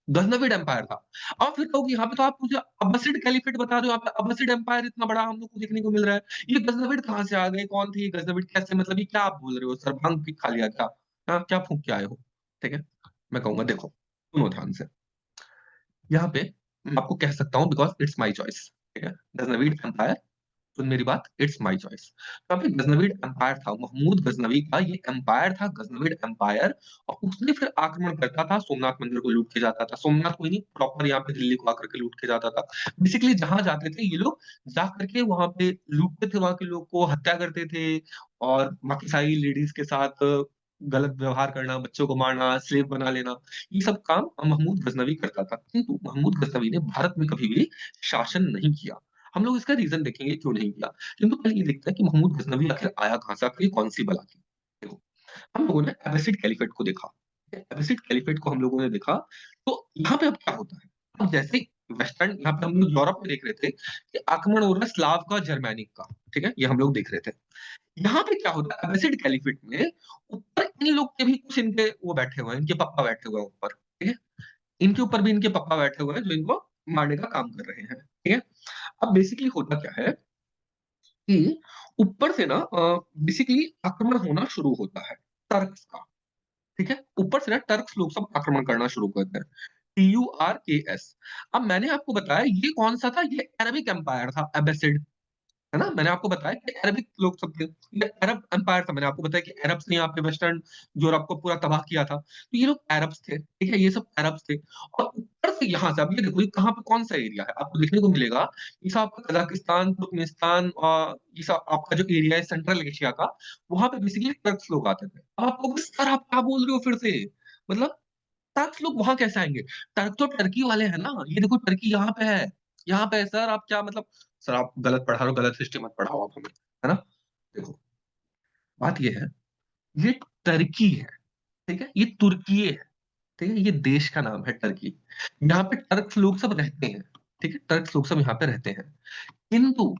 Speaker 1: गजनविड एम्पायर था। अब फिर कहोगे यहाँ पे तो आप मुझे अब्बासिड कैलिफेट बता रहे हो, यहाँ पे अब्बासिड एम्पायर इतना बड़ा हम लोग को देखने को मिल रहा है। ये गजनविड कहाँ से आ गए? कौन थे ये गजनविड? कैसे, मतलब ये क्या आप बोल रहे हो सर, भंग खा लिया क्या? हाँ, क्या फूँक के आए हो? ठीक है? मैं कहूँगा देखो, सुनो ध्यान से। यहाँ पे मैं आपको कह सकता हूँ बिकॉज़ इट्स माय चॉइस, ठीक है? गज़नवीड एम्पायर सुन मेरी बात, इट्स माय चॉइस। तो यहाँ पे गज़नवीड एम्पायर था, महमूद गज़नवी का ये एम्पायर था, गज़नवीड एम्पायर, और उसने फिर आक्रमण करता था, सोमनाथ मंदिर को लूट के जाता था। सोमनाथ को ही नहीं, प्रॉपर यहाँ पे दिल्ली को आकर के लूट के जाता था। बेसिकली जहाँ जाते थे ये लोग, जा करके वहाँ पे लूटते थे, वहाँ के लोग को हत्या करते थे, और बाकी सारी लेडीज़ के साथ गलत व्यवहार करना, बच्चों को मारना, स्लेव बना लेना, ये सब काम महमूद गज़नवी करता था। किंतु महमूद गज़नवी ने भारत में कभी भी शासन नहीं किया। हम लोग इसका रीज़न देखेंगे क्यों नहीं किया। किंतु पहले ये देखते हैं कि महमूद गज़नवी आखिर आया कहाँ से, आखिर ये कौन-सी बला थी। देखो, हम लोगों ने अब्बासिड कैलिफेट को देखा। अब्बासिड कैलिफेट को हम लोगों ने देखा, तो यहाँ पे अब क्या होता है? अब जैसे वेस्टर्न, यहाँ पे हम लोग यूरोप में देख रहे थे कि आक्रमण हो रहा है स्लाव का, जर्मैनिक का, ठीक है? ये हम लोग देख रहे थे। यहाँ पे क्या होता है अब्बासिड कैलिफेट में, ऊपर इन लोग के भी कुछ इनके वो बैठे हुए हैं, इनके पप्पा बैठे हुए हैं ऊपर, ठीक है? इनके ऊपर भी इनके पप्पा बैठे हुए हैं जो इनको मारने का काम कर रहे हैं, ठीक है? अब बेसिकली होता क्या है कि ऊपर से ना बेसिकली आक्रमण होना शुरू होता है टर्क्स का, ठीक है? ऊपर से ना टर्क्स लोग सब आक्रमण करना शुरू करते हैं। TURKS। अब मैंने आपको बताया ये कौन-सा था, ये अरबिक एम्पायर था अब्बासिड। है ना? मैंने आपको बताया कि अरबिक लोग सब थे। ये अरब एम्पायर था, मैंने आपको बताया कि अरब्स ने यहाँ पे वेस्टर्न यूरोप को पूरा तबाह किया था। तो ये लोग अरब्स थे, ठीक है? ये सब अरब्स थे, और ऊपर से यहाँ से अब ये देखो ये कहाँ पे कौन-सा एरिया है, आपको देखने को मिलेगा, ये सब आपका कज़ाकिस्तान, तुर्कमेनिस्तान, ये सब आपका जो एरिया है सेंट्रल एशिया का, वहाँ पे बेसिकली टर्क्स लोग आते थे। अब आप कहोगे सर आप क्या बोल रहे हो फिर से? मतलब टर्क्स लोग वहाँ कैसे आएँगे? टर्क तो टर्की वाले हैं ना, ये देखो टर्की यहाँ पे है। यहाँ पे है सर, आप क्या मतलब, सर आप गलत पढ़ा रहे हो, गलत हिस्ट्री मत पढ़ाओ आप हमें, है ना? देखो, बात ये है, ये टर्की है, ठीक है? ये तुर्कीये है, ठीक है? ये देश का नाम है टर्की। यहाँ पे टर्क्स लोग सब रहते हैं, ठीक है? टर्क्स लोग सब यहाँ पे रहते हैं। किंतु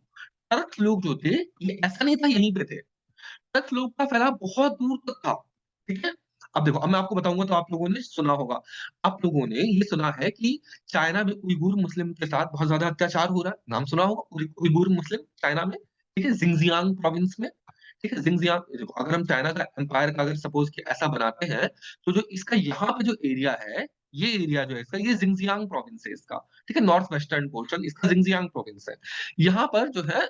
Speaker 1: टर्क्स लोग जो थे, ये ऐसा नहीं था यहीं पे थे। टच लोग का फैलाव बहुत दूर तक था, ठीक है? अब देखो, अब मैं आपको बताऊँगा तो आप लोगों ने सुना होगा। आप लोगों ने ये सुना है कि चाइना में उइगुर मुस्लिम के साथ बहुत ज़्यादा अत्याचार हो रहा है, नाम सुना होगा उइगुर मुस्लिम चाइना में, ठीक है? ज़िंगजियांग प्रोविंस में, ठीक है? ज़िंगजियांग देखो, अगर हम चाइना का एम्पायर का अगर सपोज़ कि ऐसा बनाते हैं, तो जो इसका यहाँ पे जो एरिया है, ये एरिया जो है इसका, ये ज़िंगजियांग प्रोविंस है इसका, ठीक है? नॉर्थ वेस्टर्न पोर्शन इसका ज़िंगजियांग प्रोविंस है। यहाँ पर जो है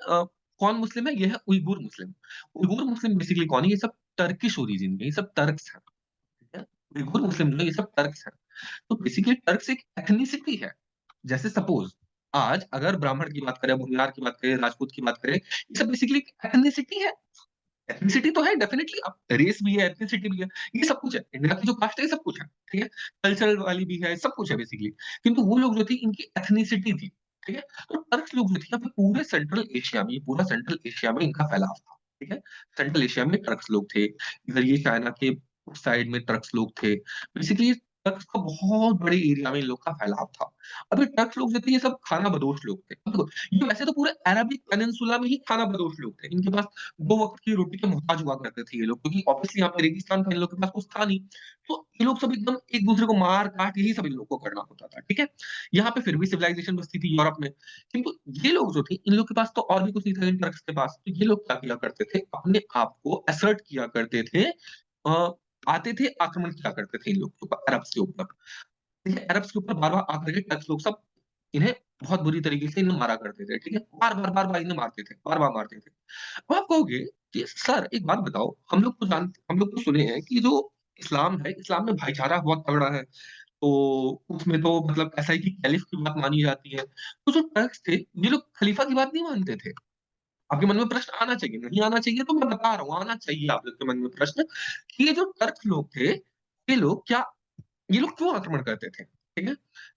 Speaker 1: कौन मुस्लिम है? ये है उइगुर मुस्लिम। उइगुर मुस्लिम बेसिकली कौन है? ये सब टर्किश ओरिजिन के, ये सब टर्क्स हैं, ठीक है? उइगुर मुस्लिम जो है ये सब टर्क्स हैं। तो बेसिकली टर्क्स एक एथनिसिटी है। जैसे सपोज़ आज अगर ब्राह्मण की बात करें, भूमिहार की बात करें, राजपूत की बात करें, ये सब बेसिकली एक एथनिसिटी है। एथनिसिटी तो है डेफिनिटली, अब रेस भी है, एथनिसिटी भी है, ये सब कुछ है। इंडिया की जो कास्ट है ये सब कुछ है, ठीक है? कल्चरल वाली भी है, सब कुछ है बेसिकली। किंतु वो लोग जो थी इनकी एथनिसिटी थी, ठीक है? तो टर्क्स लोग जो थे यहाँ पे पूरे सेंट्रल एशिया में, पूरा सेंट्रल एशिया में इनका फैलाव था, ठीक है? सेंट्रल एशिया में टर्क्स लोग थे, इधर ये चाइना के उस साइड में टर्क्स लोग थे। बेसिकली टर्क्स का बहुत बड़े एरिया में इन लोग का फैलाव था। अब ये टर्क्स लोग जो थे ये सब खानाबदोश लोग थे। अब देखो, ये वैसे तो पूरे अरेबिक पेनिनसुला में ही खानाबदोश लोग थे। इनके पास 2 वक़्त की रोटी के मोहताज हुआ करते थे ये लोग, क्योंकि ऑब्वियसली यहाँ पे रेगिस्तान था, इन लोग के पास कुछ था नहीं। तो ये लोग सब एकदम एक-दूसरे को मार-काट यही सब इन लोग को करना होता था, ठीक है? यहाँ पे फिर भी सिविलाइज़ेशन बसती थी यूरोप में। किंतु ये लोग जो थे, इन लोग के पास तो और भी कुछ नहीं था इन टर्क्स के पास। तो ये लोग क्या किया करते थे, अपने आप को असर्ट किया करते थे, अ, आते थे, आक्रमण किया करते थे इन लोग के ऊपर, अरब्स के ऊपर। ठीक है? अरब्स के ऊपर बार-बार आकर के टर्क्स लोग सब इन्हें बहुत बुरी तरीके से इन्हें मारा करते थे, ठीक है? बार-बार इन्हें मारते थे, बार-बार मारते थे। अब आप कहोगे कि सर एक बात बताओ, हम लोग तो सुने हैं कि जो इस्लाम है, इस्लाम में भाईचारा बहुत तगड़ा है, तो उसमें तो मतलब ऐसा है कि कैलिफ की बात मानी जाती है। तो जो टर्क्स थे, ये लोग खलीफा की बात नहीं मानते थे। आपके मन में प्रश्न आना चाहिए, नहीं आना चाहिए तो मैं बता रहा हूँ, आना चाहिए आप लोग के मन में प्रश्न कि ये जो टर्क्स लोग थे, ये लोग क्यों आक्रमण करते थे? ठीक है?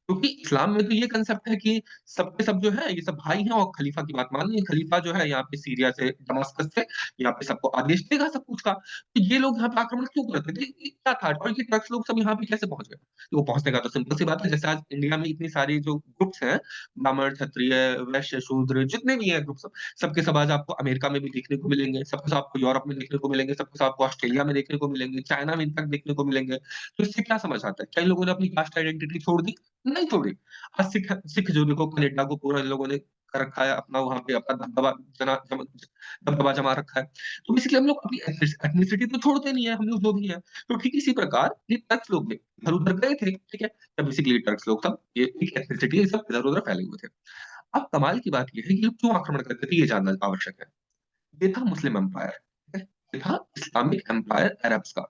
Speaker 1: क्योंकि इस्लाम में तो ये कांसेप्ट है कि सब के सब जो है, ये सब भाई हैं और खलीफा की बात मानिए। खलीफा जो है यहाँ पे सीरिया से, दमास्कस से, यहाँ पे सबको आदेश देगा सब कुछ का। तो ये लोग यहाँ पे आक्रमण क्यों करते थे? ये क्या था? और ये टर्क्स लोग सब यहाँ पे कैसे पहुँच गए? तो वो पहुँचने का तो सिंपल सी बात है, जैसे आज इंडिया में इतनी सारी जो ग्रुप्स हैं, ब्राह्मण, क्षत्रिय, वैश्य, शूद्र जितने भी हैं ग्रुप सब, सबके सब आज आपको अमेरिका में भी देखने को मिलेंगे, सबके सब आपको यूरोप में देखने को मिलेंगे, सबके सब आपको ऑस्ट्रेलिया में देखने को मिलेंगे, चाइना में इनफैक्ट देखने को मिलेंगे। तो इससे क्या समझ आता है? क्या इन लोगों ने अपनी कास्ट आइडेंटिटी छोड़ दी? नहीं छोड़ी। आज सिख सिख जो देखो कनाडा को पूरा इन लोगों ने कर रखा है, अपना वहाँ पे अपना दबदबा जमा रखा है। तो बेसिकली हम लोग अपनी एथनिसिटी तो छोड़ते नहीं है, हम लोग जो भी हैं। तो ठीक इसी प्रकार ये टर्क्स लोग भी इधर-उधर गए थे, ठीक है? तब बेसिकली टर्क्स लोग सब ये एक एथनिसिटी ये सब इधर-उधर फैले हुए थे। अब कमाल की बात ये है कि ये लोग क्यों आक्रमण करते थे, ये जानना आवश्यक है। ये था मुस्लिम एम्पायर, ठीक है? ये था इस्लामिक एम्पायर अरब्स का।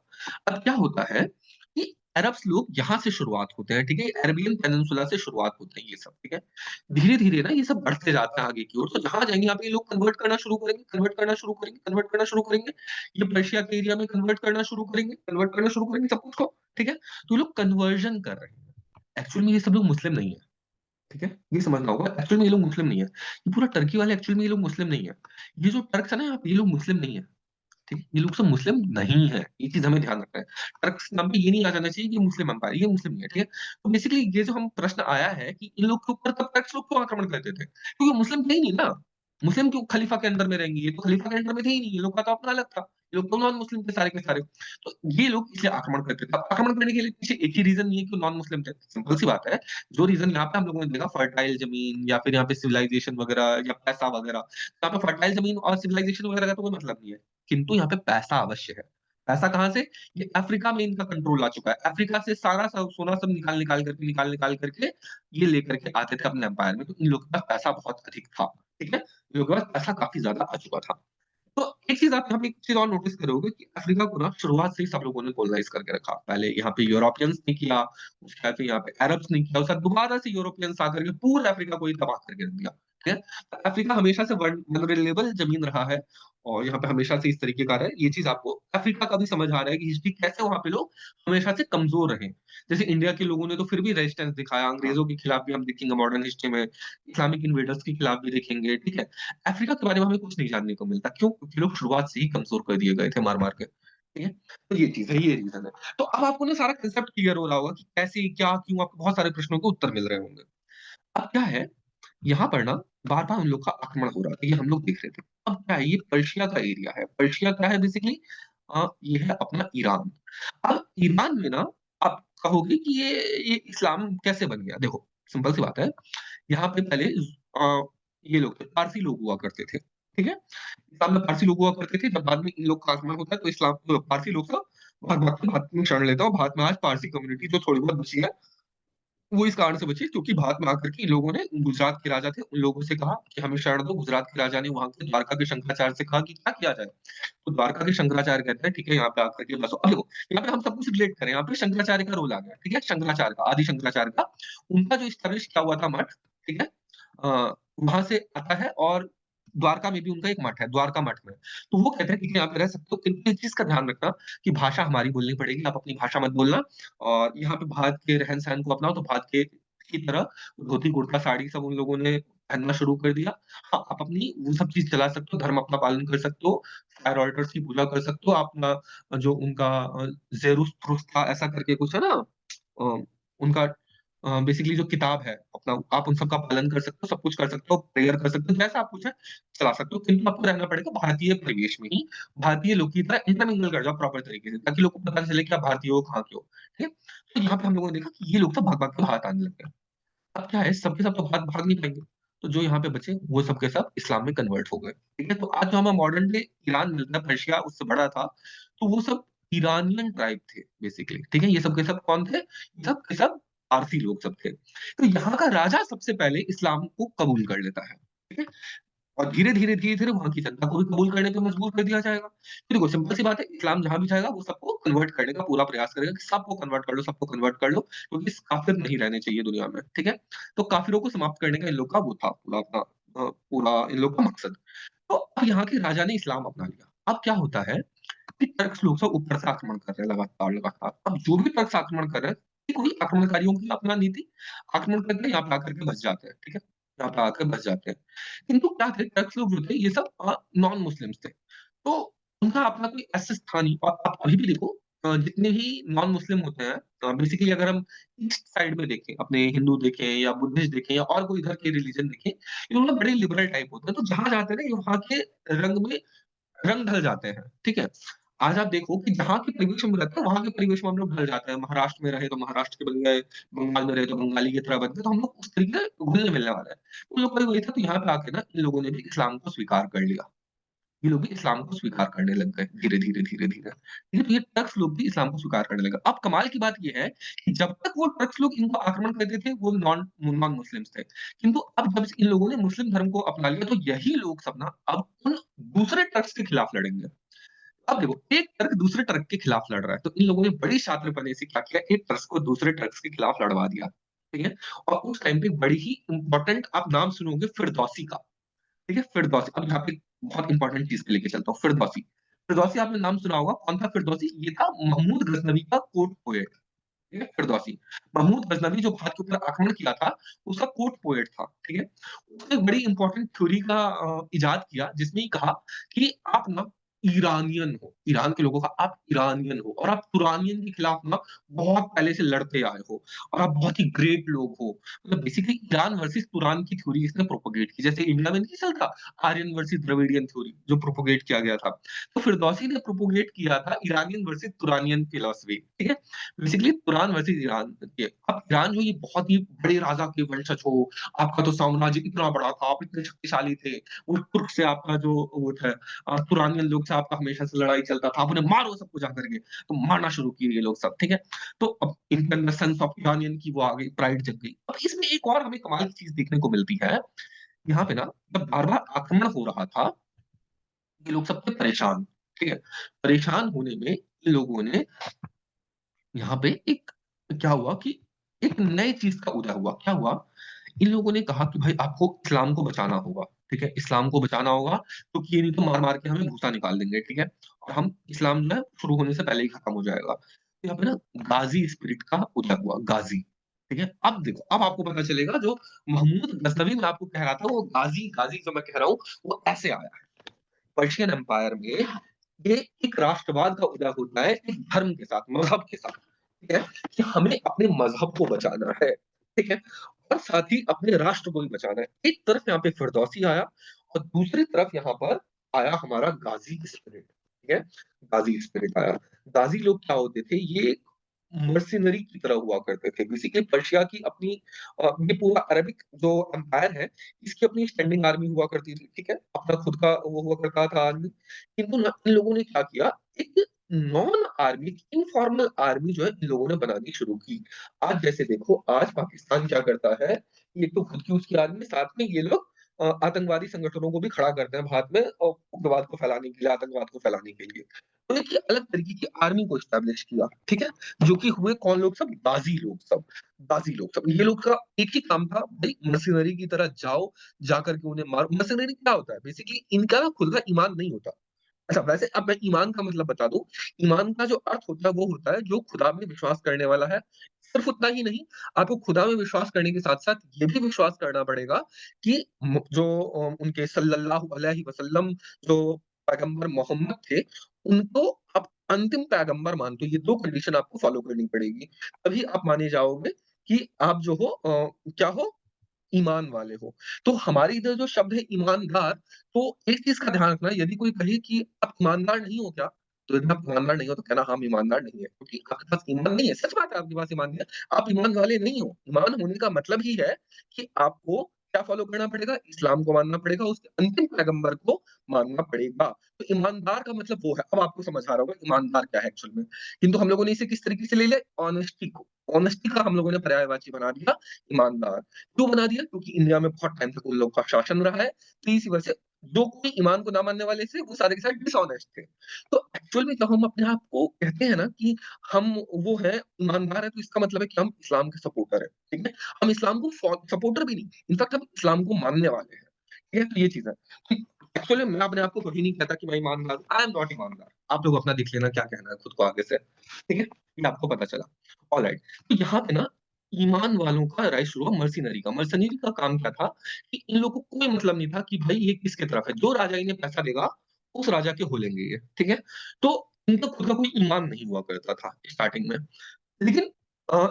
Speaker 1: अब क्या होता है कि अरब्स लोग यहाँ से शुरुआत होते हैं, ठीक है? अरेबियन पेनिनसुला से शुरुआत होते हैं ये सब, ठीक है? धीरे-धीरे ना ये सब बढ़ते जाते हैं आगे की ओर, तो जहाँ जाएँगे यहाँ पे ये लोग कन्वर्ट करना शुरू करेंगे, कन्वर्ट करना शुरू करेंगे, कन्वर्ट करना शुरू करेंगे। ये पर्शिया के एरिया में कन्वर्ट करना शुरू करेंगे, कन्वर्ट करना शुरू करेंगे सब कुछ को, ठीक है? तो ये लोग कन्वर्जन कर रहे हैं। एक्चुअल में ये सब लोग मुस्लिम नहीं है। ठीक है? ये समझना होगा एक्चुअल में ये लोग मुस्लिम नहीं है। ये पूरा टर्की वाले एक्चुअल में ये लोग मुस्लिम नहीं है। ये जो टर्क्स है ना यहाँ पे ये लोग मुस्लिम नहीं है। ठीक है? ये लोग सब मुस्लिम नहीं है। ये चीज़ हमें ध्यान रखना है। टर्क्स नाम पे ये नहीं आ जाना चाहिए कि ये मुस्लिम एम्पायर ये मुस्लिम नहीं है, ठीक है? तो बेसिकली ये जो हम प्रश्न आया है कि इन लोग के ऊपर तब टर्क्स लोग क्यों आक्रमण करते थे? क्योंकि मुस्लिम थे ही नहीं ना। मुस्लिम क्यों खलीफा के अंडर में रहेंगे? ये तो खलीफा के अंडर में थे ही नहीं। ये लोग का तो अपना अलग था। ये लोग तो नॉन मुस्लिम थे सारे के सारे। तो ये लोग इसलिए आक्रमण करते थे। अब आक्रमण करने के लिए पीछे एक ही रीज़न नहीं है कि वो नॉन मुस्लिम थे। सिंपल सी बात है। जो रीज़न यहाँ पे हम लोगों ने देखा फर्टाइल ज़मीन या फिर यहाँ पे सिविलाइज़ेशन वगैरह या पैसा वगैरह। यहाँ पे फर्टाइल ज़मीन और सिविलाइज़ेशन वगैरह का तो कोई मतलब नहीं है। किंतु यहाँ पे पैसा अवश्य है। पैसा कहाँ से? ये अफ्रीका में इनका कंट्रोल आ चुका है। अफ्रीका से सारा सोना सब निकाल-निकाल करके ये लेकर के आते थे अपने एम्पायर में। तो इन लोगों के पास पैसा बहुत अधिक था। ठीक है? इन लोगों के पास पैसा काफ़ी ज़्यादा आ चुका था। तो एक चीज़ आप यहाँ पे एक चीज़ और नोटिस करोगे कि अफ्रीका को ना शुरुआत से ही सब लोगों ने कोलोनाइज़ करके रखा। पहले यहाँ पे यूरोपियंस ने किया, उसके बाद फिर यहाँ पे अरब्स ने किया, उसके बाद दोबारा से यूरोपियंस आकर के पूरे अफ्रीका को ही तबाह करके रख दिया। ठीक है? तो अफ्रीका हमेशा से वल्नरेबल ज़मीन रहा है और यहाँ पे हमेशा से इस तरीके का रहा है। ये चीज़ आपको अफ्रीका का भी समझ आ रहा है कि हिस्ट्री कैसे वहाँ पे लोग हमेशा से कमज़ोर रहे। जैसे इंडिया के लोगों ने तो फिर भी रेजिस्टेंस दिखाया, अंग्रेज़ों के खिलाफ भी हम देखेंगे मॉडर्न हिस्ट्री में, इस्लामिक इन्वेडर्स के खिलाफ भी देखेंगे, ठीक है? अफ्रीका के बारे में हमें कुछ नहीं जानने को मिलता। क्यों? क्योंकि लोग शुरुआत से ही कमज़ोर कर दिए गए थे मार-मार के। ठीक है? तो ये चीज़ है, ये रीज़न है। तो अब आपको ना सारा कांसेप्ट क्लियर हो रहा होगा कि कैसे, क्या, क्यों आपको बहुत सारे प्रश्नों के उत्तर मिल रहे होंगे। अब क्या है, यहाँ पर ना बार-बार उन लोग का आक्रमण हो रहा था, ये हम लोग देख रहे थे। अब क्या है, ये पर्शिया का एरिया है। पर्शिया क्या है बेसिकली ये है अपना ईरान। अब ईरान में ना आप कहोगे कि ये इस्लाम कैसे बन गया? देखो, सिंपल सी बात है। यहाँ पे पहले अ, ये लोग थे, पारसी लोग हुआ करते थे, ठीक है? इस्लाम में पारसी लोग हुआ करते थे, जब बाद में इन लोग का आगमन होता है तो इस्लाम पारसी लोग सब भाग-भाग के भारत में शरण लेते हैं और भारत में आज पारसी कम्युनिटी जो थोड़ी बहुत बची है, वो इस कारण से बची क्योंकि भारत में आकर के इन लोगों ने गुजरात के राजा थे, उन लोगों से कहा कि हमें शरण दो। गुजरात के राजा ने वहाँ के द्वारका के शंकराचार्य से कहा कि क्या किया जाए? तो द्वारका के शंकराचार्य कहते हैं, ठीक है, यहाँ पे आकर के बसो। अब देखो, यहाँ पे हम सब कुछ रिलेट करें, यहाँ पे शंकराचार्य का रोल आ गया, ठीक है? शंकराचार्य का, आदि शंकराचार्य का, उनका जो एस्टेब्लिश किया हुआ था मठ, ठीक है? वहाँ से आता है और द्वारका में भी उनका एक मठ है, द्वारका मठ में। तो वो कहते हैं, ठीक है, यहाँ पे रह सकते हो, किंतु एक चीज़ का ध्यान रखना कि भाषा हमारी बोलनी पड़ेगी, आप अपनी भाषा मत बोलना और यहाँ पे भारत के रहन-सहन को अपनाओ, तो भारत के की तरह धोती, कुर्ता, साड़ी सब उन लोगों ने पहनना शुरू कर दिया। हाँ, आप अपनी वो सब चीज़ चला सकते हो, धर्म अपना पालन कर सकते हो, फायर ऑल्टर्स की पूजा कर सकते हो, अपना जो उनका ज़ेरुस्थुरुस था ऐसा करके कुछ है ना उनका बेसिकली जो किताब है अपना आप उन सब का पालन कर सकते हो, सब कुछ कर सकते हो, प्रेयर कर सकते हो, जैसा आप कुछ है चला सकते हो, किंतु आपको रहना पड़ेगा भारतीय परिवेश में ही, भारतीय लोग की तरह इंटरमिंगल कर जाओ प्रॉपर तरीके से, ताकि लोग को पता चले कि आप भारतीय हो, कहाँ के हो, ठीक है? तो यहाँ पे हम लोगों ने देखा कि ये लोग सब भाग-भाग के भारत आने लग गए। अब क्या है, सब के सब तो भाग नहीं पाएँगे, तो जो यहाँ पे बचे, वो सब के सब इस्लाम में कन्वर्ट हो गए, ठीक है? तो आज जो हमें मॉडर्न डे ईरान मिलता है, पर्शिया उससे बड़ा था, तो वो सब ईरानियन ट्राइब थे बेसिकली, ठीक है? ये सब के सब कौन थे? ये सब के सब पारसी लोग सब थे। तो यहाँ का राजा सबसे पहले इस्लाम को कबूल कर लेता है, ठीक है? और धीरे-धीरे वहाँ की जनता को भी कबूल करने पे मजबूर कर दिया जाएगा। तो देखो सिंपल सी बात है, इस्लाम जहाँ भी जाएगा वो सबको कन्वर्ट करने का पूरा प्रयास करेगा कि सबको कन्वर्ट कर लो, सबको कन्वर्ट कर लो, क्योंकि काफ़िर नहीं रहने चाहिए दुनिया में, ठीक है? तो काफ़िरों को समाप्त करने का इन लोग का वो था पूरा अपना पूरा इन लोग का मकसद। तो अब यहाँ के राजा ने इस्लाम अपना लिया। अब क्या होता है कि टर्क्स लोग सब ऊपर से आक्रमण कर रहे हैं लगातार। अब जो भी टर्क्स आक्रमण कर रहे हैं, ठीक वही आक्रमणकारियों की अपना नीति, आक्रमण करके यहाँ पे आकर के बस जाते हैं, ठीक है? यहाँ पे आकर बस जाते हैं। किंतु क्या थे टर्क्स लोग जो थे ये सब नॉन मुस्लिम्स थे। तो उनका अपना कोई ऐसा स्थान ही और आप अभी भी देखो जितने भी नॉन मुस्लिम होते हैं बेसिकली अगर हम ईस्ट साइड में देखें, अपने हिंदू देखें या बुद्धिस्ट देखें या और कोई इधर के रिलीजन देखें, ये लोग ना बड़े लिबरल टाइप होते हैं। तो जहाँ जाते हैं ना, ये वहाँ के रंग में रंग ढल जाते हैं, ठीक है? आज आप देखो कि जहाँ के परिवेश में रहते हैं, वहाँ के परिवेश में हम लोग ढल जाते हैं। महाराष्ट्र में रहे तो महाराष्ट्र के बन गए, बंगाल में रहे तो बंगाली की तरह बन गए, तो हम लोग उस तरीके से घुलने-मिलने वाला है। उन लोग का भी वही था, तो यहाँ पे आके ना इन लोगों ने भी इस्लाम को स्वीकार कर लिया। ये लोग भी इस्लाम को स्वीकार करने लग गए धीरे-धीरे, धीरे-धीरे। ठीक है? तो ये टर्क्स लोग भी इस्लाम को स्वीकार करने लगे। अब कमाल की बात ये है कि जब तक वो टर्क्स लोग इनको आक्रमण करते थे, वो नॉन मुस्लिम्स थे। किंतु अब जब इन लोगों ने मुस्लिम धर्म को अपना लिया, तो यही लोग सब ना अब उन दूसरे टर्क्स के खिलाफ लड़ेंगे। अब देखो, एक टर्क दूसरे टर्क के खिलाफ लड़ रहा है, तो इन लोगों ने बड़ी शातिरपने से क्या किया, एक टर्क को दूसरे टर्क्स के खिलाफ लड़वा दिया। ठीक है? और उस टाइम पे बड़ी ही इम्पोर्टेंट आप नाम सुनोगे फिरदौसी का। ठीक है? फिरदौसी, अब यहाँ पे बहुत इंपॉर्टेंट चीज़ पे लेके चलता हूँ, फिरदौसी। फिरदौसी आपने नाम सुना होगा, कौन था फिरदौसी? ये था महमूद गज़नवी का कोर्ट पोएट, ठीक है? फिरदौसी। महमूद गज़नवी जो भारत के ऊपर आक्रमण किया था, उसका कोर्ट पोएट था, ठीक है? उसने एक बड़ी इंपॉर्टेंट थ्योरी का इजाद किया, जिसमें ये कहा कि आप ना ईरानियन हो, ईरान के लोगों का आप ईरानियन हो और आप तुरानियन के खिलाफ ना बहुत पहले से लड़ते आए हो और आप बहुत ही ग्रेट लोग हो। मतलब बेसिकली ईरान वर्सेस तुरान की थ्योरी इसने प्रोपेगेट की। जैसे इंडिया में नहीं चलता आर्यन वर्सेस द्रविडियन थ्योरी जो प्रोपेगेट किया गया था। तो फिरदौसी ने प्रोपेगेट किया था ईरानियन वर्सेस तुरानियन फिलॉसफी, ठीक है? बेसिकली तुरान वर्सेस ईरान के। अब ईरान जो ये बहुत ही बड़े राजा के वंशज हो, आपका तो साम्राज्य इतना बड़ा था, आप इतने शक्तिशाली थे, वो तुर्क से आपका जो वो था तुरानियन लोग से आपका हमेशा से लड़ाई चलता था, आप उन्हें मारो सबको जाकर के, तो मारना शुरू किए ये लोग सब, ठीक है? तो अब इनके अंदर सेंस ऑफ ईरानियन की वो आ गई, प्राइड जग गई। अब इसमें एक और हमें कमाल की चीज़ देखने को मिलती है, यहाँ पे ना जब बार-बार आक्रमण हो रहा था, ये लोग सब थे परेशान, ठीक है? परेशान होने में इन लोगों ने यहाँ पे एक क्या हुआ कि एक नई चीज़ का उदय हुआ। क्या हुआ? इन लोगों ने कहा कि भाई आपको इस्लाम को बचाना होगा, ठीक है? इस्लाम को बचाना होगा क्योंकि ये नहीं तो मार-मार के हमें भूसा निकाल देंगे, ठीक है? और हम इस्लाम जो है शुरू होने से पहले ही खत्म हो जाएगा। तो यहाँ पे ना गाज़ी स्पिरिट का उदय हुआ, गाज़ी, ठीक है? अब देखो, अब आपको पता चलेगा जो महमूद गज़नवी मैं आपको कह रहा था वो गाज़ी गाज़ी जो मैं कह रहा हूँ, वो ऐसे आया है। पर्शियन एम्पायर में ये एक राष्ट्रवाद का उदय होता है एक धर्म के साथ, मज़हब के साथ, ठीक है? कि हमें अपने मज़हब को बचाना है, ठीक है? और साथ ही अपने राष्ट्र को भी बचाना है। एक तरफ यहाँ पे फिरदौसी आया और दूसरी तरफ यहाँ पर आया हमारा गाज़ी स्पिरिट, ठीक है? गाज़ी स्पिरिट आया। गाज़ी लोग क्या होते थे, ये मर्सिनरी की तरह हुआ करते थे। बेसिकली पर्शिया की अपनी ये पूरा अरबिक जो एम्पायर है, इसकी अपनी स्टैंडिंग आर्मी हुआ करती थी, ठीक है? अपना खुद का वो हुआ करता था आर्मी। किंतु ना इन लोगों ने क्या किया, एक नॉन आर्मी, इनफॉर्मल आर्मी जो है इन लोगों ने बनानी शुरू की। आज जैसे देखो, आज पाकिस्तान क्या करता है, ये तो खुद की उसकी आर्मी, साथ में ये लोग आतंकवादी संगठनों को भी खड़ा करते हैं भारत में और उग्रवाद को फैलाने के लिए, आतंकवाद को फैलाने के लिए। तो एक ये अलग तरीके की आर्मी को एस्टेब्लिश किया, ठीक है? जो कि हुए कौन लोग सब? गाज़ी लोग सब, गाज़ी लोग सब। ये लोग का एक ही काम था, भई मर्सिनरी की तरह जाओ, जाकर के उन्हें मारो। मर्सिनरी क्या होता है? बेसिकली इनका ना खुद का ईमान नहीं होता। अच्छा, वैसे अब मैं ईमान का मतलब बता दूँ। ईमान का जो अर्थ होता है वो होता है जो खुदा में विश्वास करने वाला है। सिर्फ़ उतना ही नहीं, आपको खुदा में विश्वास करने के साथ-साथ ये भी विश्वास करना पड़ेगा कि जो उनके सल्लल्लाहु अलैहि वसल्लम जो पैगंबर मोहम्मद थे, उनको आप अंतिम पैगंबर मानते हो। ये 2 कंडीशन आपको फ़ॉलो करनी पड़ेगी। तभी आप माने जाओगे कि आप जो हो क्या हो? ईमान वाले हो। तो हमारे इधर जो शब्द है ईमानदार, तो एक चीज़ का ध्यान रखना, यदि कोई कहे कि आप ईमानदार नहीं हो क्या? तो यदि आप ईमानदार नहीं हो तो कहना हम ईमानदार नहीं है, क्योंकि आपके पास ईमान नहीं है। सच बात है, आपके पास ईमान नहीं है, आप ईमान वाले नहीं हो। ईमान होने का मतलब ही है कि आपको क्या फ़ॉलो करना पड़ेगा? इस्लाम को मानना पड़ेगा, उसके अंतिम पैगंबर को मानना पड़ेगा। तो ईमानदार का मतलब वो है। अब आपको समझ आ रहा होगा ईमानदार क्या है एक्चुअल में। किंतु हम लोगों ने इसे किस तरीके से ले लिया? ऑनेस्टी को। ऑनेस्टी का हम लोगों ने पर्यायवाची बना दिया ईमानदार। क्यों बना दिया? क्योंकि इंडिया में बहुत टाइम तक उन लोग का शासन रहा है, तो इसी वजह से जो कोई ईमान को ना मानने वाले थे, वो सारे के सारे डिसऑनेस्ट थे। तो एक्चुअल में जब हम अपने आप को कहते हैं ना कि हम वो हैं, ईमानदार हैं, तो इसका मतलब है कि हम इस्लाम के सपोर्टर हैं, ठीक है? हम इस्लाम को सपोर्टर भी नहीं, इनफैक्ट हम इस्लाम को मानने वाले हैं, ठीक है? तो ये चीज़ है। तो एक्चुअली मैं अपने आप को कभी नहीं कहता कि मैं ईमानदार हूँ, आई एम नॉट ईमानदार। आप लोग अपना देख लेना क्या कहना है खुद को आगे से, ठीक है? ये आपको पता चला। ऑलराइट। तो यहाँ पे ना ईमान वालों का राइज़ शुरू हुआ मर्सिनरी का। मर्सिनरी का काम क्या था कि इन लोगों को कोई मतलब नहीं था कि भाई ये किसकी तरफ है। जो राजा इन्हें पैसा देगा, उस राजा के हो लेंगे ये, ठीक है? तो इनका खुद का कोई ईमान नहीं हुआ करता था स्टार्टिंग में। लेकिन अ,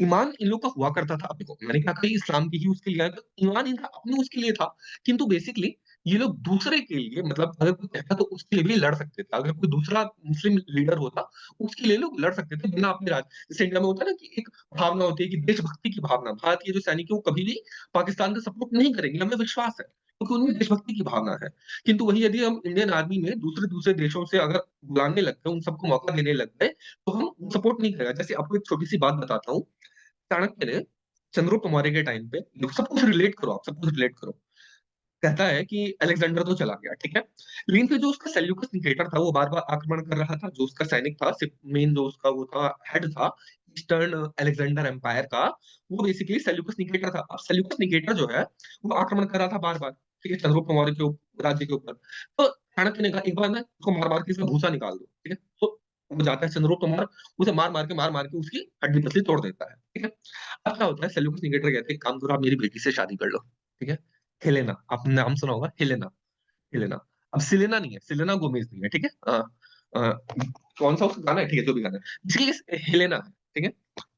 Speaker 1: ईमान इन लोग का हुआ करता था। अब देखो, मैंने क्या कहा ये इस्लाम की ही उसके लिए आया, तो ईमान इनका अपने उसके लिए था। किंतु बेसिकली ये लोग दूसरे के लिए, मतलब अगर कोई कहता तो उसके लिए भी लड़ सकते थे। अगर कोई दूसरा मुस्लिम लीडर होता, उसके लिए लोग लड़ सकते थे बिना अपने जैसे इंडिया में होता है ना कि एक भावना होती है कि देशभक्ति की भावना। भारत के जो सैनिक हैं वो कभी भी पाकिस्तान का सपोर्ट नहीं करेंगे, हमें विश्वास है। क्योंकि उनमें देशभक्ति की भावना है। किंतु वही यदि हम इंडियन आर्मी में दूसरे-दूसरे देशों से अगर बुलाने लग गए, उन सबको मौका देने लग गए, तो हम सपोर्ट नहीं करेगा। जैसे आपको एक छोटी-सी बात बताता हूँ, चाणक्य ने चंद्रगुप्त मौर्य के टाइम पे सब कुछ रिलेट करो आप, सब कुछ रिलेट करो। कहता है कि अलेक्जेंडर तो चला गया, ठीक है? लेकिन फिर जो उसका सेल्यूकस निकेटर था, वो बार-बार आक्रमण कर रहा था। जो उसका सैनिक था, सिप मेन जो उसका वो था, हेड था ईस्टर्न अलेक्जेंडर एम्पायर का, वो बेसिकली सेल्यूकस निकेटर था। अब सेल्यूकस निकेटर जो है, वो आक्रमण कर रहा था बार-बार, ठीक है? चंद्रगुप्त मौर्य के राज्य के ऊपर। तो चाणक्य ने कहा, "एक बार ना इसको मार-मार के इसका भूसा निकाल दो।" ठीक है? तो वो जाता है चंद्रगुप्त मौर्य, उसे मार-मार के उसकी हड्डी-पसली तोड़ देता है, ठीक है? अब क्या होता है, सेल्यूकस निकेटर कहते हैं, "एक काम करो, आप मेरी बेटी से शादी कर लो।" ठीक है? हेलेना, आपने नाम सुना होगा हेलेना, हेलेना। अब सिलेना नहीं है, सिलेना गोमेज़ नहीं है, ठीक है? अ, कौन-सा उसका गाना है, ठीक है, जो भी गाना है। बेसिकली हेलेना है, ठीक है?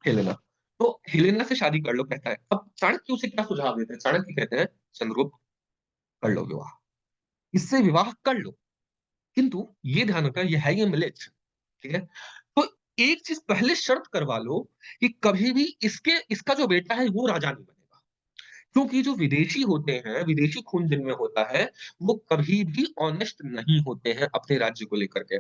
Speaker 1: हेलेना। तो हेलेना से शादी कर लो कहता है। अब चाणक्य उसे क्या सुझाव देते हैं? चाणक्य कहते हैं, "चंद्रगुप्त कर लो विवाह, इससे विवाह कर लो, किंतु ये ध्यान रखना ये है ये म्लेच्छ, ठीक है? तो एक चीज़ पहले शर्त करवा लो कि कभी भी इसका जो बेटा है वो राजा नहीं बनेगा।" क्योंकि जो विदेशी होते हैं, विदेशी खून जिनमें होता है, वो कभी भी ऑनेस्ट नहीं होते हैं अपने राज्य को लेकर के।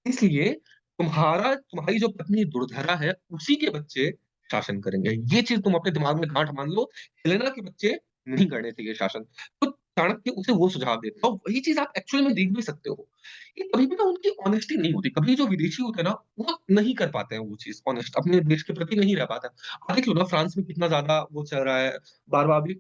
Speaker 1: इसलिए तुम्हारी जो पत्नी दुर्धरा है, उसी के बच्चे शासन करेंगे। ये चीज़ तुम अपने दिमाग में गाँठ बाँध लो, हेलेना के बच्चे नहीं करने चाहिए शासन। तो चाणक्य उसे वो सुझाव देता है और वही चीज़ आप एक्चुअल में देख भी सकते हो, कि कभी भी ना उनकी ऑनेस्टी नहीं होती। कभी जो विदेशी होते हैं ना, वो नहीं कर पाते हैं वो चीज़ ऑनेस्ट, अपने देश के प्रति नहीं रह पाते। आप देख लो ना फ्रांस में कितना ज़्यादा वो चल रहा है, बार-बार अभी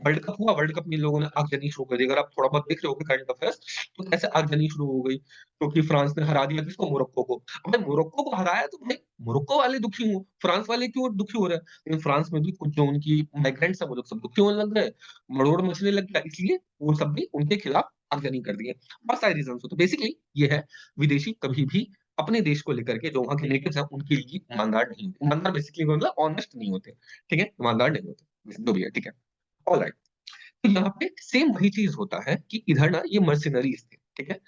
Speaker 1: वर्ल्ड कप हुआ, वर्ल्ड कप में इन लोगों ने आगजनी शुरू कर दी। अगर आप थोड़ा बहुत देख रहे होंगे करंट अफेयर्स, तो कैसे आगजनी शुरू हो गई, क्योंकि फ्रांस ने हरा दिया किसको? मोरक्को को। अबे मोरक्को को हराया तो भाई मोरक्को वाले दुखी हुए, फ्रांस वाले क्यों दुखी हो रहे हैं? लेकिन फ्रांस में भी कुछ जो उनकी माइग्रेंट्स हैं, वो लोग सब दुखी होने लग गए, मरोड़ मचने लग गया, इसलिए वो सब भी उनके खिलाफ आगजनी कर दिए। बहुत सारे रीज़न्स होते हैं। बेसिकली ये है, विदेशी कभी भी अपने देश को लेकर के जो वहाँ के नेटिव्स हैं, उनके लिए ईमानदार नहीं होते। ईमानदार बेसिकली मतलब ऑनेस्ट नहीं होते, ठीक है? ईमानदार नहीं होते, जो भी है, ठीक है? ऑलराइट। तो यहाँ पे सेम वही चीज़ होता है कि इधर ना ये मर्सेनरीज़ थे, ठीक है?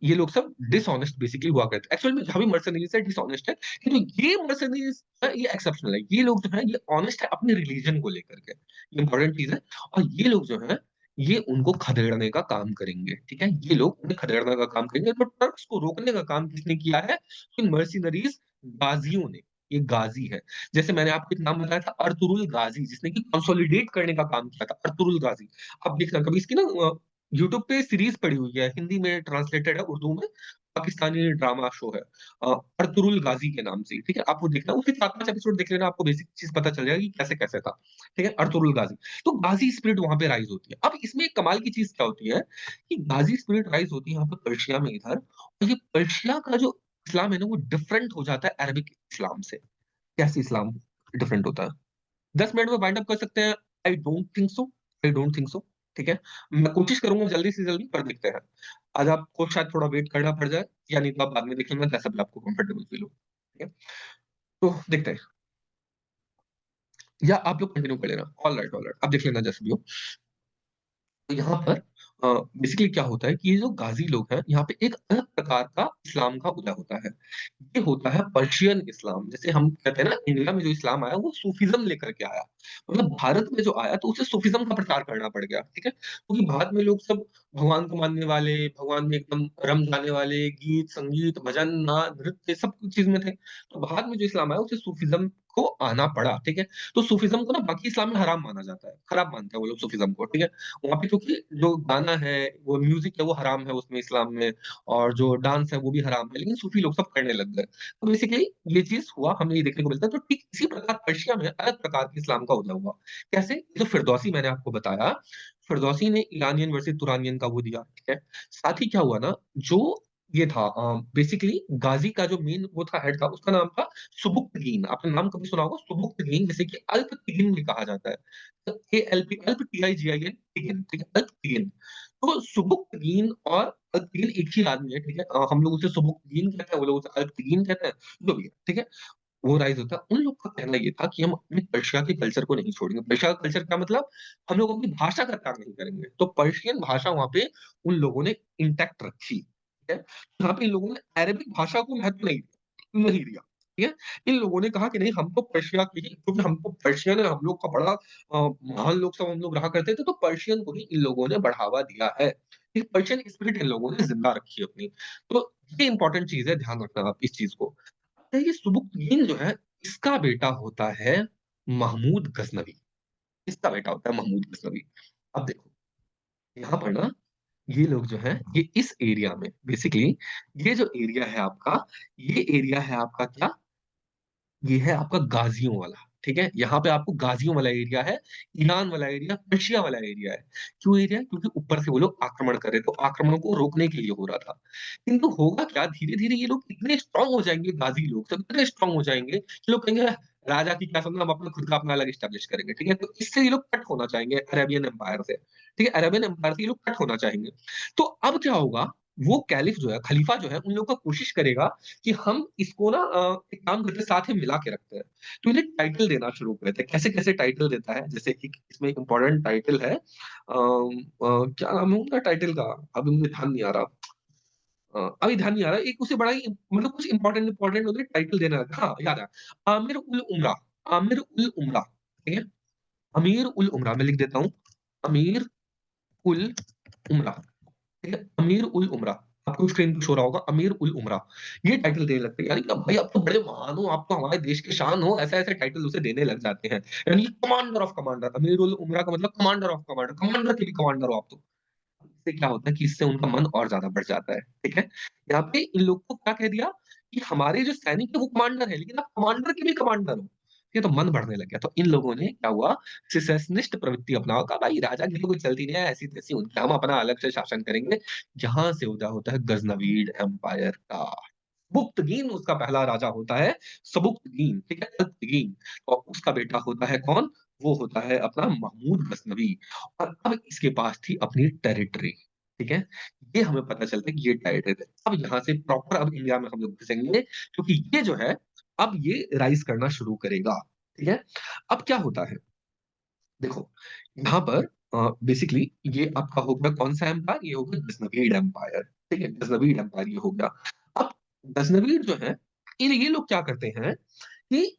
Speaker 1: ये लोग सब डिसऑनेस्ट बेसिकली हुआ करते हैं। एक्चुअल में जहाँ भी मर्सेनरीज़ है, डिसऑनेस्ट है, किंतु ये मर्सेनरीज़ ये एक्सेप्शनल है। ये लोग जो हैं, ये ऑनेस्ट है अपने रिलीजन को लेकर के। ये इम्पोर्टेंट चीज़ है और ये लोग जो हैं, ये उनको खदेड़ने का काम करेंगे, ठीक है? ये लोग उन्हें खदेड़ने का काम करेंगे, तो टर्क्स को रोकने का काम किसने किया है? इन मर्सेनरीज़ गाज़ियों ने। ये गाज़ी है। जैसे मैंने आपको एक नाम बताया था अर्तुगरुल गाज़ी जिसने कि कंसोलिडेट करने का काम किया था, अर्तुगरुल गाज़ी। आप देखना कभी इसकी ना यूट्यूब पे सीरीज़ पड़ी हुई है, हिंदी में ट्रांसलेटेड है, उर्दू में, पाकिस्तानी ड्रामा शो है। अर्तुगरुल गाज़ी के नाम से, ठीक है? आप वो देखना, उसके 4-5 एपिसोड देख लेना, आपको बेसिक चीज़ पता चल जाएगी कि कैसे-कैसे था, ठीक है? अर्तुगरुल गाज़ी। तो गाज़ी स्पिरिट वहाँ पे राइज़ होती है। अब इसमें एक कमाल की चीज़ क्या होती है कि गाज़ी स्पिरिट राइज़ होती है यहाँ पे पर्शिया में इधर और ये पर्शिया का जो इस्लाम है ना, वो डिफरेंट हो जाता है अरबिक इस्लाम से। कैसे इस्लाम डिफरेंट होता है? 10 मिनट में वाइंड अप कर सकते हैं? आई डोंट थिंक सो, ठीक है? मैं कोशिश करूँगा जल्दी से जल्दी पर देखते हैं। आज आपको शायद थोड़ा वेट करना पड़ जाए या नहीं तो आप बाद में देख लेना जैसा भी आपको कंफर्टेबल फील हो, ठीक है? तो देखते हैं या आप लोग कंटिन्यू कर लेना। ऑल राइट, आप देख लेना जैसे भी हो। तो यहाँ पर बेसिकली क्या होता है कि ये जो गाज़ी लोग हैं, यहाँ पे एक अलग प्रकार का इस्लाम का उदय होता है। ये होता है पर्शियन इस्लाम। जैसे हम कहते हैं ना इंडिया में जो इस्लाम आया वो सूफीज़्म लेकर के आया। मतलब भारत में जो आया तो उसे सूफीज़्म का प्रचार करना पड़ गया, ठीक है? क्योंकि भारत में लोग सब भगवान को मानने वाले, भगवान में एकदम रम जाने वाले, गीत, संगीत, भजन, नृत्य सब कुछ चीज़ में थे। तो भारत में जो इस्लाम आया उसे सूफीज़्म को आना पड़ा, ठीक है? तो सूफीज़्म को ना बाकी इस्लाम में हराम माना जाता है, खराब मानते हैं वो लोग सूफीज़्म को, ठीक है? वहाँ पे क्योंकि जो गाना है, वो म्यूज़िक है वो हराम है उसमें इस्लाम में और जो डांस है वो भी हराम है, लेकिन सूफ़ी लोग सब करने लग गए। तो बेसिकली ये चीज़ हुआ, हमें ये देखने को मिलता है। तो ठीक इसी प्रकार पर्शिया में अलग प्रकार के इस्लाम का उदय हुआ। कैसे? जो फिरदौसी मैंने आपको बताया, फिरदौसी ने ईरानियन वर्सेस तुरानियन का वो दिया, ठीक है? साथ ही क्या हुआ ना, जो ये था बेसिकली गाज़ी का जो मेन वो था हेड था, उसका नाम था सुबुक्तगीन। आपने नाम कभी सुना होगा सुबुक्तगीन जिसे कि अल्प-तिगिन भी कहा जाता है। एएलपी अल्प टीआईजीआईएन टिगिन, ठीक है? अल्पतिगिन। तो सुबुक्तगीन और अल्पतिगिन एक ही आदमी है, ठीक है? हम लोग उसे सुबुक्तगीन कहते हैं, वो लोग उसे अल्पतिगिन कहते हैं, जो भी है, ठीक है? वो राइज़ होता है। उन लोग का कहना ये था कि हम अपने पर्शिया के कल्चर को नहीं छोड़ेंगे। पर्शिया का कल्चर क्या मतलब? हम लोग अपनी भाषा का त्याग नहीं करेंगे। तो पर्शियन भाषा वहाँ पे उन लोगों ने इंटैक्ट रखी, ठीक है? यहाँ पे इन लोगों ने अरेबिक भाषा को महत्व नहीं दिया। ठीक है? इन लोगों ने कहा कि नहीं हम तो पर्शिया के ही, क्योंकि हम तो पर्शियन है, हम लोग का बड़ा महान लोग सब हम लोग रहा करते थे, तो पर्शियन को ही इन लोगों ने बढ़ावा दिया है। ये पर्शियन स्पिरिट इन लोगों ने ज़िंदा रखी है अपनी। तो ये इम्पोर्टेंट चीज़ है, ध्यान रखना आप इस चीज़ को। ये सुबुक्तगीन जो है, इसका बेटा होता है महमूद गज़नवी। इसका बेटा होता है महमूद गज़नवी। अब देखो, यहाँ पर ना ये लोग जो हैं, ये इस एरिया में बेसिकली ये जो एरिया है आपका, ये एरिया है आपका क्या? ये है आपका गाज़ियों वाला, ठीक है? यहाँ पे आपको गाज़ियों वाला एरिया है, ईरान वाला एरिया, पर्शिया वाला एरिया है। क्यों एरिया है? क्योंकि ऊपर से वो लोग आक्रमण कर रहे थे, तो आक्रमण को रोकने के लिए हो रहा था। किंतु होगा क्या, धीरे-धीरे ये लोग इतने स्ट्रॉन्ग हो जाएँगे, गाज़ी लोग सब इतने स्ट्रॉन्ग हो जाएँगे कि लोग कहेंगे, राजा की क्या सुनना, हम अपना खुद का अपना अलग एस्टेब्लिश करेंगे, ठीक है? तो इससे ये लोग कट होना चाहेंगे अरेबियन एम्पायर से, ठीक है? अरेबियन एम्पायर से ये लोग कट होना चाहेंगे। तो अब क्या होगा, वो कैलिफ जो है, खलीफा जो है, उन लोगों का कोशिश करेगा कि हम इसको ना एक काम करते हैं, साथ में मिला के रखते हैं। तो इन्हें टाइटल देना शुरू करते हैं। कैसे-कैसे टाइटल देता है? जैसे एक इसमें एक इम्पोर्टेंट टाइटल है, क्या नाम है उनका टाइटल का? अभी मुझे ध्यान नहीं आ रहा। अभी ध्यान नहीं आ रहा। एक उसे बड़ा ही मतलब कुछ इम्पोर्टेंट इम्पोर्टेंट उन्हें टाइटल देना है। हाँ, याद आया। आमिर उल उमरा, आमिर उल उमरा, ठीक है? अमीर उल उमरा मैं लिख देता हूँ। अमीर उल उमरा, ठीक है? अमीर उल उमरा, आपको स्क्रीन पे शो रहा होगा, अमीर उल उमरा। ये टाइटल देने लगते हैं, यानी कि भाई आप तो बड़े महान हो, आप तो हमारे देश के शान हो, ऐसे-ऐसे टाइटल उसे देने लग जाते हैं। यानी कमांडर ऑफ कमांडर, अमीर उल उमरा का मतलब कमांडर ऑफ कमांडर, कमांडर के भी कमांडर हो आप तो। इससे क्या होता है कि इससे उनका मन और ज़्यादा बढ़ जाता है, ठीक है? यहाँ पे इन लोग को क्या कह दिया कि हमारे जो सैनिक है वो कमांडर है, लेकिन आप कमांडर के भी कमांडर हो। ये तो मन बढ़ने लग गया। तो इन लोगों ने क्या हुआ, सेसेशनिस्ट प्रवृत्ति अपनाओ, कहा भाई राजा की तो कोई चलती नहीं है, ऐसी-तैसी उनकी, हम अपना अलग से शासन करेंगे। यहाँ से उदय होता है गज़नवीड एम्पायर का। बुक्तगीन उसका पहला राजा होता है, सबुक्तगीन, ठीक है? तख्तगीन, और उसका बेटा होता है कौन? वो होता है अपना महमूद गज़नवी। और अब इसके पास थी अपनी टेरिटरी, ठीक है? ये हमें पता चलता है कि ये टेरिटरी है। अब यहाँ से प्रॉपर अब इंडिया में हम लोग घुसेंगे, क्योंकि ये जो है, अब ये राइज़ करना शुरू करेगा, ठीक है? अब क्या होता है? देखो, यहाँ पर बेसिकली ये आपका हो गया कौन-सा एम्पायर? ये हो गया गज़नवीड एम्पायर, ठीक है? गज़नवीड एम्पायर ये हो गया। अब गज़नवीद जो है, ये लोग क्या करते हैं कि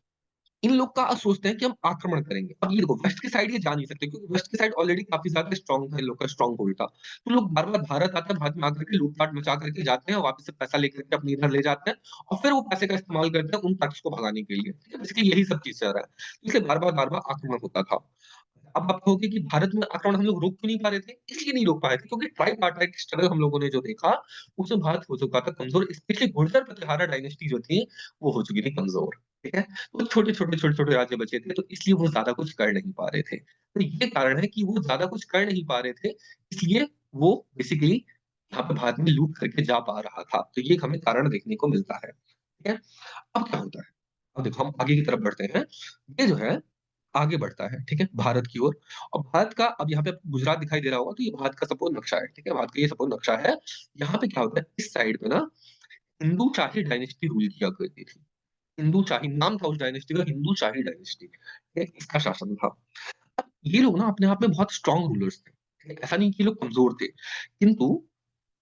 Speaker 1: इन लोग का सोचते हैं कि हम आक्रमण करेंगे। अब ये देखो वेस्ट की साइड ये जा नहीं सकते, क्योंकि वेस्ट की साइड ऑलरेडी काफ़ी ज़्यादा स्ट्रॉन्ग था, इन लोग का स्ट्रॉन्ग होल्ड था। तो लोग बार-बार भारत आते हैं, भारत में आकर के लूट-पाट मचा करके जाते हैं, वापस से पैसा लेकर के अपने इधर ले जाते हैं और फिर वो पैसे का इस्तेमाल करते हैं उन टैक्स को भगाने के लिए। ठीक है? बेसिकली यही सब चीज़ चल रहा है। इसलिए बार-बार आक्रमण होता था। अब आप कहोगे कि भारत में आक्रमण हम लोग रोक क्यों नहीं पा रहे थे? इसलिए नहीं रोक पाए थे क्योंकि ट्राइपार्टाइट स्ट्रगल हम लोगों ने जो देखा, उसमें भारत हो चुका था कमज़ोर, स्पेशली गुर्जर-प्रतिहारा डायनेस्टी जो थी, वो हो चुकी थी कमज़ोर, ठीक है? तो छोटे-छोटे राज्य बचे थे, तो इसलिए वो ज़्यादा कुछ कर नहीं पा रहे थे। तो ये कारण है कि वो ज़्यादा कुछ कर नहीं पा रहे थे, इसलिए वो बेसिकली यहाँ पे भारत में लूट करके जा पा रहा था। तो ये हमें कारण देखने को मिलता है, ठीक है? अब क्या होता है? अब देखो हम आगे की तरफ बढ़ते हैं। ये जो है आगे बढ़ता है, ठीक है? भारत की ओर। और भारत का अब यहाँ पे आपको गुजरात दिखाई दे रहा होगा, तो ये भारत का सपोज़ नक्शा है, ठीक है? भारत का ये सपोज़ नक्शा है। यहाँ पे क्या होता है, इस साइड पे ना हिंदू शाही डायनेस्टी रूल किया करती थी। हिंदू शाही नाम था उस डायनेस्टी का, हिंदू शाही डायनेस्टी, ठीक है? इसका शासन था। अब ये लोग ना अपने आप में बहुत स्ट्रॉन्ग रूलर्स थे, ठीक है? ऐसा नहीं कि ये लोग कमज़ोर थे, किंतु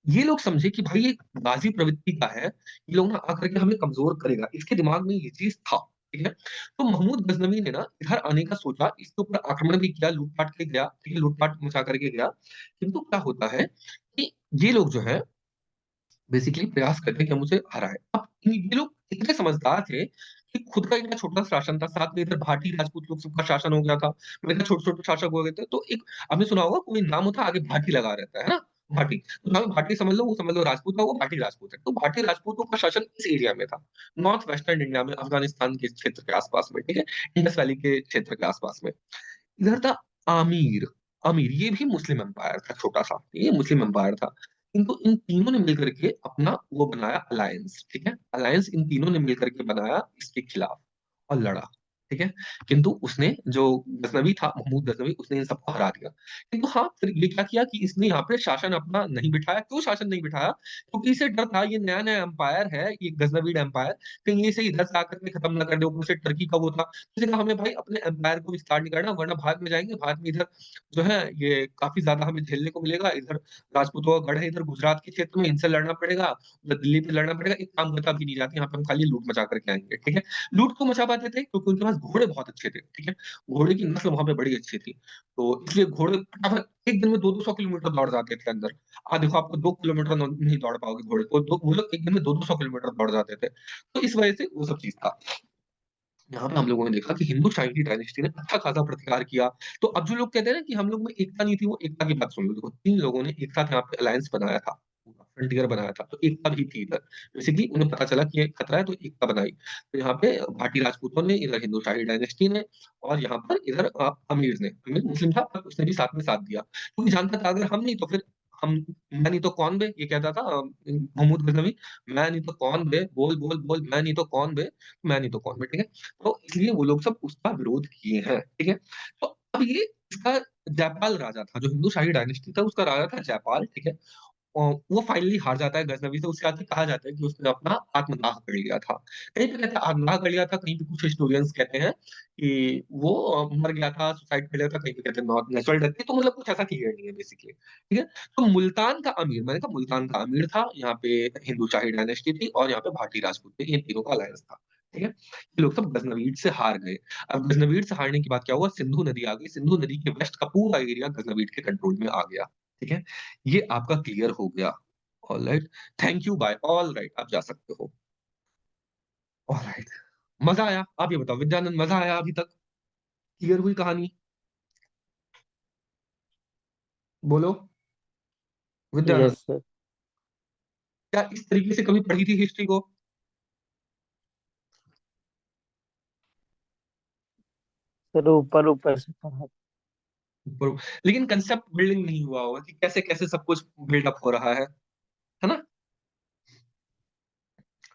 Speaker 1: ये लोग समझे कि भाई ये गाज़ी प्रवृत्ति का है, ये लोग ना आकर के हमें कमज़ोर करेगा, इसके दिमाग में ये चीज़ था, ठीक है? तो महमूद गज़नवी ने ना इधर आने का सोचा, इसके ऊपर आक्रमण भी किया, लूट-पाट के गया, ठीक है? लूट-पाट मचा करके गया, किंतु क्या होता है कि ये लोग जो है बेसिकली प्रयास करते हैं कि हम उसे हराएँ। अब ये लोग इतने समझदार थे कि खुद का इनका छोटा शासन था, साथ में इधर भाटी राजपूत लोग सबका शासन हो गया था। मतलब इतने छोटे-छोटे शासक हो गए थे, तो एक आपने सुना होगा कोई नाम होता है आगे भाटी लगा रहता है ना? भाटी। तो जहाँ पे भाटी समझ लो, वो समझ लो राजपूत है, वो भाटी राजपूत है। तो भाटी राजपूतों का शासन इस एरिया में था, नॉर्थ वेस्टर्न इंडिया में, अफ़गानिस्तान के क्षेत्र के आस-पास में, ठीक है? इंडस वैली के क्षेत्र के आस-पास में। इधर था आमीर, आमीर ये भी मुस्लिम एम्पायर था छोटा-सा, ये मुस्लिम एम्पायर था। किंतु इन तीनों ने मिलकर के अपना वो बनाया अलायंस, ठीक है? अलायंस इन तीनों ने मिलकर के बनाया इसके खिलाफ और लड़ा। ठीक है? किंतु उसने जो गज़नवी था, महमूद गज़नवी, उसने इन सबको हरा दिया। किंतु हाँ, फिर ये क्या किया कि इसने यहाँ पे शासन अपना नहीं बिठाया। क्यों शासन नहीं बिठाया? क्योंकि इसे डर था ये नया-नया एम्पायर है, ये गज़नवीड एम्पायर, कहीं ये इसे इधर से आकर के खत्म ना कर दे। ऊपर से टर्की का वो था। इसने कहा हमें भाई अपने एम्पायर को विस्तार नहीं करना, वरना भारत में जाएँगे, भारत में इधर जो है ये काफ़ी ज़्यादा हमें झेलने को मिलेगा। इधर राजपूतों का गढ़ है, इधर गुजरात के क्षेत्र में, इनसे लड़ना पड़ेगा, उधर दिल्ली पे लड़ना पड़ेगा। एक काम करता भी नहीं जाते, यहाँ पे हम खाली लूट मचा करके आएँगे, ठीक है? लूट क्यों मचा पाते थे? क्योंकि उनके पास घोड़े बहुत अच्छे थे, ठीक है? घोड़े की नस्ल वहाँ पे बड़ी अच्छी थी। तो इसलिए घोड़े फटाफट एक दिन में 2-200 किलोमीटर दौड़ जाते थे अंदर। देखो आपको 2 किलोमीटर नहीं दौड़ पाओगे घोड़े को, वो लोग एक दिन में 2-200 किलोमीटर दौड़ जाते थे। तो इस वजह से वो सब चीज़ था। यहाँ पे हम लोगों ने देखा कि हिंदू शाही डायनेस्टी ने अच्छा खासा प्रतिकार किया। तो अब जो लोग कहते हैं ना कि हम लोग में एकता नहीं थी, वो एकता की बात सुन लो। देखो 3 लोगों ने एक साथ यहाँ पे अलायंस बनाया था, फ्रंटियर बनाया था, तो एकता भी थी इधर। बेसिकली उन्हें पता चला कि ये खतरा है तो एकता बनाई। तो यहाँ पे भाटी राजपूतों ने, इधर हिंदू शाही डायनेस्टी ने और यहाँ पर इधर अमीर ने, अमीर मुस्लिम था पर उसने भी साथ में साथ दिया। क्योंकि जानता था अगर हम नहीं तो फिर हम मैं नहीं तो कौन बे? ये कहता था महमूद गज़नवी, मैं नहीं तो कौन बे? बोल, बोल, बोल, मैं नहीं तो कौन बे? मैं नहीं तो कौन बे? ठीक है? तो इसलिए वो लोग सब उसका विरोध किए हैं, ठीक है? तो अब ये इसका जयपाल राजा था, जो हिंदू शाही डायनेस्टी था उसका राजा था जयपाल, ठीक है? वो फाइनली हार जाता है गज़नवी से, उसके आगे कहा जाता है कि उसने अपना आत्मदाह कर लिया था। कहीं पे कहते हैं आत्मदाह कर लिया था, कहीं पे कुछ हिस्टोरियंस कहते हैं कि वो मर गया था, सुसाइड कर लिया था, कहीं पे कहते हैं नॉट नेचुरल डेथ थी, तो मतलब कुछ ऐसा क्लियर नहीं है बेसिकली, ठीक है? तो मुल्तान का अमीर, मैंने कहा मुल्तान का अमीर था, यहाँ पे हिंदू शाही डायनेस्टी थी और यहाँ पे भाटी राजपूत थे, इन तीनों का अलायंस था, ठीक है? ये लोग सब गज़नवीड से हार गए। अब गज़नवीड से हारने के बाद क्या हुआ, सिंधु नदी आ गई, सिंधु नदी के वेस्ट का पूरा एरिया गज़नवीड के कंट्रोल में आ गया, ठीक है? ये आपका क्लियर हो गया। Alright, thank you, bye, alright, आप जा सकते हो। ऑलराइट, मज़ा आया? आप ये बताओ विद्यानंद, मज़ा आया अभी तक? क्लियर हुई कहानी? बोलो, विद्यानंद,
Speaker 3: यस सर।
Speaker 1: क्या इस तरीके से कभी पढ़ी थी हिस्ट्री को?
Speaker 3: सर ऊपर ऊपर से पढ़ा।
Speaker 1: ऊपर लेकिन कांसेप्ट बिल्डिंग नहीं हुआ होगा कि कैसे-कैसे सब कुछ बिल्ड अप हो रहा है ना?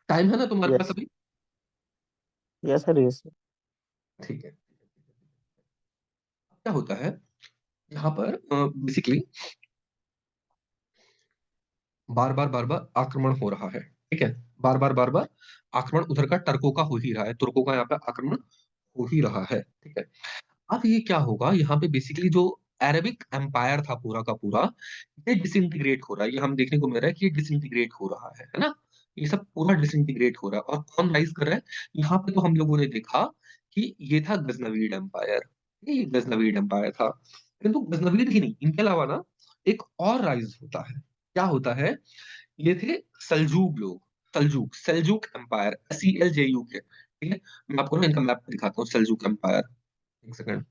Speaker 1: टाइम है ना तुम्हारे पास
Speaker 3: यस।
Speaker 1: अभी?
Speaker 3: Yes sir, yes sir.
Speaker 1: ठीक है। क्या होता है यहाँ पर बेसिकली बार-बार, बार-बार आक्रमण हो रहा है, ठीक है? बार-बार, बार-बार आक्रमण उधर का टर्कों का हो ही रहा है, तुर्कों का यहाँ पे आक्रमण हो ही रहा है, ठीक है? अब ये क्या होगा यहाँ पे बेसिकली जो अरेबिक एम्पायर था पूरा का पूरा, ये डिसइंटीग्रेट हो रहा है। ये हम देखने को मिल रहा है कि ये डिसइंटीग्रेट हो रहा है ना? ये सब पूरा डिसइंटीग्रेट हो रहा है और कौन राइज़ कर रहा है? यहाँ पे तो हम लोगों ने देखा कि ये था गज़नवीड एम्पायर, ये गज़नवीड एम्पायर था। किंतु गज़नवीड ही नहीं, इनके अलावा ना एक और राइज़ होता है। क्या होता है? ये थे सल्जूक लोग, सेल्जुक एम्पायर, SELJUK, ठीक है? मैं आपको ना इनका मैप दिखाता हूँ, Seljuk Empire. 1 second,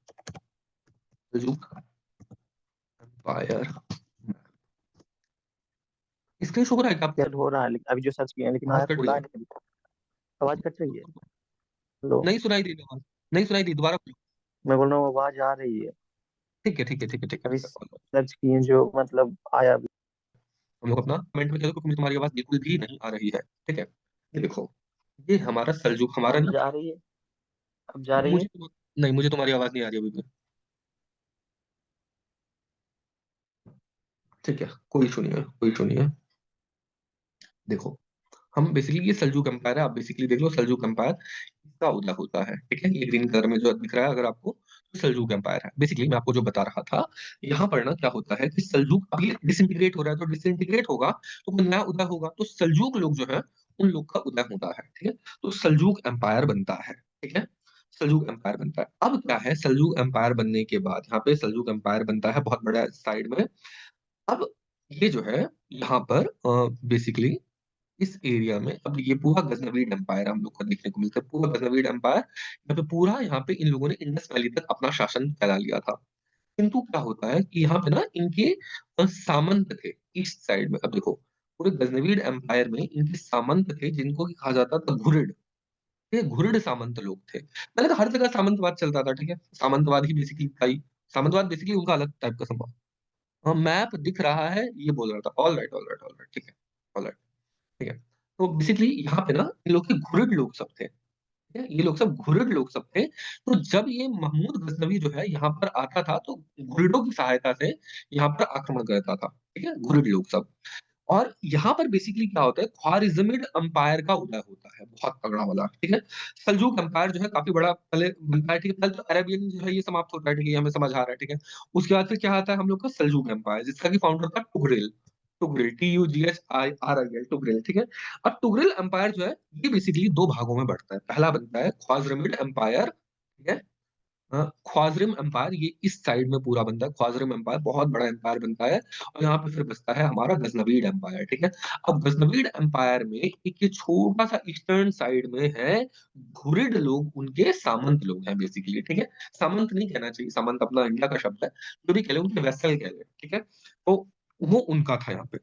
Speaker 1: Seljuk Empire, screen show हो रहा है क्या आपको?
Speaker 3: सर हो रहा है, लेकिन अभी जो सर्च किए हैं, लेकिन
Speaker 1: आवाज़
Speaker 3: आया
Speaker 1: कट रही
Speaker 3: खुला
Speaker 1: है।
Speaker 3: है नहीं अभी तक। आवाज कट रही है। हेलो।
Speaker 1: नहीं सुनाई दी आवाज़, नहीं सुनाई दी, दोबारा बोलो।
Speaker 3: मैं बोल रहा हूँ आवाज आ रही है।
Speaker 1: ठीक है, ठीक है, ठीक है, ठीक है,
Speaker 3: अभी
Speaker 1: ठीक है।
Speaker 3: सर्च किए जो मतलब आया अभी।
Speaker 1: हम लोग अपना कमेंट में कह दो क्योंकि मुझे तुम्हारी आवाज़ बिल्कुल भी नहीं आ रही है, ठीक है? ये देखो, ये हमारा सल्जूक, हमारा
Speaker 3: अब
Speaker 1: ना
Speaker 3: जा रही है। अब जा रही है।
Speaker 1: मुझे नहीं, मुझे तुम्हारी आवाज़ नहीं आ रही अभी भी। ठीक है, कोई इश्यू नहीं है, कोई इश्यू नहीं है। देखो, हम बेसिकली ये सल्जूक एम्पायर है, आप बेसिकली देख लो सल्जूक एम्पायर इसका उदय होता है, ठीक है? ये ग्रीन कलर में जो दिख रहा है अगर आपको, तो सल्जूक एम्पायर है। बेसिकली मैं आपको जो बता रहा था, यहाँ पर ना क्या होता है कि सल्जूक अब ये डिसइंटीग्रेट हो रहा है, तो डिसइंटीग्रेट होगा, तो कोई नया उदय होगा, तो सल्जूक लोग जो है, उन लोग का उदय होता है, ठीक है? तो सल्जूक एम्पायर बनता है, ठीक है? सल्जूक एम्पायर बनता है। अब क्या है सल्जूक एम्पायर बनने के बाद, यहाँ पे सल्जूक एम्पायर बनता है बहुत बड़ा साइड में। अब ये जो है, यहाँ पर बेसिकली इस एरिया में अब ये पूरा गज़नवीड एम्पायर हम लोग को देखने को मिलता है। पूरा गज़नवीड एम्पायर यहाँ पे पूरा यहाँ पे इन लोगों ने इंडस वैली तक अपना शासन फैला लिया था। किंतु क्या होता है कि यहाँ पे ना इनके सामंत थे ईस्ट साइड में। अब देखो पूरे गज़नवीड एम्पायर में इनके सामंत थे जिनको कि कहा जाता था घुरिड। ये घुरिड सामंत लोग थे। पहले तो हर जगह सामंतवाद चलता था, ठीक है? सामंतवाद ही बेसिकली था ही। सामंतवाद बेसिकली उनका अलग टाइप का संभव। मैप दिख रहा है ये बोल रहा था। ऑलराइट, ऑलराइट, ऑलराइट, ठीक है। ऑलराइट। ठीक है। तो बेसिकली यहाँ पे ना इन लोग के घुरिड लोग सब थे, ठीक है? ये लोग सब घुरिड लोग सब थे। तो जब ये महमूद गजनवी जो है यहाँ पर आता था तो घुरिडों की सहायता से यहाँ पर आक्रमण करता था। ठीक है? घुरिड लोग सब। और यहाँ पर बेसिकली क्या होता है, ख्वारिज़मिड एम्पायर का उदय होता है, बहुत तगड़ा वाला, ठीक है? सल्जूक एम्पायर जो है काफ़ी बड़ा पहले बनता है, ठीक है? पहले तो अरेबियन जो है ये समाप्त होता है, ठीक है? ये हमें समझ आ रहा है, ठीक है? उसके बाद फिर क्या आता है हम लोग का सल्जूक एम्पायर, जिसका कि फाउंडर था टुगरिल, टुगरिल, TUGHIRIL, टुगरिल, ठीक है? अब टुगरिल एम्पायर जो है, ये बेसिकली 2 भागों में बढ़ता है। पहला बनता है ख्वारिज़मिड एम्पायर, ठीक है? ख्वाज़रिम एम्पायर ये इस साइड में पूरा बनता है, ख्वाज़रिम एम्पायर बहुत बड़ा एम्पायर बनता है और यहाँ पे फिर बचता है हमारा गज़नवीड एम्पायर, ठीक है? अब गज़नवीड एम्पायर में एक ये छोटा-सा ईस्टर्न साइड में है, घुरिड लोग उनके सामंत लोग हैं बेसिकली, ठीक है? सामंत नहीं कहना चाहिए, सामंत अपना इंडिया का शब्द है, जो भी कह लें उनके वैसल कह लें, ठीक है? तो वो उनका था यहाँ पे।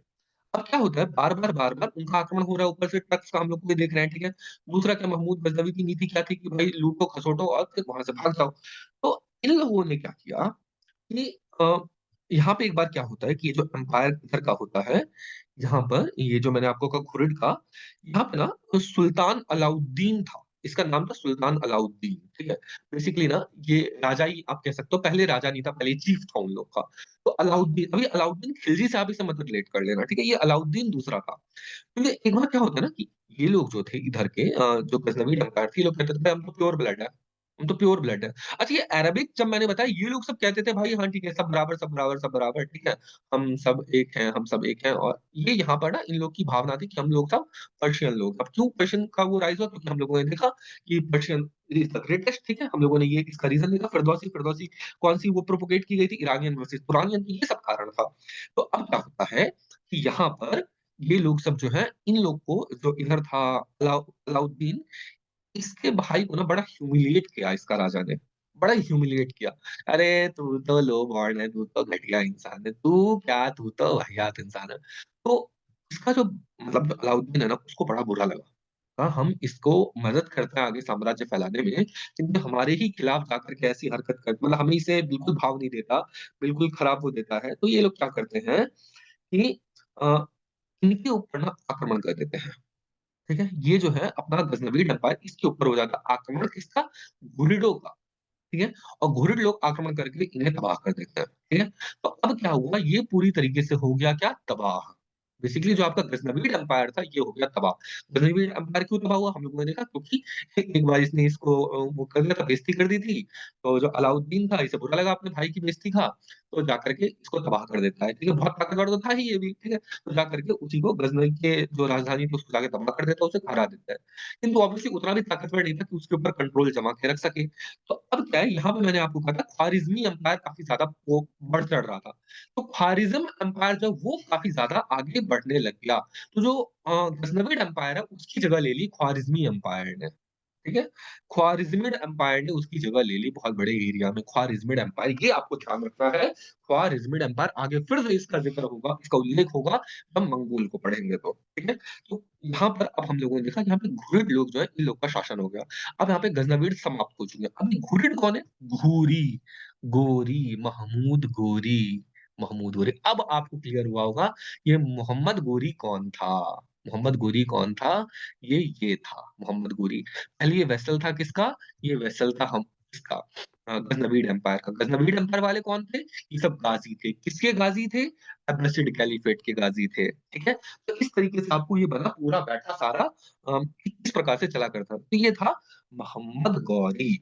Speaker 1: अब क्या होता है बार-बार उनका आक्रमण हो रहा है, ऊपर से टैक्स का हम लोग को भी देख रहे हैं, ठीक है? दूसरा क्या महमूद गज़नवी की नीति क्या थी कि भाई लूटो-खसोटो और फिर वहाँ से भाग जाओ। तो इन लोगों ने क्या किया कि यहाँ पे एक बार क्या होता है कि ये जो एम्पायर इधर का होता है, यहाँ पर ये जो मैंने आपको कहा घुरिड का, यहाँ पे ना सुल्तान अलाउद्दीन था। इसका नाम था सुल्तान अलाउद्दीन, ठीक है? बेसिकली ना ये राजा ही आप कह सकते हो, पहले राजा नहीं था, पहले चीफ था उन लोग का। तो अलाउद्दीन अभी अलाउद्दीन खिलजी से आप इसे मत रिलेट कर लेना, ठीक है? ये अलाउद्दीन दूसरा था। क्योंकि एक बार क्या होता है ना कि ये लोग जो थे इधर के जो गज़नवी एम्पायर थे, ये लोग कहते थे भाई हम तो प्योर ब्लड है, हम तो प्योर ब्लड है। अच्छा ये अरेबिक जब मैंने बताया ये लोग सब कहते थे भाई हाँ ठीक है, सब बराबर, सब बराबर, सब बराबर, ठीक है? हम सब एक हैं, हम सब एक हैं और ये यहाँ पर ना इन लोग की भावना थी कि हम लोग सब पर्शियन लोग। अब क्यों पर्शियन का वो राइज़ हुआ? क्योंकि हम लोगों ने देखा कि पर्शियन इज़ द ग्रेटेस्ट, ठीक है? हम लोगों ने ये इसका रीज़न देखा फिरदौसी फिरदौसी कौन-सी वो प्रोपेगेट की गई थी इरानियन वर्सेस तुरानियन, तो ये सब कारण था। तो अब क्या होता है कि यहाँ पर ये लोग सब जो हैं, इन लोग को जो इधर था अलाउद्दीन, इसके भाई को ना बड़ा ह्यूमिलिएट किया इसका राजा ने, बड़ा ह्यूमिलिएट किया। अरे! तू तो लो बॉर्न है, तू तो घटिया इंसान है, तू तो वाहियात इंसान है। तो इसका जो मतलब जो अलाउद्दीन है ना, उसको बड़ा बुरा लगा। हाँ, हम इसको मदद करते हैं आगे साम्राज्य फैलाने में, किंतु हमारे ही खिलाफ जाकर के ऐसी हरकत कर मतलब हमें इसे बिल्कुल भाव नहीं देता, बिल्कुल खराब वो देता है। तो ये लोग क्या करते हैं कि अ, इनके ऊपर ना आक्रमण कर देते हैं। ठीक है? ये जो है अपना गज़नवीद एम्पायर इसके ऊपर हो जाता है आक्रमण किसका? घुरिडों का, ठीक है? और घुरिड लोग आक्रमण करके इन्हें तबाह कर देते हैं, ठीक है? तो अब क्या हुआ ये पूरी तरीके से हो गया क्या? तबाह। बेसिकली जो आपका गज़नवीद एम्पायर था ये हो गया तबाह। गज़नवीद एम्पायर क्यों तबाह हुआ? हम लोगों ने देखा क्योंकि एक बार इसने इसको वो कर दिया था, बेइज़्ज़ती कर दी थी। तो जो अलाउद्दीन था इसे बुरा लगा अपने भाई की बेइज़्ज़ती का, तो जाकर के इसको तबाह कर देता है, ठीक है? बहुत ताकतवर तो था ही ये भी, ठीक है? तो जाकर के उसी को गज़नवी के जो राजधानी थी उसको जाके तबाह कर देता है, उसे हरा देता है। किंतु ऑब्वियसली उतना भी ताकतवर नहीं था कि उसके ऊपर कंट्रोल जमा के रख सके। तो अब क्या है यहाँ पे मैंने आपको कहा था ख्वारिज़मी एम्पायर काफ़ी ज़्यादा वो बढ़ चढ़ रहा था। तो ख्वारिज़्म एम्पायर जो है वो काफ़ी ज़्यादा आगे बढ़ने लग गया। तो जो गज़नविद एम्पायर है उसकी जगह ले ली ख्वारिज़मी एम्पायर ने। ठीक है? ख्वारिज़मिड एम्पायर ने उसकी जगह ले ली बहुत बड़े एरिया में ख्वारिज़मिड एम्पायर ये आपको ध्यान रखना है। ख्वारिज़मिड एम्पायर आगे फिर से इसका ज़िक्र होगा, इसका उल्लेख होगा जब मंगोल को पढ़ेंगे तो, ठीक है? तो यहाँ पर अब हम लोगों ने देखा यहाँ पे घुरिड लोग जो है इन लोग का शासन हो गया। अब यहाँ पे गज़नविद समाप्त हो चुके हैं। अब ये घुरिड कौन है? घूरी, गोरी, महमूद गोरी। अब आपको क्लियर हुआ होगा ये मोहम्मद गोरी कौन था? मोहम्मद गोरी कौन था? ये था मोहम्मद गोरी। पहले ये वेसल था किसका? ये वेसल था हम इसका गज़नवीद एम्पायर का। गज़नवीद एम्पायर वाले कौन थे? ये सब गाज़ी थे। किसके गाज़ी थे? अब्बासिड कैलिफेट के गाज़ी थे। ठीक है? तो इस तरीके से आपको ये बना पूरा बैठा सारा इस प्रकार से चला करता था। तो ये था मोहम्मद गौरी।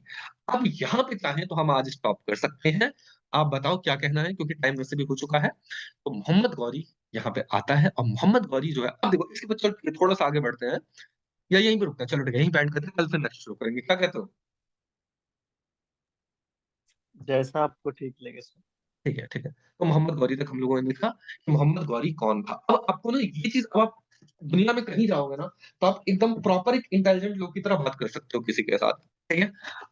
Speaker 1: अब यहाँ पे चाहें तो हम आज स्टॉप कर सकते हैं। आप बताओ क्या कहना है? क्योंकि टाइम वैसे भी हो चुका है। तो मोहम्मद गौरी यहाँ पे आता है और मोहम्मद गौरी जो है अब देखो इसके बाद चल के थोड़ा-सा आगे बढ़ते हैं या यहीं पे रुकते हैं? चलो ठीक है, यहीं पे एंड करते हैं, कल फिर नेक्स्ट शुरू करेंगे। क्या कहते हो?
Speaker 3: जैसा आपको ठीक लगे सर।
Speaker 1: ठीक है, ठीक है। तो मोहम्मद गौरी तक हम लोगों ने देखा कि मोहम्मद गौरी कौन था। अब आपको ना ये चीज़ अब आप दुनिया में कहीं जाओगे ना, तो आप एकदम प्रॉपर एक इंटेलिजेंट लोग की तरह बात कर सकते हो किसी के साथ, ठीक है?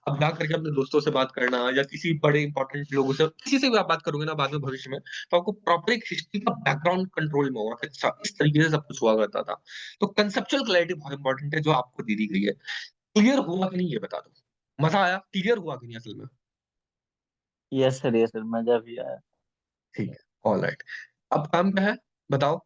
Speaker 1: अब जा करके अपने दोस्तों से बात करना या किसी बड़े इंपॉर्टेंट लोगों से किसी से भी आप बात करोगे ना बाद में भविष्य में, तो आपको प्रॉपर एक हिस्ट्री का बैकग्राउंड कंट्रोल में होगा कि अच्छा, इस तरीके से सब कुछ हुआ करता था। तो कांसेप्चुअल क्लैरिटी बहुत इंपॉर्टेंट है जो आपको दे दी गई है। क्लियर हुआ कि नहीं ये बता दो? मज़ा आया? क्लियर हुआ कि नहीं असल में?
Speaker 3: यस सर, मजा भी आया।
Speaker 1: ठीक है, ऑलराइट। अब काम क्या है? बताओ?